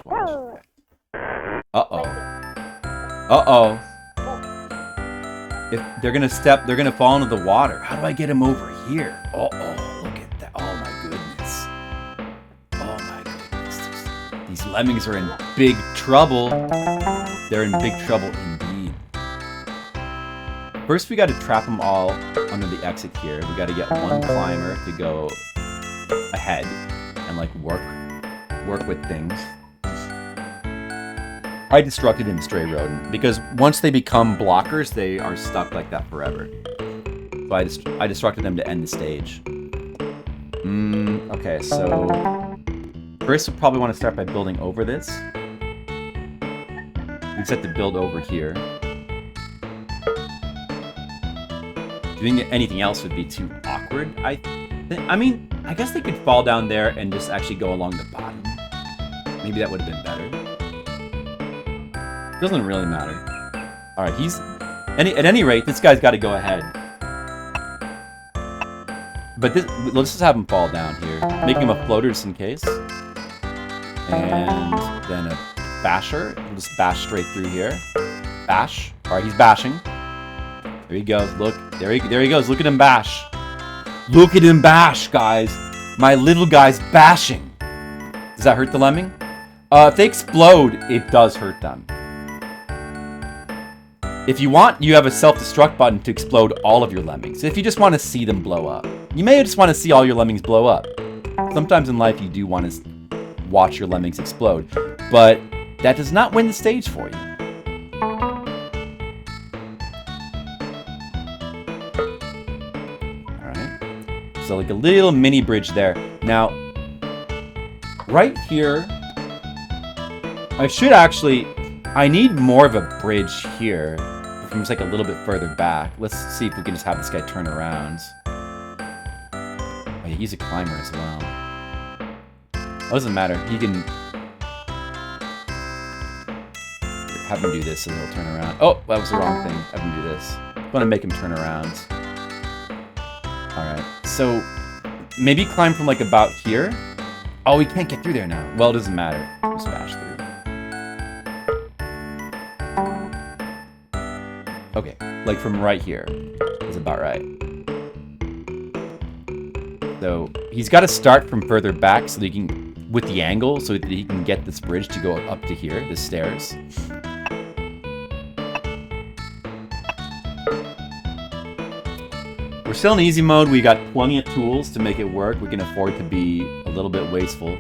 Uh-oh. If they're gonna fall into the water. How do I get them over here? Look at that. Oh my goodness. These Lemmings are in big trouble. They're in big trouble indeed. First, we got to trap them all under the exit here. We got to get one climber to go ahead and like work with things. I destructed him, stray rodent, because once they become blockers, they are stuck like that forever. So I destructed them to end the stage. Okay, so first we'll probably want to start by building over this. We just have to build over here. Doing anything else would be too awkward. I mean, I guess they could fall down there and just actually go along the bottom. Maybe that would have been better. Doesn't really matter. All right, at any rate, this guy's got to go ahead. But let's just have him fall down here. Make him a floater just in case. And then a basher. We'll just bash straight through here. Bash. All right, he's bashing. There he goes. Look. There he goes. Look at him bash. Look at him bash, guys. My little guy's bashing. Does that hurt the lemming? If they explode, it does hurt them. If you want, you have a self-destruct button to explode all of your lemmings. If you just want to see them blow up. You may just want to see all your lemmings blow up. Sometimes in life you do want to watch your lemmings explode. But that does not win the stage for you. Alright. So like a little mini bridge there. Now, right here, I need more of a bridge here. From just like a little bit further back. Let's see if we can just have this guy turn around. Oh yeah, he's a climber as well. It doesn't matter. He can have him do this and he'll turn around. Oh, that was the wrong thing. Have him do this. I want to make him turn around. Alright, so maybe climb from like about here. Oh, he can't get through there now. Well, it doesn't matter. Just bash through. Okay, like from right here is about right. So he's got to start from further back so that he can, with the angle, so that he can get this bridge to go up to here, the stairs. We're still in easy mode. We got plenty of tools to make it work. We can afford to be a little bit wasteful.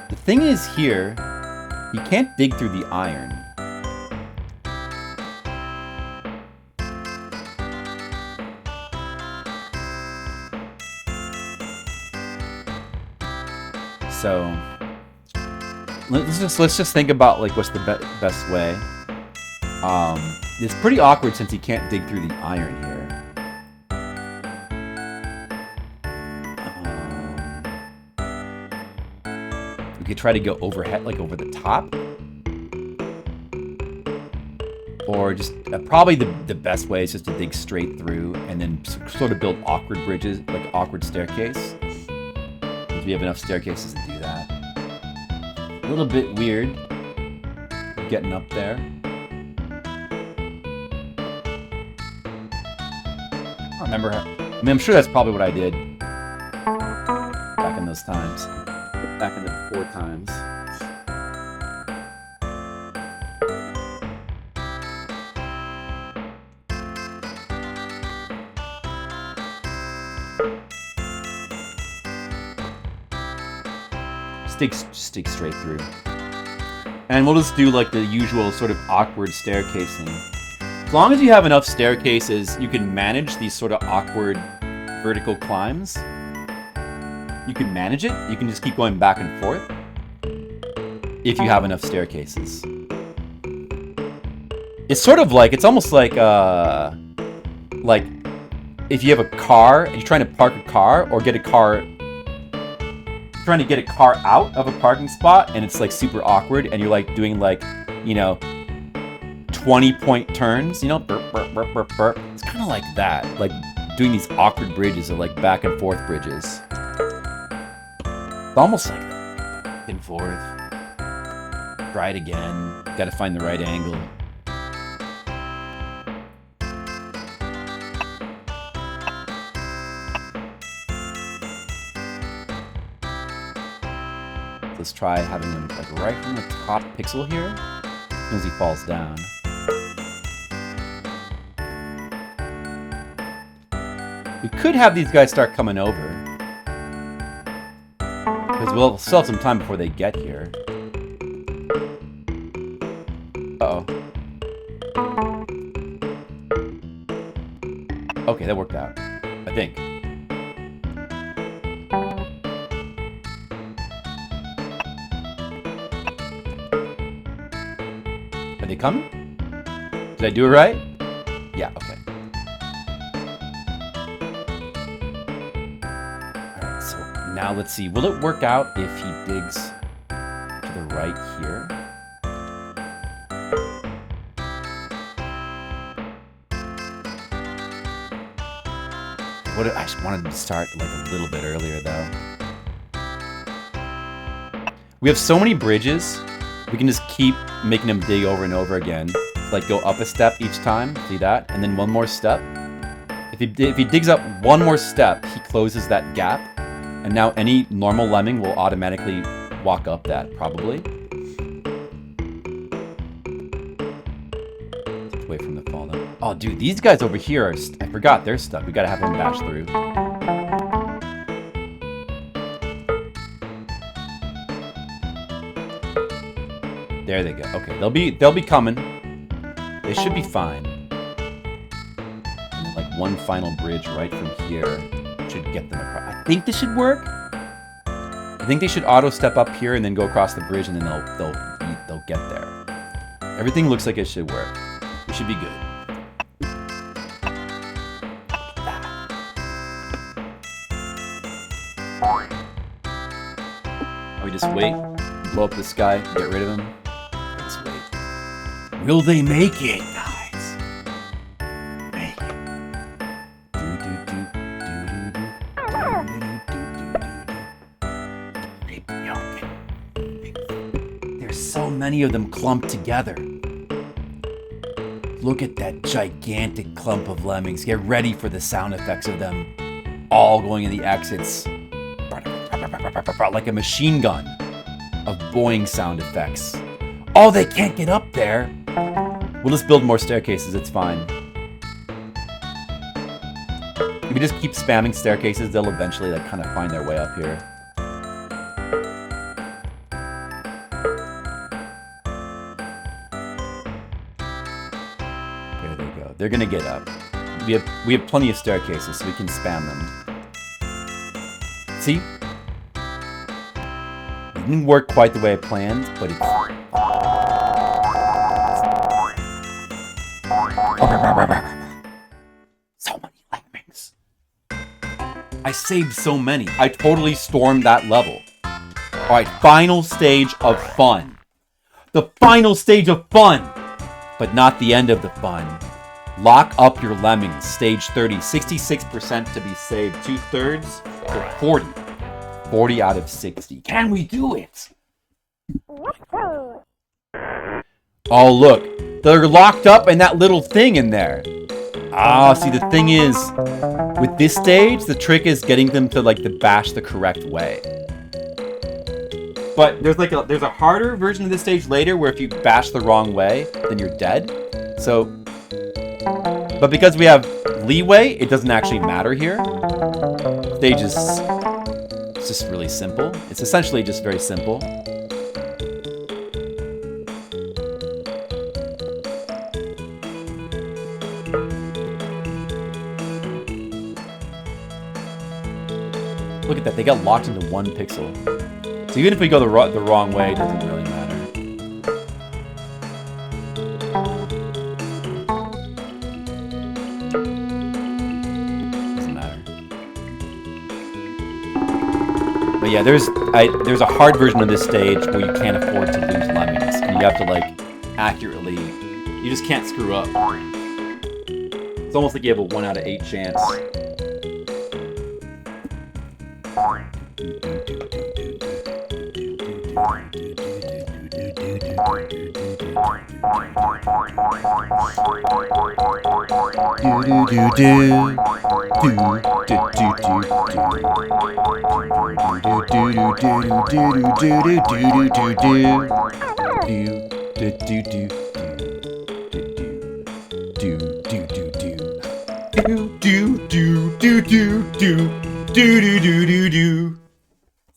The thing is here, you can't dig through the iron. So let's just think about like what's the best way. It's pretty awkward since you can't dig through the iron here. We could try to go overhead, like over the top. Or just, probably the best way is just to dig straight through and then sort of build awkward bridges, like awkward staircase. If we have enough staircases to do that. A little bit weird getting up there. I don't remember how, I mean, I'm sure that's probably what I did back in those times. Back in the 4 times. Stick straight through. And we'll just do like the usual sort of awkward staircasing. As long as you have enough staircases, you can manage these sort of awkward vertical climbs. You can manage it. You can just keep going back and forth. If you have enough staircases. It's sort of like, it's almost like if you have a car and you're trying to park a car or get a car, trying to get a car out of a parking spot and it's like super awkward and you're like doing like, you know, 20-point turns, you know, burp, burp, burp, burp, burp. It's kind of like that, like doing these awkward bridges or like back and forth bridges. It's almost like that. Back and forth. Try it again. Got to find the right angle. let's try having him like right from the top pixel here, as soon as he falls down. We could have these guys start coming over, because we'll still have some time before they get here. Uh-oh. Okay, that worked out, I think. Are they coming? Did I do it right? Yeah, okay. Alright, so now let's see. Will it work out if he digs to the right here? I just wanted to start like a little bit earlier though. We have so many bridges, we can just keep making him dig over and over again. Like go up a step each time, see that? And then one more step. If he digs up one more step, he closes that gap. And now any normal lemming will automatically walk up that, probably. Away from the fall though. Oh dude, these guys over here are, I forgot, they're stuck. We gotta have them bash through. There they go. Okay, they'll be coming. They should be fine. And then like one final bridge right from here should get them across. I think this should work. I think they should auto step up here and then go across the bridge, and then they'll get there. Everything looks like it should work. It should be good. Or we just wait, blow up this guy, get rid of him. Let's wait. Will they make it, guys? Make it. There's so many of them clumped together. Look at that gigantic clump of lemmings. Get ready for the sound effects of them all going in the exits. Like a machine gun of boing sound effects. Oh, they can't get up there. We'll just build more staircases, it's fine. If we just keep spamming staircases, they'll eventually like kind of find their way up here. There they go. They're gonna get up. We have plenty of staircases, so we can spam them. See? It didn't work quite the way I planned, but it's... So many lemmings. I saved so many. I totally stormed that level. Alright, final stage of fun. The final stage of fun! But not the end of the fun. Lock up your lemmings. Stage 30. 66% to be saved. 2/3 for 40. 40 out of 60. Can we do it? Oh, look. They're locked up in that little thing in there. Ah, see, the thing is, with this stage, the trick is getting them to, like, bash the correct way. But there's a harder version of this stage later where if you bash the wrong way, then you're dead. So, but because we have leeway, it doesn't actually matter here. Stage is... It's just really simple. It's essentially just very simple. Look at that, they got locked into 1 pixel. So even if we go the wrong way, it doesn't really matter. But yeah, there's a hard version of this stage where you can't afford to lose lemmings, and you have to like accurately. You just can't screw up. It's almost like you have a 1 out of 8 chance.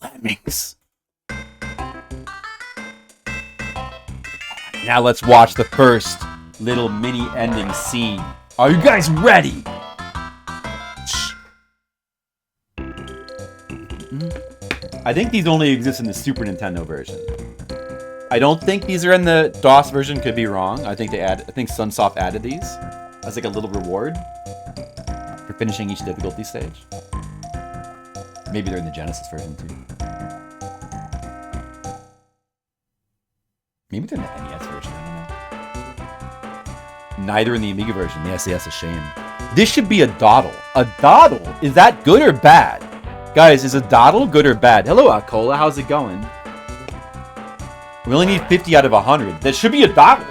Lemmings. Now let's watch the first little mini ending scene. Are you guys ready? I think these only exist in the Super Nintendo version. I don't think these are in the DOS version. Could be wrong. I think Sunsoft added these as like a little reward for finishing each difficulty stage. Maybe they're in the Genesis version too. Maybe they're in the NES version. I don't know. Neither in the Amiga version. Yes, that's a shame. This should be a dawdle. A dawdle? Is that good or bad? Guys, is a dawdle good or bad? Hello, Akola. How's it going? We only need 50 out of 100. That should be a dawdle.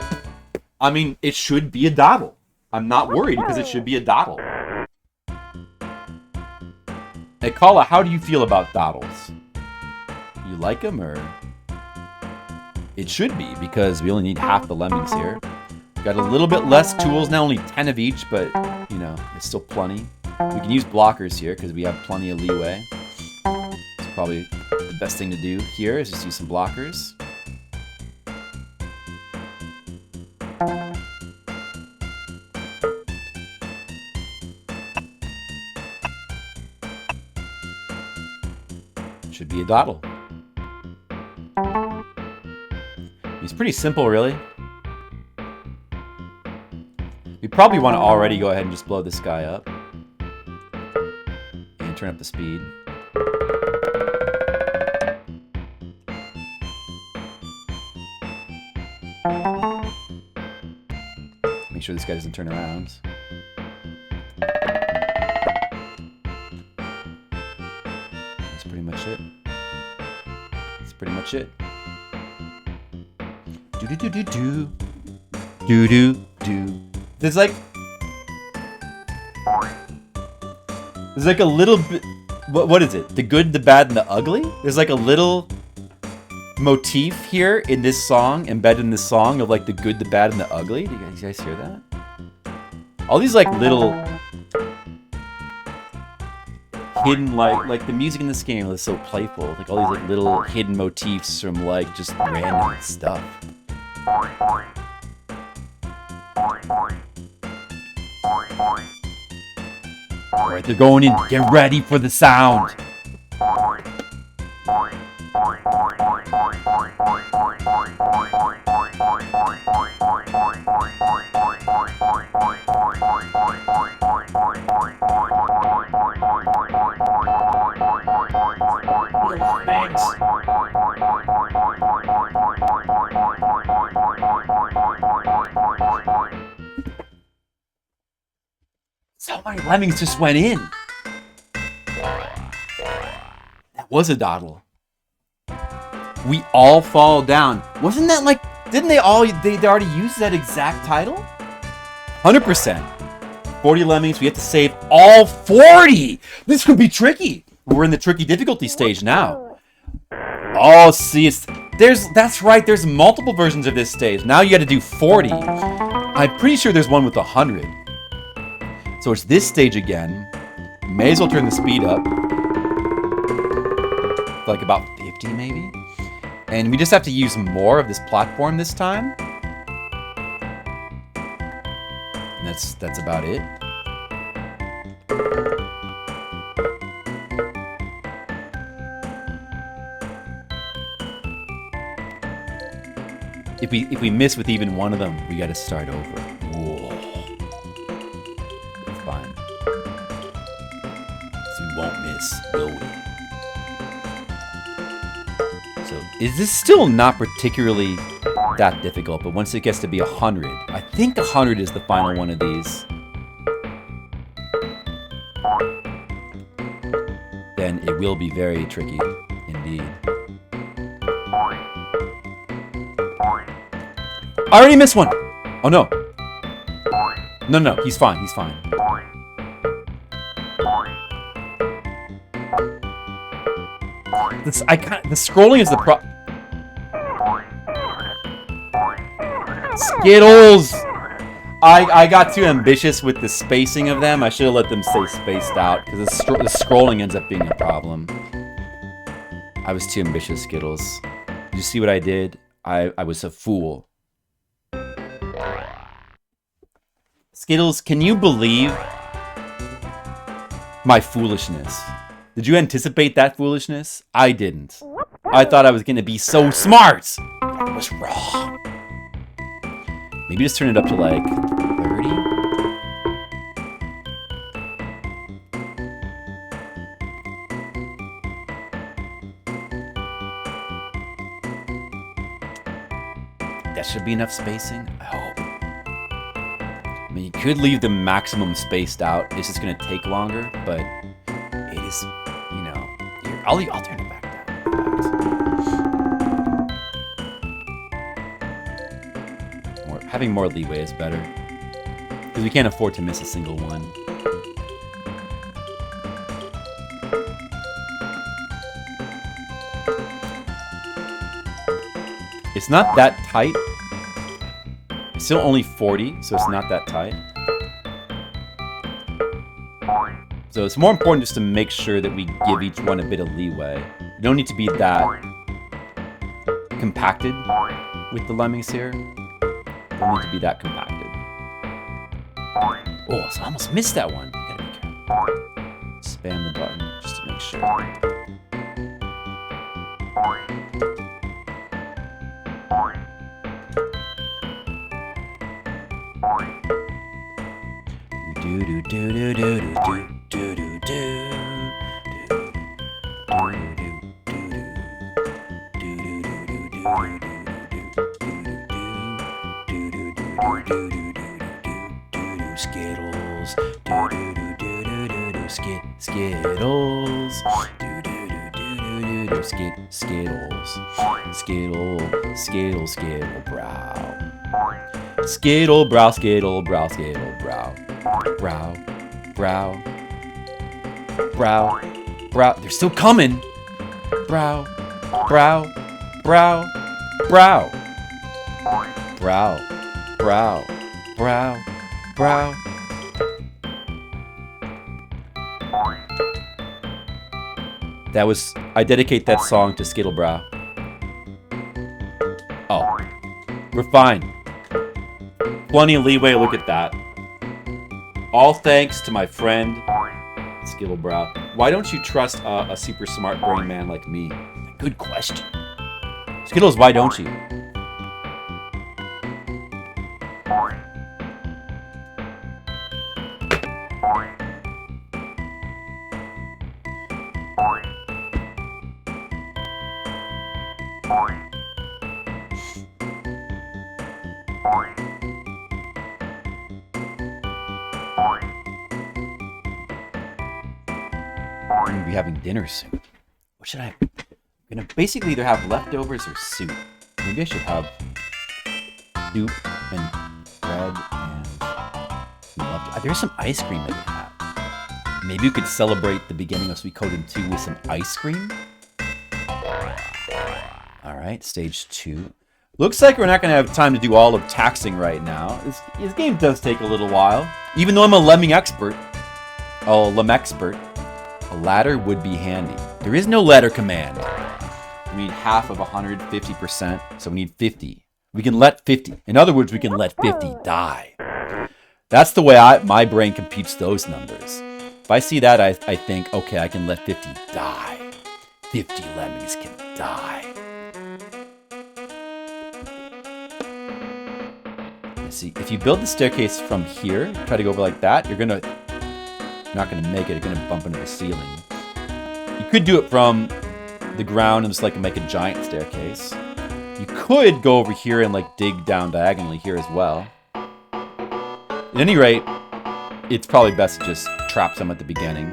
I mean, it should be a dawdle. I'm not worried because it should be a dawdle. Akola, how do you feel about dawdles? You like them or... It should be, because we only need half the Lemmings here. Got a little bit less tools now, only 10 of each, but, you know, it's still plenty. We can use blockers here, because we have plenty of leeway. So probably the best thing to do here is just use some blockers. Should be a dawdle. It's pretty simple, really. We probably want to already go ahead and just blow this guy up. And turn up the speed. Make sure this guy doesn't turn around. That's pretty much it. That's pretty much it. Do do do do do do do. There's like a little bit. What is it? The good, the bad, and the ugly. There's like a little motif here in this song, embedded in this song, of like the good, the bad, and the ugly. Do you guys hear that? All these like little hidden, like the music in this game is so playful. Like all these like little hidden motifs from like just random stuff. Alright, they're going in. Get ready for the sound. So many Lemmings just went in. That was a dawdle. We all fall down. Wasn't that like... Didn't they already use that exact title? 100%. 40 Lemmings. We have to save all 40. This could be tricky. We're in the tricky difficulty stage now. Oh, see, that's right. There's multiple versions of this stage. Now you got to do 40. I'm pretty sure there's one with 100. So it's this stage again. May as well turn the speed up. Like about 50 maybe. And we just have to use more of this platform this time. And that's about it. If we miss with even one of them, we gotta start over. Whoa. Fine. So we won't miss, will we? So is this still not particularly that difficult, but once it gets to be 100, I think 100 is the final one of these. Then it will be very tricky indeed. I already missed one. Oh no. No, he's fine. He's fine. The scrolling is the Skittles! I got too ambitious with the spacing of them. I should have let them stay spaced out, because the scrolling ends up being a problem. I was too ambitious, Skittles. Did you see what I did? I was a fool. Skittles, can you believe my foolishness? Did you anticipate that foolishness? I didn't. I thought I was going to be so smart. I was wrong. Maybe just turn it up to like 30? That should be enough spacing, I hope. I mean, you could leave the maximum spaced out. It's just going to take longer, but it is, you know, I'll turn it back down. Having more leeway is better, because we can't afford to miss a single one. It's not that tight. It's still only 40, so it's not that tight. So it's more important just to make sure that we give each one a bit of leeway. You don't need to be that compacted with the Lemmings here. You don't need to be that compacted. Oh, so I almost missed that one. You gotta be careful. Spam the button just to make sure. Skittles, Skittles, Skittles, Skittle brow, Skittle brow, Skittle brow, Skittle brow, brow. They're still coming. Brow. That was, I dedicate that song to Skittlebrow. Oh, we're fine. Plenty of leeway, look at that. All thanks to my friend, Skittlebrow. Why don't you trust a super smart brain man like me? Good question. Skittles, why don't you? I'm gonna be having dinner soon. What should I have? I'm gonna basically either have leftovers or soup. Maybe I should have soup and bread and leftovers. There's some ice cream that we have. Maybe we could celebrate the beginning of Suikoden 2 with some ice cream. Alright, stage 2. Looks like we're not gonna have time to do all of taxing right now. This game does take a little while. Even though I'm a Lemming expert. Oh, Lem expert. A ladder would be handy. There is no ladder command. We need half of 150%, so we need 50. We can let 50. In other words, we can let 50 die. That's the way my brain computes those numbers. If I see that, I think, okay, I can let 50 die. 50 Lemmings can die. Let's see, if you build the staircase from here, try to go over like that, you're not gonna make it. You're gonna bump into the ceiling. You could do it from the ground and just like make a giant staircase. You could go over here and like dig down diagonally here as well. At any rate, it's probably best to just trap some at the beginning.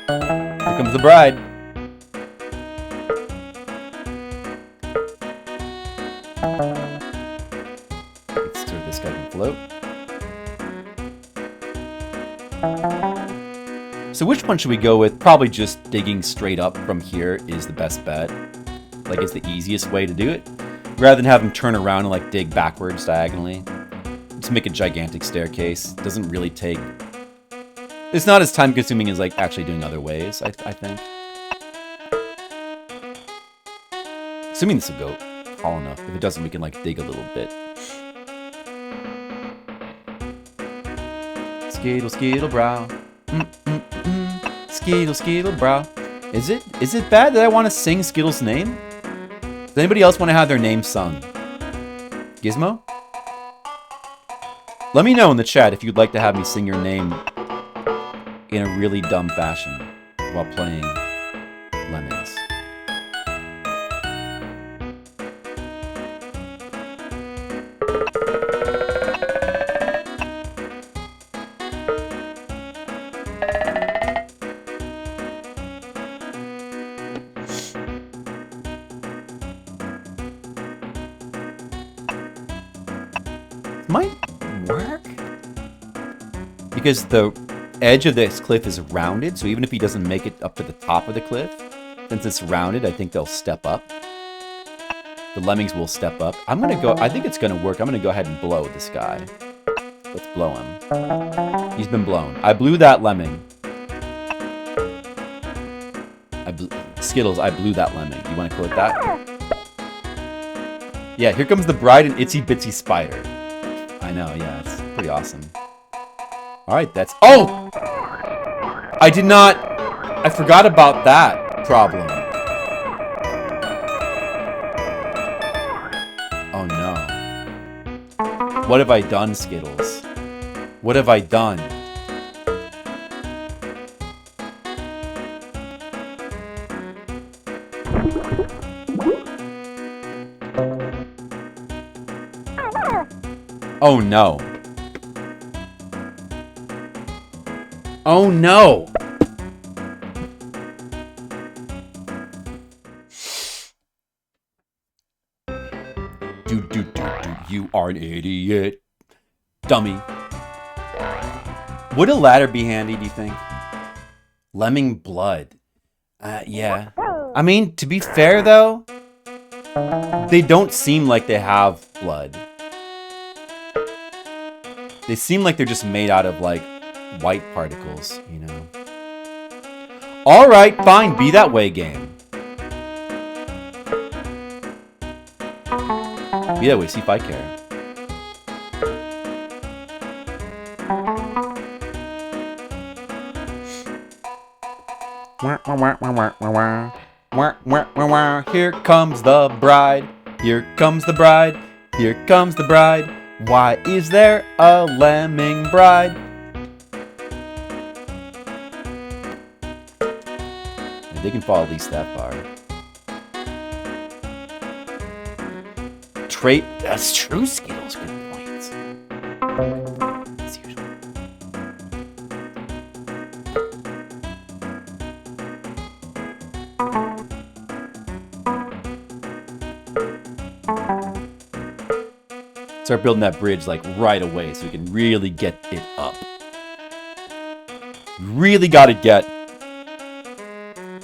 Here comes the bride. Let's see if this guy can float. So which one should we go with? Probably just digging straight up from here is the best bet. Like, it's the easiest way to do it. Rather than have him turn around and, like, dig backwards diagonally. Just make a gigantic staircase. Doesn't really take... It's not as time-consuming as, like, actually doing other ways, I think. Assuming this will go tall enough. If it doesn't, we can, like, dig a little bit. Skittle, skittle, brow. Skittle, skittle, brow. Is it bad that I want to sing Skittle's name? Does anybody else want to have their name sung? Gizmo? Let me know in the chat if you'd like to have me sing your name in a really dumb fashion while playing Lemmings. Might work because the edge of this cliff is rounded, so even if he doesn't make it up to the top of the cliff, since it's rounded, I think they'll step up. The lemmings will step up. I'm gonna go. I think it's gonna work. I'm gonna go ahead and blow this guy. Let's blow him. He's been blown. I blew that lemming. Skittles, I blew that lemming. You want to quote that? Yeah, here comes the bride and itsy bitsy spider. I know, yeah, it's pretty awesome. Alright, that's... Oh! I did not... I forgot about that problem. Oh no. What have I done, Skittles? What have I done? Oh no. Oh no! You are an idiot. Dummy. Would a ladder be handy, do you think? Lemming blood. Yeah. I mean, to be fair though, they don't seem like they have blood. They seem like they're just made out of, like, white particles, you know? Alright, fine, be that way, game. Be that way, see if I care. Here comes the bride. Here comes the bride. Here comes the bride. Why is there a lemming bride? They can fall at least that far. Trait. That's true, Skittles. Good points. As usual. Start building that bridge like right away so we can really get it up. Really got to get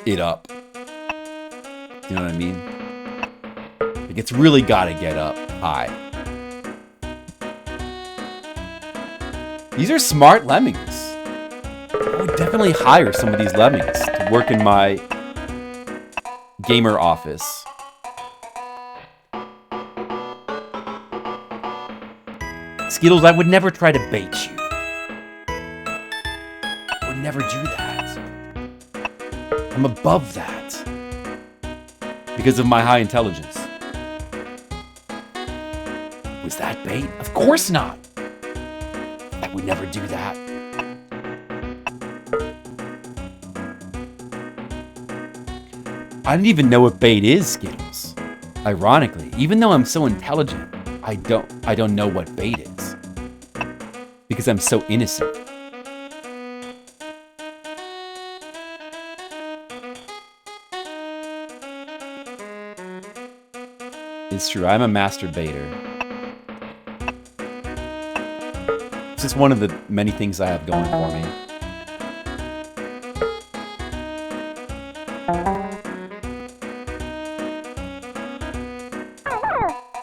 it up. You know what I mean? Like, it's really got to get up high. These are smart lemmings. I would definitely hire some of these lemmings to work in my gamer office. Skittles, I would never try to bait you. I would never do that. I'm above that. Because of my high intelligence. Was that bait? Of course not. I would never do that. I don't even know what bait is, Skittles. Ironically, even though I'm so intelligent, I don't know what bait is. Because I'm so innocent. It's true. I'm a masturbator. It's just one of the many things I have going for me.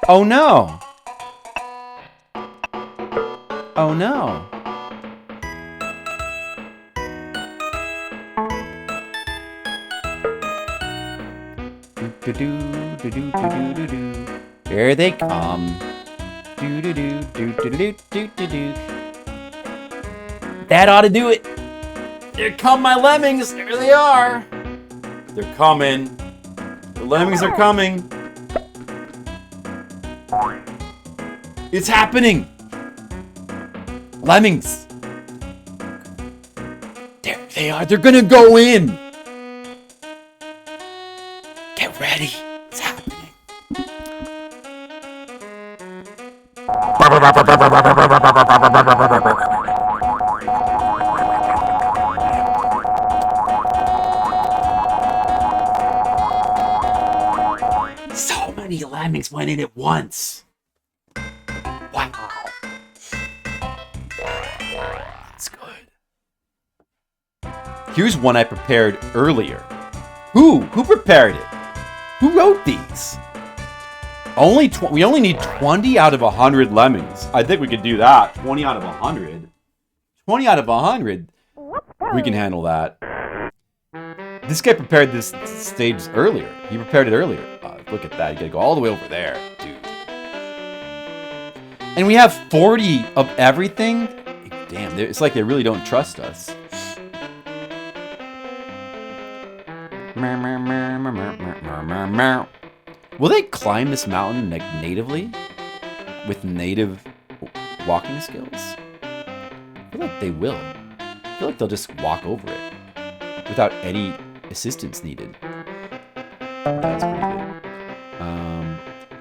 Oh no! Oh no! Do do do do do do do. Here they come. Do do do do do do do do do. That ought to do it. Here come my lemmings. There they are. They're coming. The lemmings are coming. It's happening. Lemmings. There they are. They're gonna go in. Get ready. It's happening. So many lemmings went in at once. Wow. That's good. Here's one I prepared earlier. Who prepared it? Who wrote these? We only need 20 out of 100 lemmings. I think we could do that. 20 out of 100. 20 out of 100. We can handle that. This guy prepared this stage earlier. He prepared it earlier. Look at that. You gotta go all the way over there, dude. And we have 40 of everything? Damn, it's like they really don't trust us. Will they climb this mountain natively? With native walking skills? I feel like they will. I feel like they'll just walk over it without any assistance needed. That's pretty good.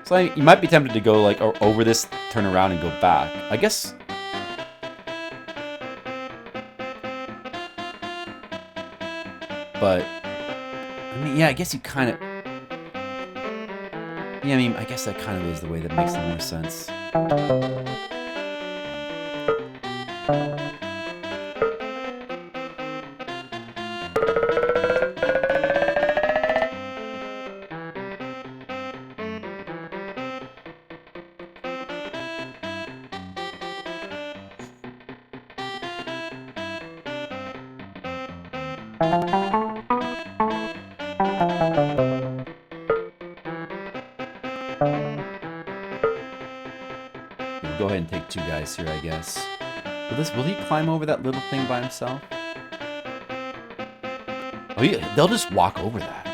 So you might be tempted to go like over this, turn around, and go back. I guess. But I mean, yeah, I guess you kind of. Yeah, I mean, I guess that kind of is the way that makes the more sense. Go ahead and take two guys here, I guess. Will he climb over that little thing by himself? Oh, yeah, they'll just walk over that.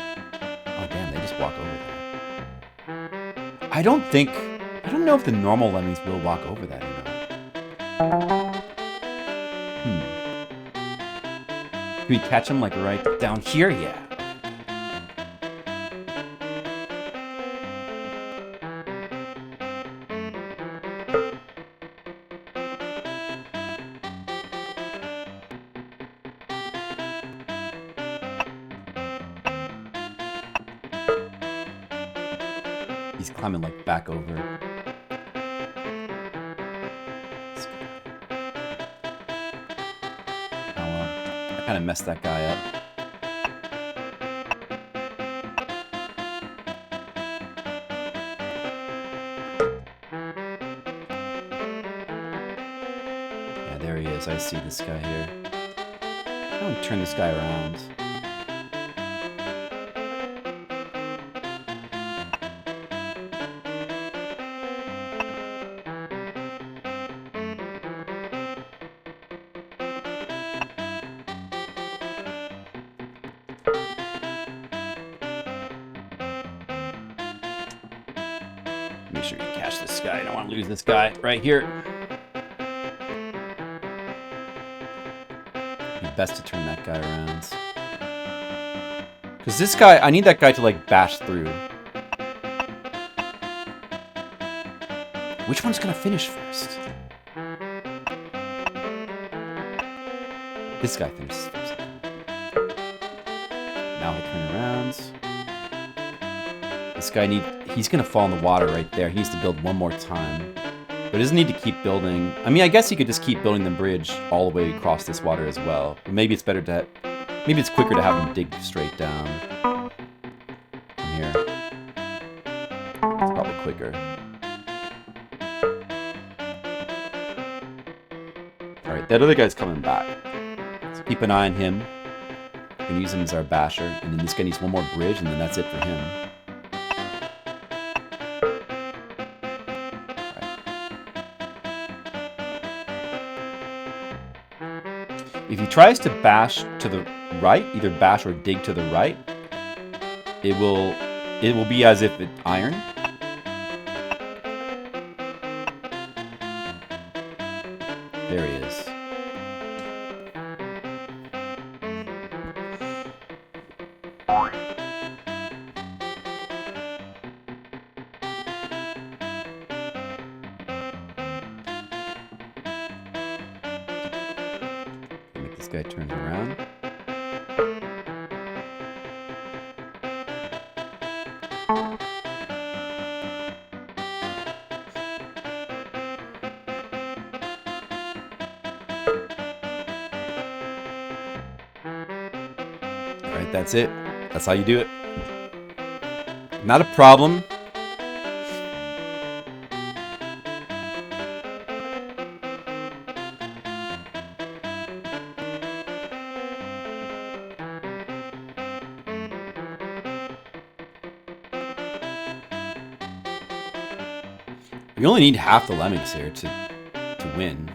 Oh, damn, they just walk over that. I don't know if the normal lemmings will walk over that or not. Can we catch them like right down here? Yeah. He's climbing like back over. Oh well, I kind of messed that guy up. Yeah, there he is. I see this guy here. I'm gonna turn this guy around. Make sure you catch this guy. I don't want to lose this guy right here. It'd be best to turn that guy around. Because this guy, I need that guy to like bash through. Which one's gonna finish first? This guy finishes first. Now he'll turn around. This guy he's going to fall in the water right there. He needs to build one more time. But he doesn't need to keep building. I mean, I guess he could just keep building the bridge all the way across this water as well. But maybe it's better to... Maybe it's quicker to have him dig straight down. From here. It's probably quicker. Alright, that other guy's coming back. So keep an eye on him. We can use him as our basher. And then this guy needs one more bridge, and then that's it for him. If he tries to bash to the right, either bash or dig to the right, it will be as if it's iron. There he is. Make this guy turn around. Alright, that's it. That's how you do it. Not a problem. We only need half the lemmings here to win.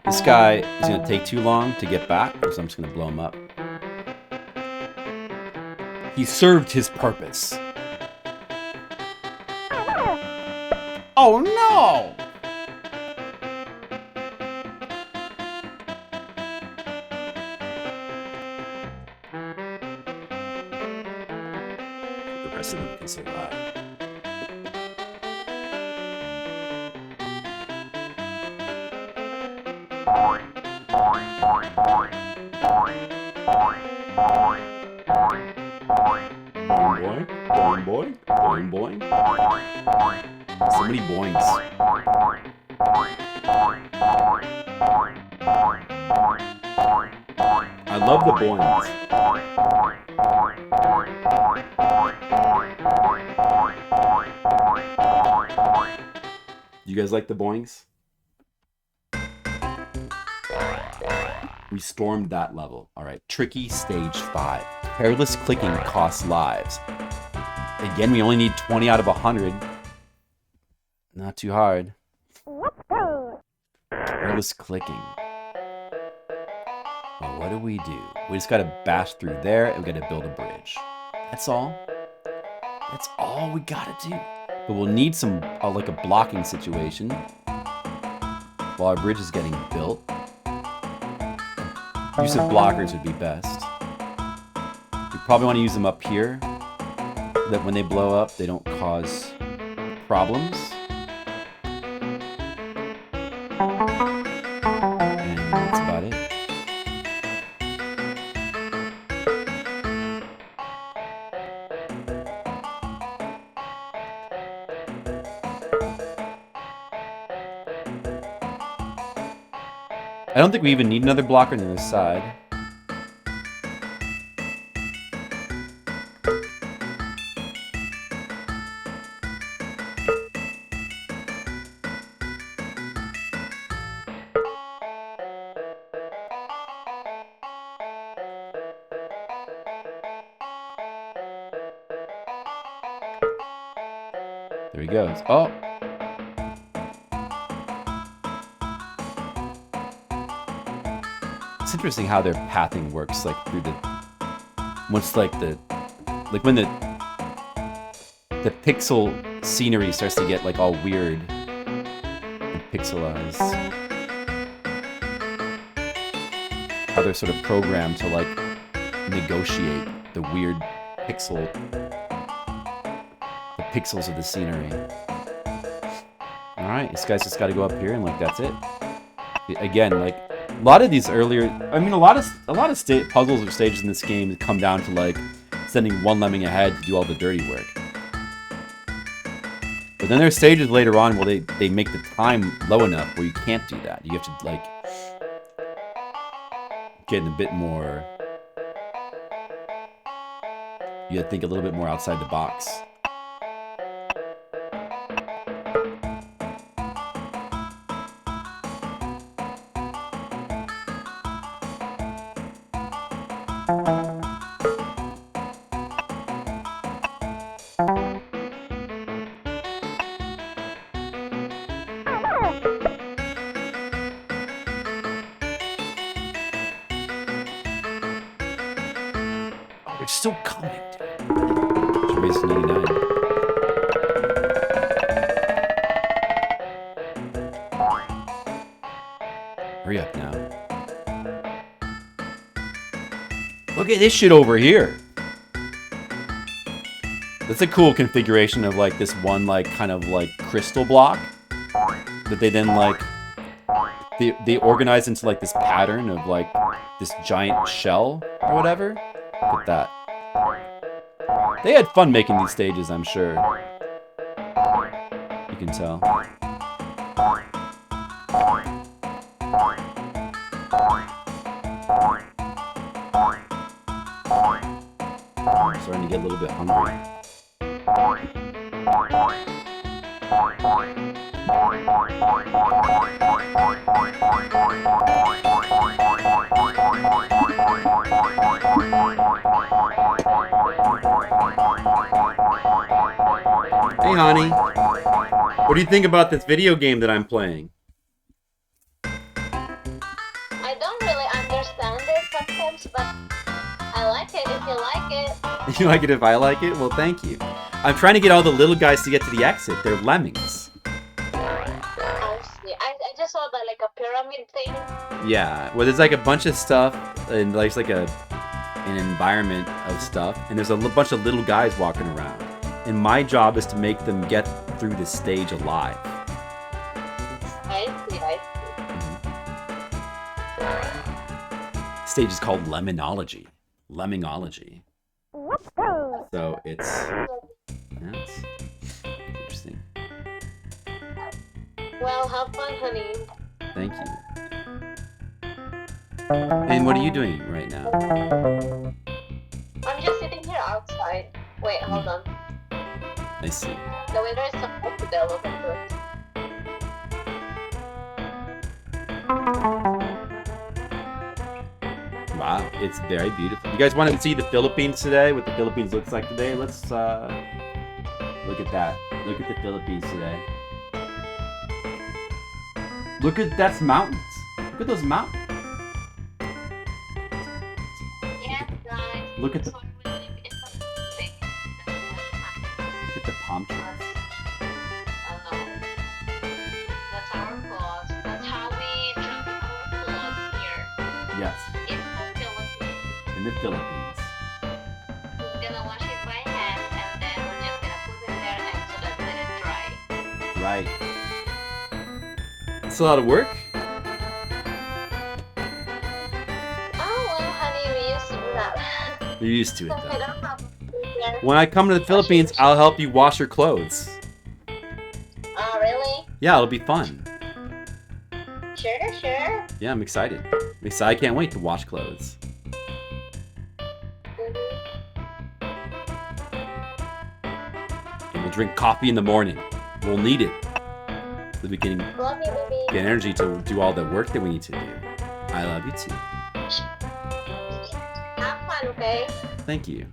This guy is going to take too long to get back, so I'm just going to blow him up. He served his purpose. Oh no! The rest of them can survive. Boing, boing, boing, boing, boing. So many boings. I love the boings. You guys like the boings? We stormed that level. Alright, tricky stage 5. Careless clicking costs lives. Again, we only need 20 out of 100. Not too hard. Careless clicking. Well, what do? We just gotta bash through there and we gotta build a bridge. That's all. That's all we gotta do. But we'll need some, like a blocking situation while our bridge is getting built. Use of blockers would be best. You probably want to use them up here, so that when they blow up, they don't cause problems. And that's about it. I don't think we even need another blocker on the other side. There he goes. Oh! It's interesting how their pathing works, like through the... Once like when the pixel scenery starts to get like all weird and pixelized. How they're sort of programmed to like negotiate the weird pixels of the scenery. Alright, this guy's just gotta go up here and like that's it. Again, like a lot of these earlier, I mean a lot of puzzles or stages in this game come down to like sending one lemming ahead to do all the dirty work. But then there's stages later on where they make the time low enough where you can't do that. You have to like get in a bit more. You have to think a little bit more outside the box. Oh, it's still coming, dude. Should raise to 99. Hurry up now. Look at this shit over here. That's a cool configuration of like this one like kind of like crystal block that they then like they organize into like this pattern of like this giant shell or whatever. Look at that. They had fun making these stages, I'm sure. You can tell. I'm starting to get a little bit hungry. Hey, honey. What do you think about this video game that I'm playing? I don't really understand it sometimes, but I like it if you like it. You like it if I like it? Well, thank you. I'm trying to get all the little guys to get to the exit. They're lemmings. I see. I just saw that like a pyramid thing. Yeah, well, there's like a bunch of stuff, and like, it's like an environment of stuff, and there's a bunch of little guys walking around. And my job is to make them get through the stage alive. I see. Stage is called Lemmonology. Lemmingology. So it's interesting. Well, have fun, honey. Thank you. And what are you doing right now? I'm just sitting here outside. Wait, hold on. I see. The weather is supposed to be a little bit good. Wow, it's very beautiful. You guys want to see the Philippines today? What the Philippines looks like today? Let's look at that. Look at the Philippines today. Look at that's mountains. Look at those mountains. Yes, guys. Look at the So we live in the big. look at the palm trees. I know. That's our clothes. That's how we drop our clothes here. Yes, In the Philippines. in the Philippines. We're gonna wash it by hand and then we're just gonna put it there and so that let it dry. Right. It's a lot of work. Oh well, honey, we used to do that. You're used to it I though. don't have there. When I come to the Philippines, I'll help you wash your clothes. Oh, really? Yeah, it'll be fun. Sure. Yeah, I'm excited. I can't wait to wash clothes. And we'll drink coffee in the morning. We'll need it. So we can Love you, baby. get energy to do all the work that we need to do. I love you too. Have fun, okay? Thank you.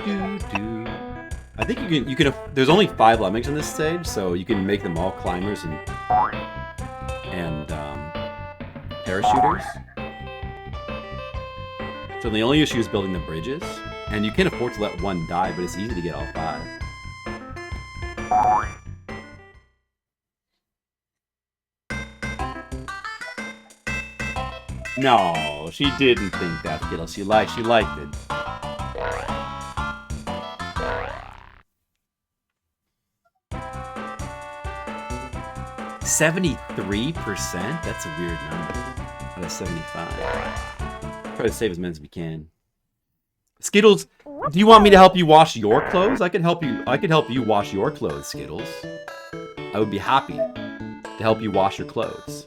do. I think you can. There's only 5 lemmings in this stage, so you can make them all climbers and parachuters. So the only issue is building the bridges, and you can't afford to let one die, but it's easy to get all 5. No, she didn't think that, Skittles. She liked it. $73%? That's a weird number. Out of 75. Try to save as many as we can. Skittles, do you want me to help you wash your clothes? I could help you wash your clothes, Skittles. I would be happy to help you wash your clothes.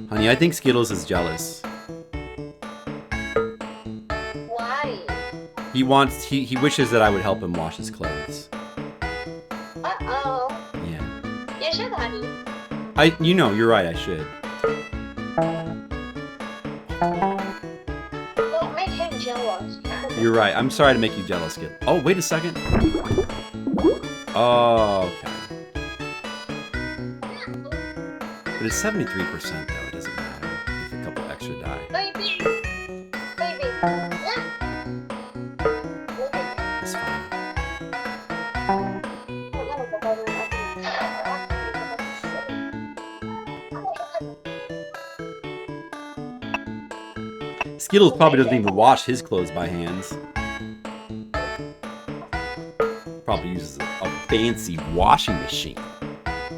Honey, I think Skittles is jealous. Why? He wishes that I would help him wash his clothes. Uh-oh. Yeah. You should, honey. You're right, I should. Don't make him jealous. You're right. I'm sorry to make you jealous, Skittles. Oh, wait a second. Oh, okay. But it's 73% though, it doesn't matter if a couple extra die. Baby! Baby! Yeah. It's fine. Skittles probably doesn't even wash his clothes by hands. Probably uses a fancy washing machine.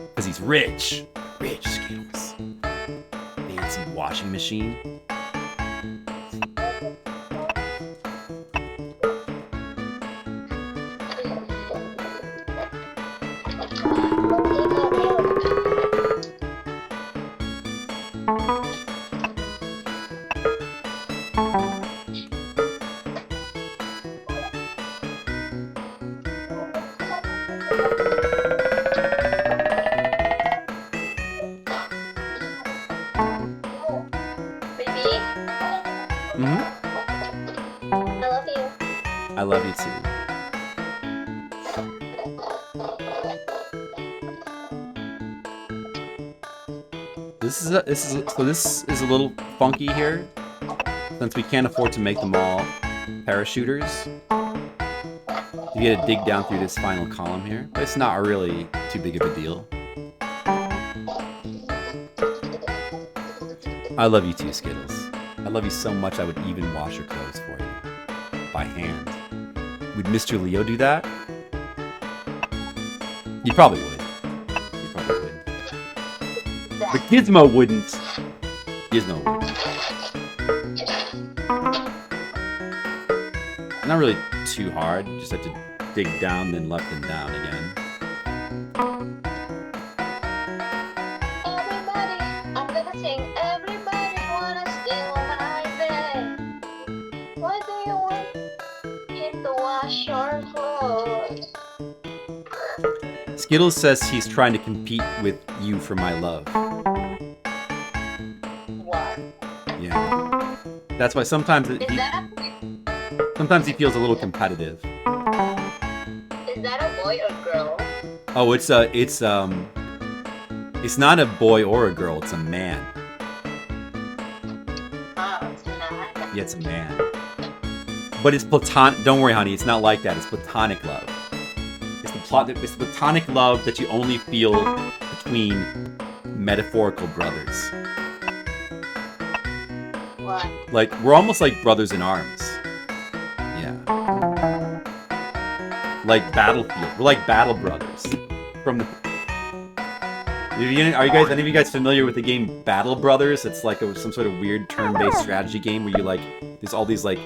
Because he's rich. Rich Skittles. Fancy washing machine. I love you too. This is a little funky here, since we can't afford to make them all parachuters. You gotta dig down through this final column here, but it's not really too big of a deal. I love you too, Skittles. I love you so much I would even wash your clothes for you. By hand. Would Mr. Leo do that? You probably would. But Gizmo wouldn't. Gizmo wouldn't. Not really too hard. Just have to dig down, then left and down again. Everybody, I'm gonna sing. Everybody wanna steal my bed. Why do you want him to wash your clothes? Skittles says he's trying to compete with you for my love. What? Yeah. That's why sometimes sometimes he feels a little competitive. Is that a boy or girl? Oh, it's not a boy or a girl, it's a man. Oh, it's not. Yeah, it's a man. But it's platonic. Don't worry, honey. It's not like that. It's platonic love. It's the platonic love that you only feel between metaphorical brothers. What? Like, we're almost like brothers in arms. Yeah. Like Battlefield. We're like battle brothers. From the... any of you guys familiar with the game Battle Brothers? It's like some sort of weird turn-based strategy game where you like, there's all these like,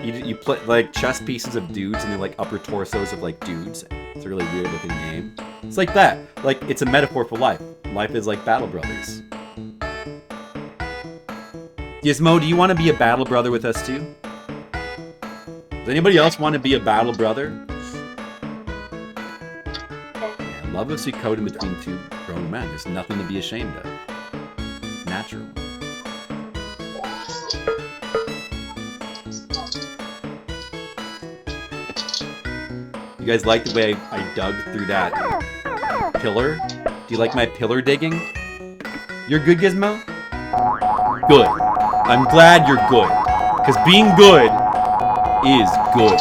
you play like chess pieces of dudes and they're like upper torsos of like dudes. It's a really weird looking game. It's like that. Like, it's a metaphor for life. Life is like Battle Brothers. Gizmo, do you want to be a battle brother with us too? Does anybody else want to be a battle brother? Yeah, love is a code in between two grown men. There's nothing to be ashamed of. Natural. You guys like the way I dug through that pillar? Do you like my pillar digging? You're good, Gizmo? Good. I'm glad you're good. Because being good is good.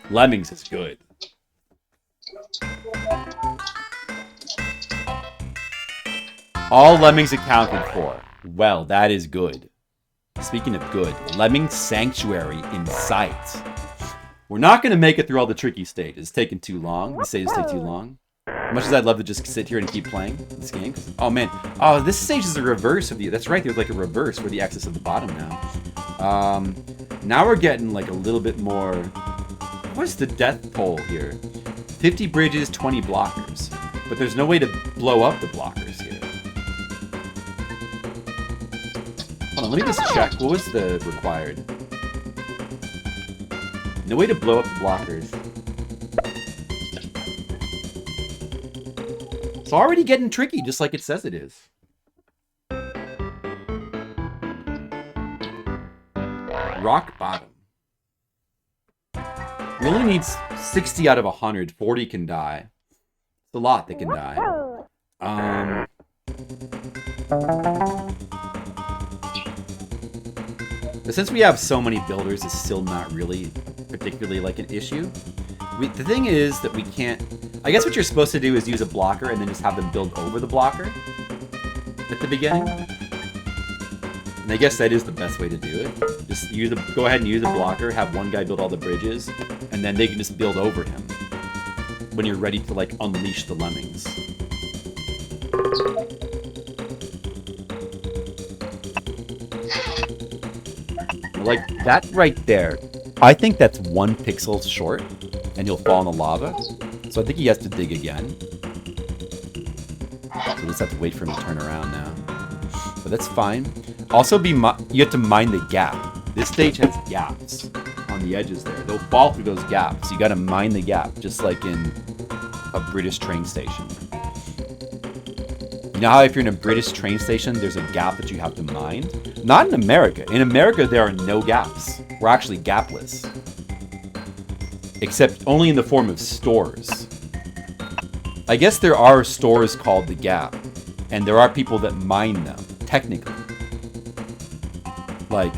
Lemmings is good. All Lemmings accounted for. Well, that is good. Speaking of good, Lemming Sanctuary in sight. We're not going to make it through all the tricky stages. It's taking too long. The stages take too long. As much as I'd love to just sit here and keep playing this game. Oh, man. Oh, this stage is a reverse of the... That's right. There's like a reverse for the axis of the bottom now. Now we're getting like a little bit more... What's the death toll here? 50 bridges, 20 blockers. But there's no way to blow up the blockers here. Hold on, let me just check. What was the required? No way to blow up the blockers. It's already getting tricky, just like it says it is. Rock bottom. We only need 60 out of 100. 40 can die. It's a lot that can die. But since we have so many builders, it's still not really particularly like an issue. The thing is that we can't... I guess what you're supposed to do is use a blocker and then just have them build over the blocker at the beginning. And I guess that is the best way to do it. Just go ahead and use a blocker, have one guy build all the bridges, and then they can just build over him when you're ready to, like, unleash the Lemmings. Like, that right there, I think that's 1 pixel short, and he'll fall in the lava. So I think he has to dig again. So we'll just have to wait for him to turn around now. But that's fine. Also, you have to mind the gap. This stage has gaps on the edges there. They'll fall through those gaps. You gotta mind the gap, just like in a British train station. You know how if you're in a British train station, there's a gap that you have to mind? Not in America. In America, there are no gaps. We're actually gapless. Except only in the form of stores. I guess there are stores called the Gap, and there are people that mine them, technically. Like,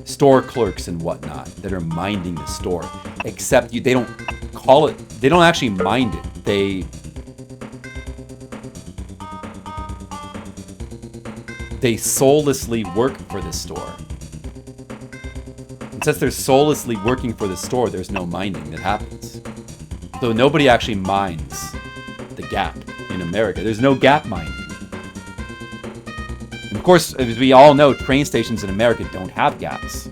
store clerks and whatnot that are minding the store. Except they don't call it, they don't actually mind it. They soullessly work for the store. And since they're soullessly working for the store, there's no minding that happens. So nobody actually mines the Gap in America. There's no Gap mining. And of course, as we all know, train stations in America don't have gaps.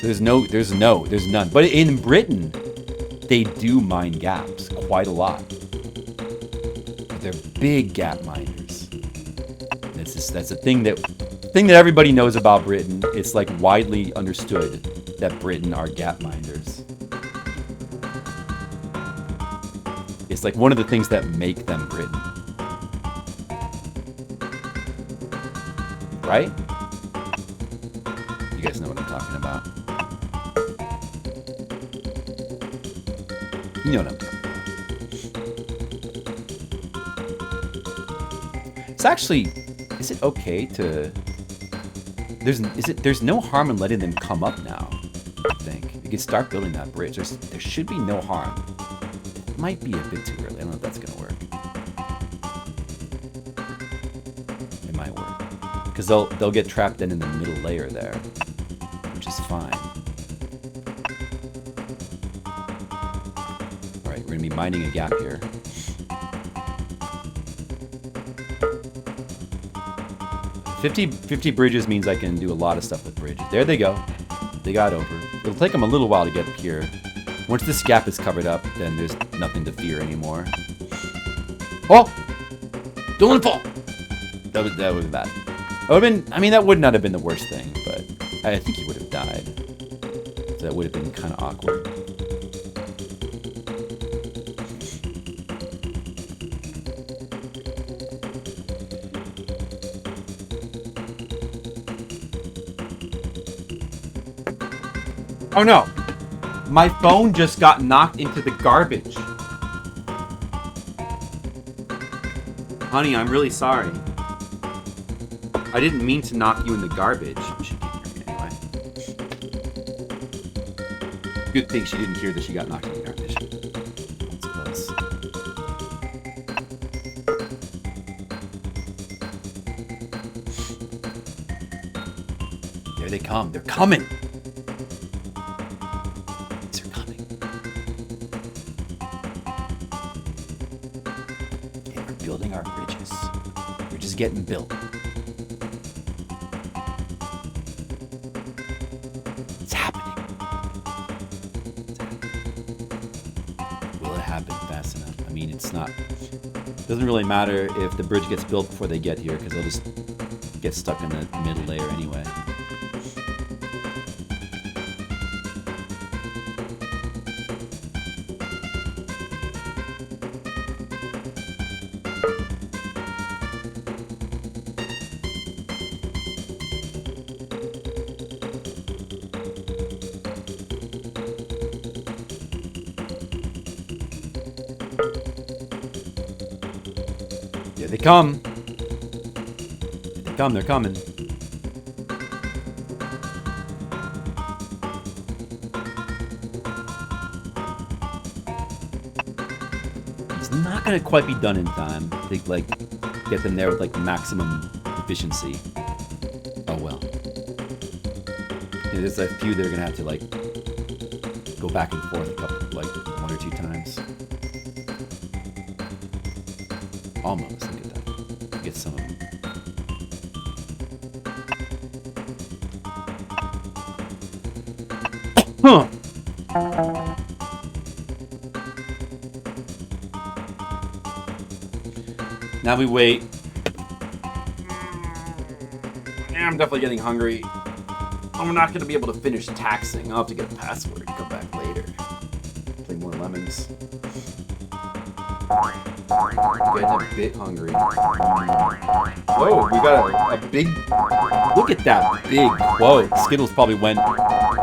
So there's none. But in Britain, they do mine gaps quite a lot. They're big gap miners. That's a thing that everybody knows about Britain. It's like widely understood that Britain are gap miners. It's like one of the things that make them Britain. Right? You guys know what I'm talking about. You know what I'm talking about. It's actually, is it okay to... There's no harm in letting them come up now, I think. You can start building that bridge. There should be no harm. It might be a bit too early. I don't know if that's going to work. It might work. Because they'll get trapped in the middle layer there, which is fine. Alright, we're going to be mining a gap here. $50 bridges means I can do a lot of stuff with bridges. There they go. They got over. It'll take them a little while to get up here. Once this gap is covered up, then there's nothing to fear anymore. Oh! Don't let him fall! That would have been bad. That would not have been the worst thing, but I think he would have died. So that would have been kind of awkward. Oh no! My phone just got knocked into the garbage. Honey, I'm really sorry. I didn't mean to knock you in the garbage. She can't hear me anyway. Good thing she didn't hear that she got knocked in the garbage. That's close. There they come. They're coming. They're coming. Okay, we're building our bridges. We're just getting built. It's happening. Will it happen fast enough? I mean, it's not. It doesn't really matter if the bridge gets built before they get here, because they'll just get stuck in the middle layer anyway. Here they come. Here they come, they're coming. It's not gonna quite be done in time to like get them there with like maximum efficiency. Oh well. There's a few that are gonna have to like go back and forth a couple, like 1 or 2 times. Almost, look at that. Get some of them. Huh. Now we wait. Yeah, I'm definitely getting hungry. I'm not gonna be able to finish taxing. I'll have to get a password and come back later. Play more Lemmings. Getting a bit hungry. Whoa, we got a big... Look at that big quote. Skittles probably went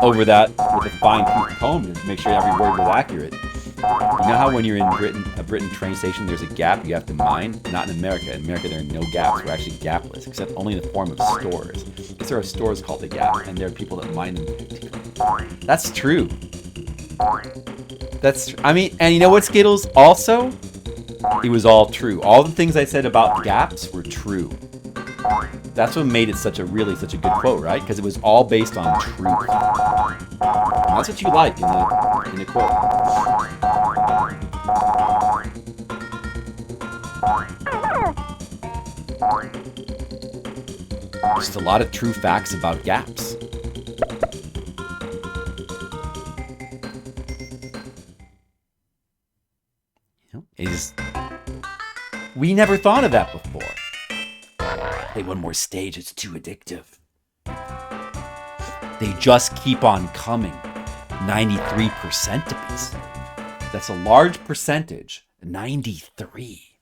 over that with a fine-tooth comb to make sure every word was accurate. You know how when you're in a Britain train station, there's a gap you have to mind? Not in America. In America, there are no gaps. We're actually gapless, except only in the form of stores. Because there are stores called the Gap, and there are people that mind them. That's true. I mean, and you know what, Skittles? Also, it was all true. All the things I said about gaps were true. That's what made it such a good quote, right? Because it was all based on truth. And that's what you like in the quote. Just a lot of true facts about gaps. We never thought of that before. Hey, one more stage, it's too addictive. They just keep on coming. 93% apiece. That's a large percentage. 93.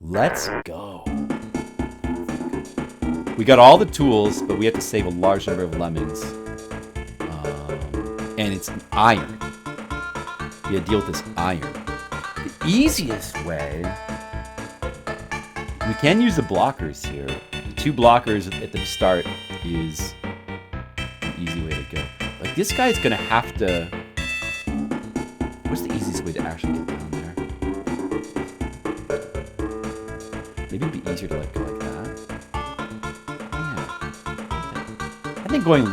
Let's go. We got all the tools, but we have to save a large number of Lemmings. And it's iron. We gotta deal with this iron. The easiest way... We can use the blockers here. The 2 blockers at the start is an easy way to go. Like, this guy's gonna have to... What's the easiest way to actually get down there? Maybe it'd be easier to like go like that. Yeah. I think going to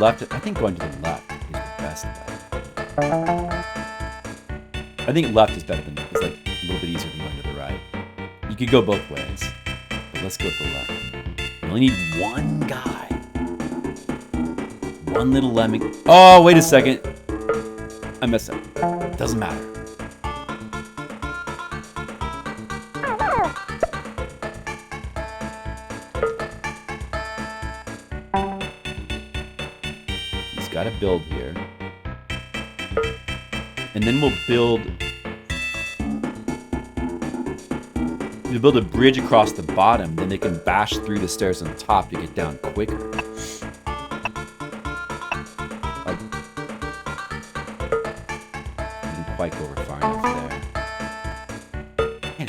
the left is the best bet. I think left is better than... It's like a little bit easier than going to the right. You could go both ways. Let's go to the left. We only need one guy. One little lemming. Oh, wait a second. I messed up. Doesn't matter. He's got to build here. And then we'll build... You build a bridge across the bottom, then they can bash through the stairs on top to get down quicker.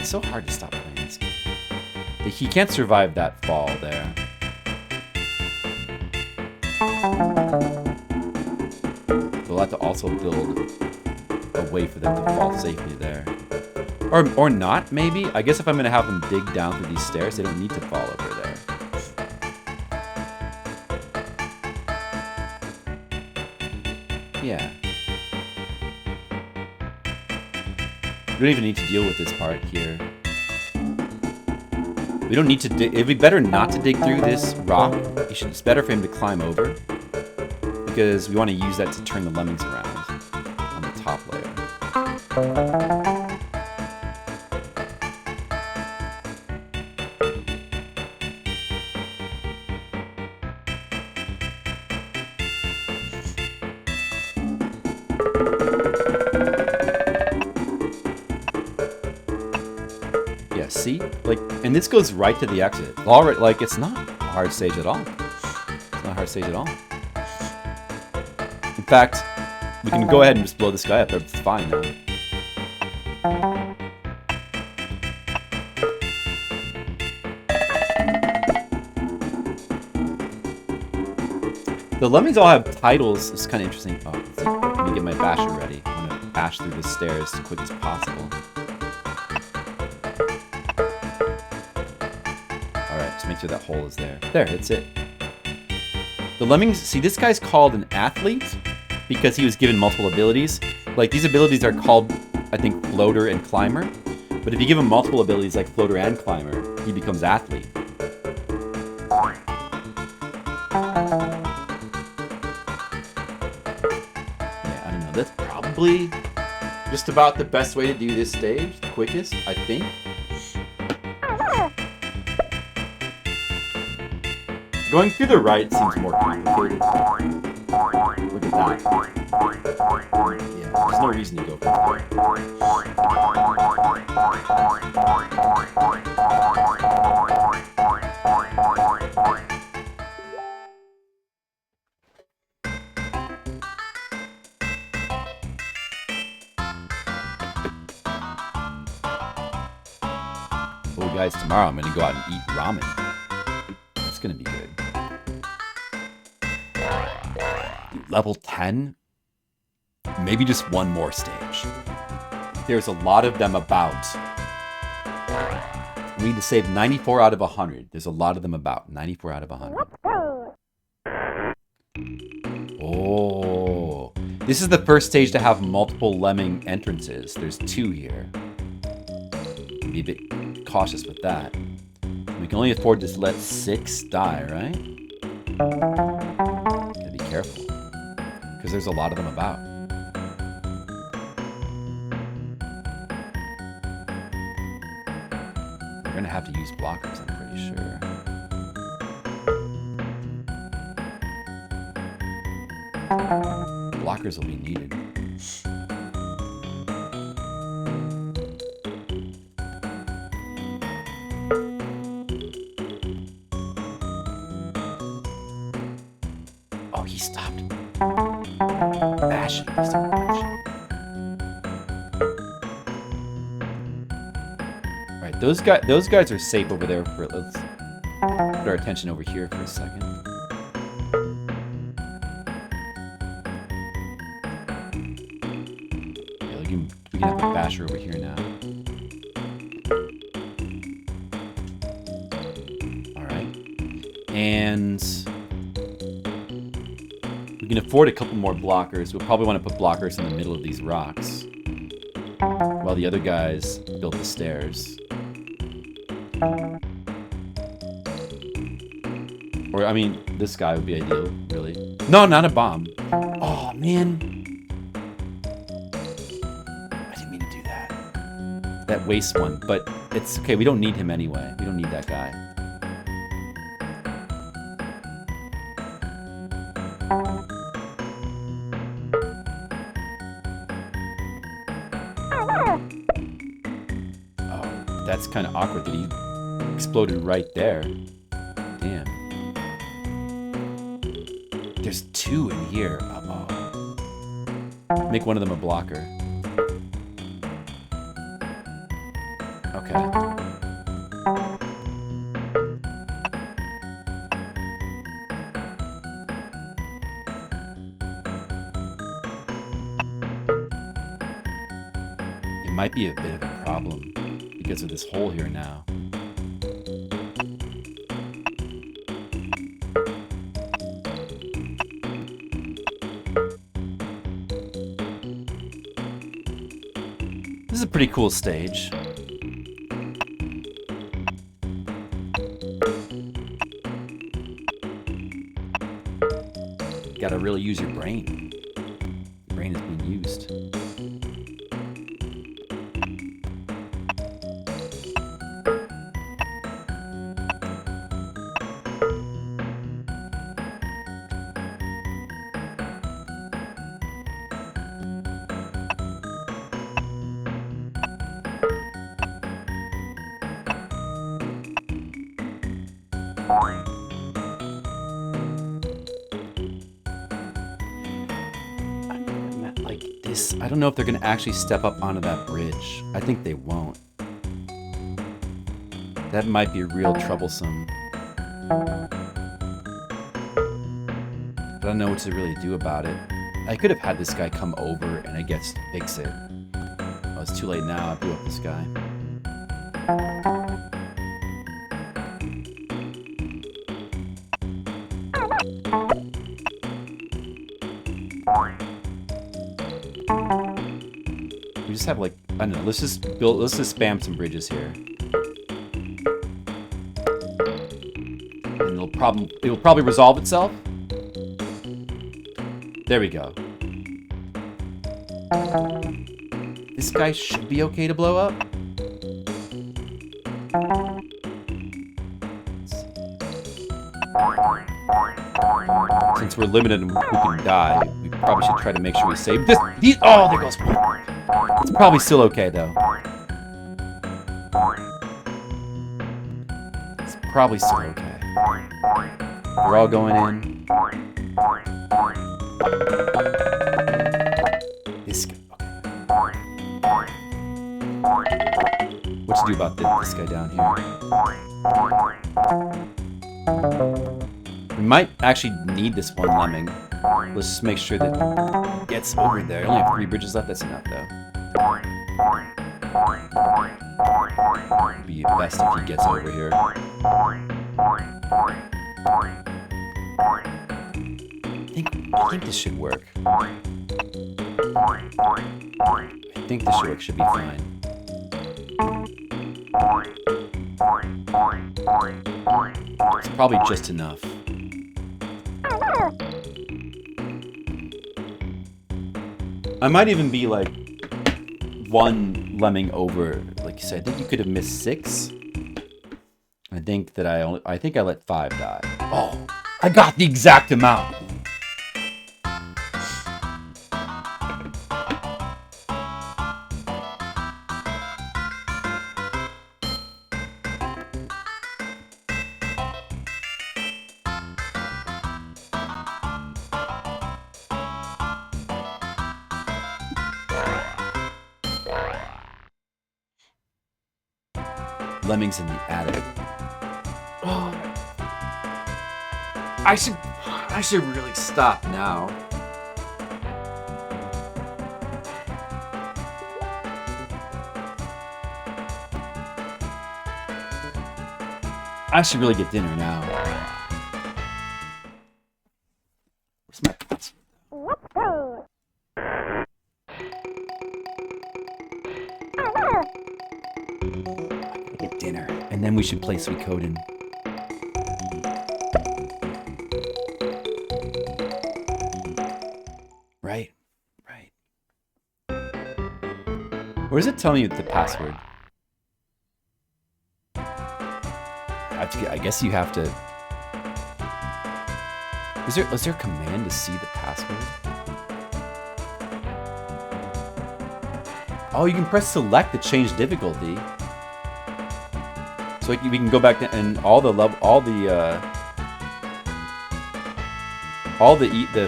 it's so hard to stop playing this game. He can't survive that fall there. We'll have to also build a way for them to fall safely there. Or not, maybe? I guess if I'm going to have them dig down through these stairs, they don't need to fall over there. Yeah. We don't even need to deal with this part here. We don't need to dig. It'd be better not to dig through this rock. It's better for him to climb over. Because we want to use that to turn the lemmings around on the top layer. Yeah, see? Like, and this goes right to the exit. Already, like, it's not a hard stage at all. It's not a hard stage at all. In fact, we can go ahead and just blow this guy up. It's fine now. The lemmings all have titles. It's kind of interesting. Oh, let me get my basher ready. I want to bash through the stairs as quick as possible. Alright, just make sure that hole is there. There, that's it. The lemmings, see, this guy's called an athlete because he was given multiple abilities. Like, these abilities are called, I think, floater and climber. But if you give him multiple abilities like floater and climber, he becomes athlete. Yeah, I don't know. That's probably just about the best way to do this stage. The quickest, I think. Going through the right seems more complicated. Look at that. Yeah, there's no reason to go for that. Well, guys, tomorrow I'm gonna go out and eat ramen. That's gonna be good. Level 10? Maybe just one more stage. There's a lot of them about. We need to save 94 out of 100. There's a lot of them about. 94 out of 100. Oh. This is the first stage to have multiple lemming entrances. There's 2 here. Be a bit cautious with that. We can only afford to let 6 die, right? Gotta be careful. Because there's a lot of them about. We're gonna have to use blockers, I'm pretty sure. Blockers will be needed. Oh, he stopped. Bashing. He stopped bashing. Alright, those guys are safe over there for. Let's put our attention over here for a second. Yeah, we can have the basher over here now. Alright. And we can afford a couple more blockers. We'll probably want to put blockers in the middle of these rocks while the other guys build the stairs. Or, I mean, this guy would be ideal, really. No, not a bomb. Oh, man. I didn't mean to do that. That waste one. But it's okay. We don't need him anyway. We don't need that guy. Oh, that's kind of awkward that he exploded right there. Damn. There's 2 in here. Uh-oh. Make one of them a blocker. Okay. It might be a bit of a problem because of this hole here now. This is a pretty cool stage. Gotta really use your brain. Your brain is being used. Like this, I don't know if they're gonna actually step up onto that bridge. I think they won't. That might be real troublesome. I don't know what to really do about it. I could have had this guy come over and I guess fix it. Oh, it's too late now. I blew up this guy. We just have like, I don't know, let's just spam some bridges here. And it'll probably resolve itself. There we go. This guy should be okay to blow up. Since we're limited in who can die, we probably should try to make sure we save this. Oh, there goes one. It's probably still okay, though. It's probably still okay. We're all going in. This guy. Okay. What to do about this guy down here? We might actually need this one lemming. Let's just make sure that it gets over there. I only have 3 bridges left. That's enough, though. It'd be best if he gets over here. I think this should work. I think this should be fine. It's probably just enough. I might even be like 1 lemming over. Like you said, I think you could have missed 6. I think that I think I let 5 die. Oh, I got the exact amount. Lemmings in the attic. Oh. I should really stop now. I should really get dinner now. Where's my password? Get dinner, and then we should play Suikoden. Right. Or is it telling you the password? I guess you have to. Is there a command to see the password? Oh, you can press select to change difficulty. So we can go back to, and all the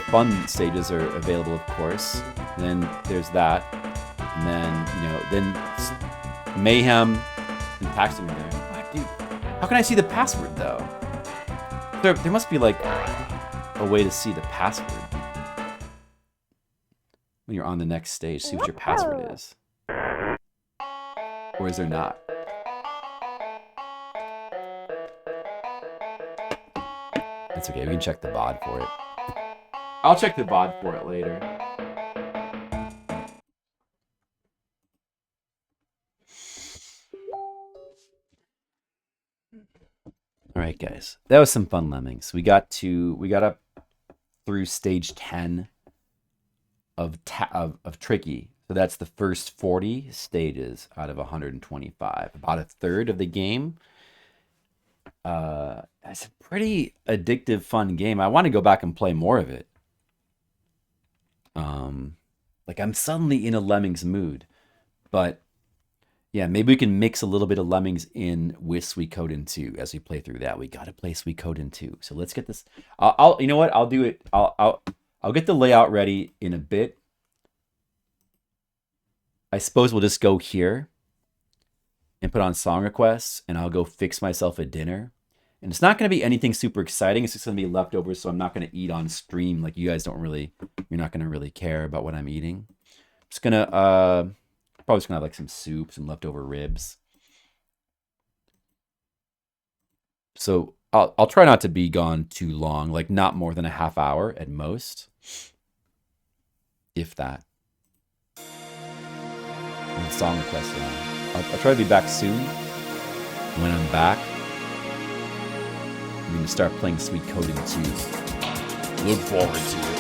fun stages are available, of course. And then there's that, and then then Mayhem, taxing me there. What, dude? How can I see the password though? There must be like a way to see the password when you're on the next stage. See what your password is, or is there not? That's okay. We can check the VOD for it. I'll check the VOD for it later. All right, guys. That was some fun Lemmings. We got up through stage 10 of Tricky. So that's the first 40 stages out of 125. About a third of the game. It's a pretty addictive, fun game. I want to go back and play more of it. Like I'm suddenly in a Lemmings mood, but yeah, maybe we can mix a little bit of Lemmings in with Suikoden 2 as we play through that. We got to play Suikoden 2. So let's get this. I'll you know what? I'll do it. I'll get the layout ready in a bit. I suppose we'll just go here and put on song requests, and I'll go fix myself a dinner. And it's not going to be anything super exciting. It's just going to be leftovers, so I'm not going to eat on stream. Like you guys you're not going to really care about what I'm eating. I'm just going to, probably just going to have like some soup, some leftover ribs. So I'll try not to be gone too long, like not more than a half hour at most. If that. And song requests on. I'll try to be back soon. When I'm back, I'm going to start playing Suikoden 2. Look forward to it.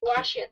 Wash it.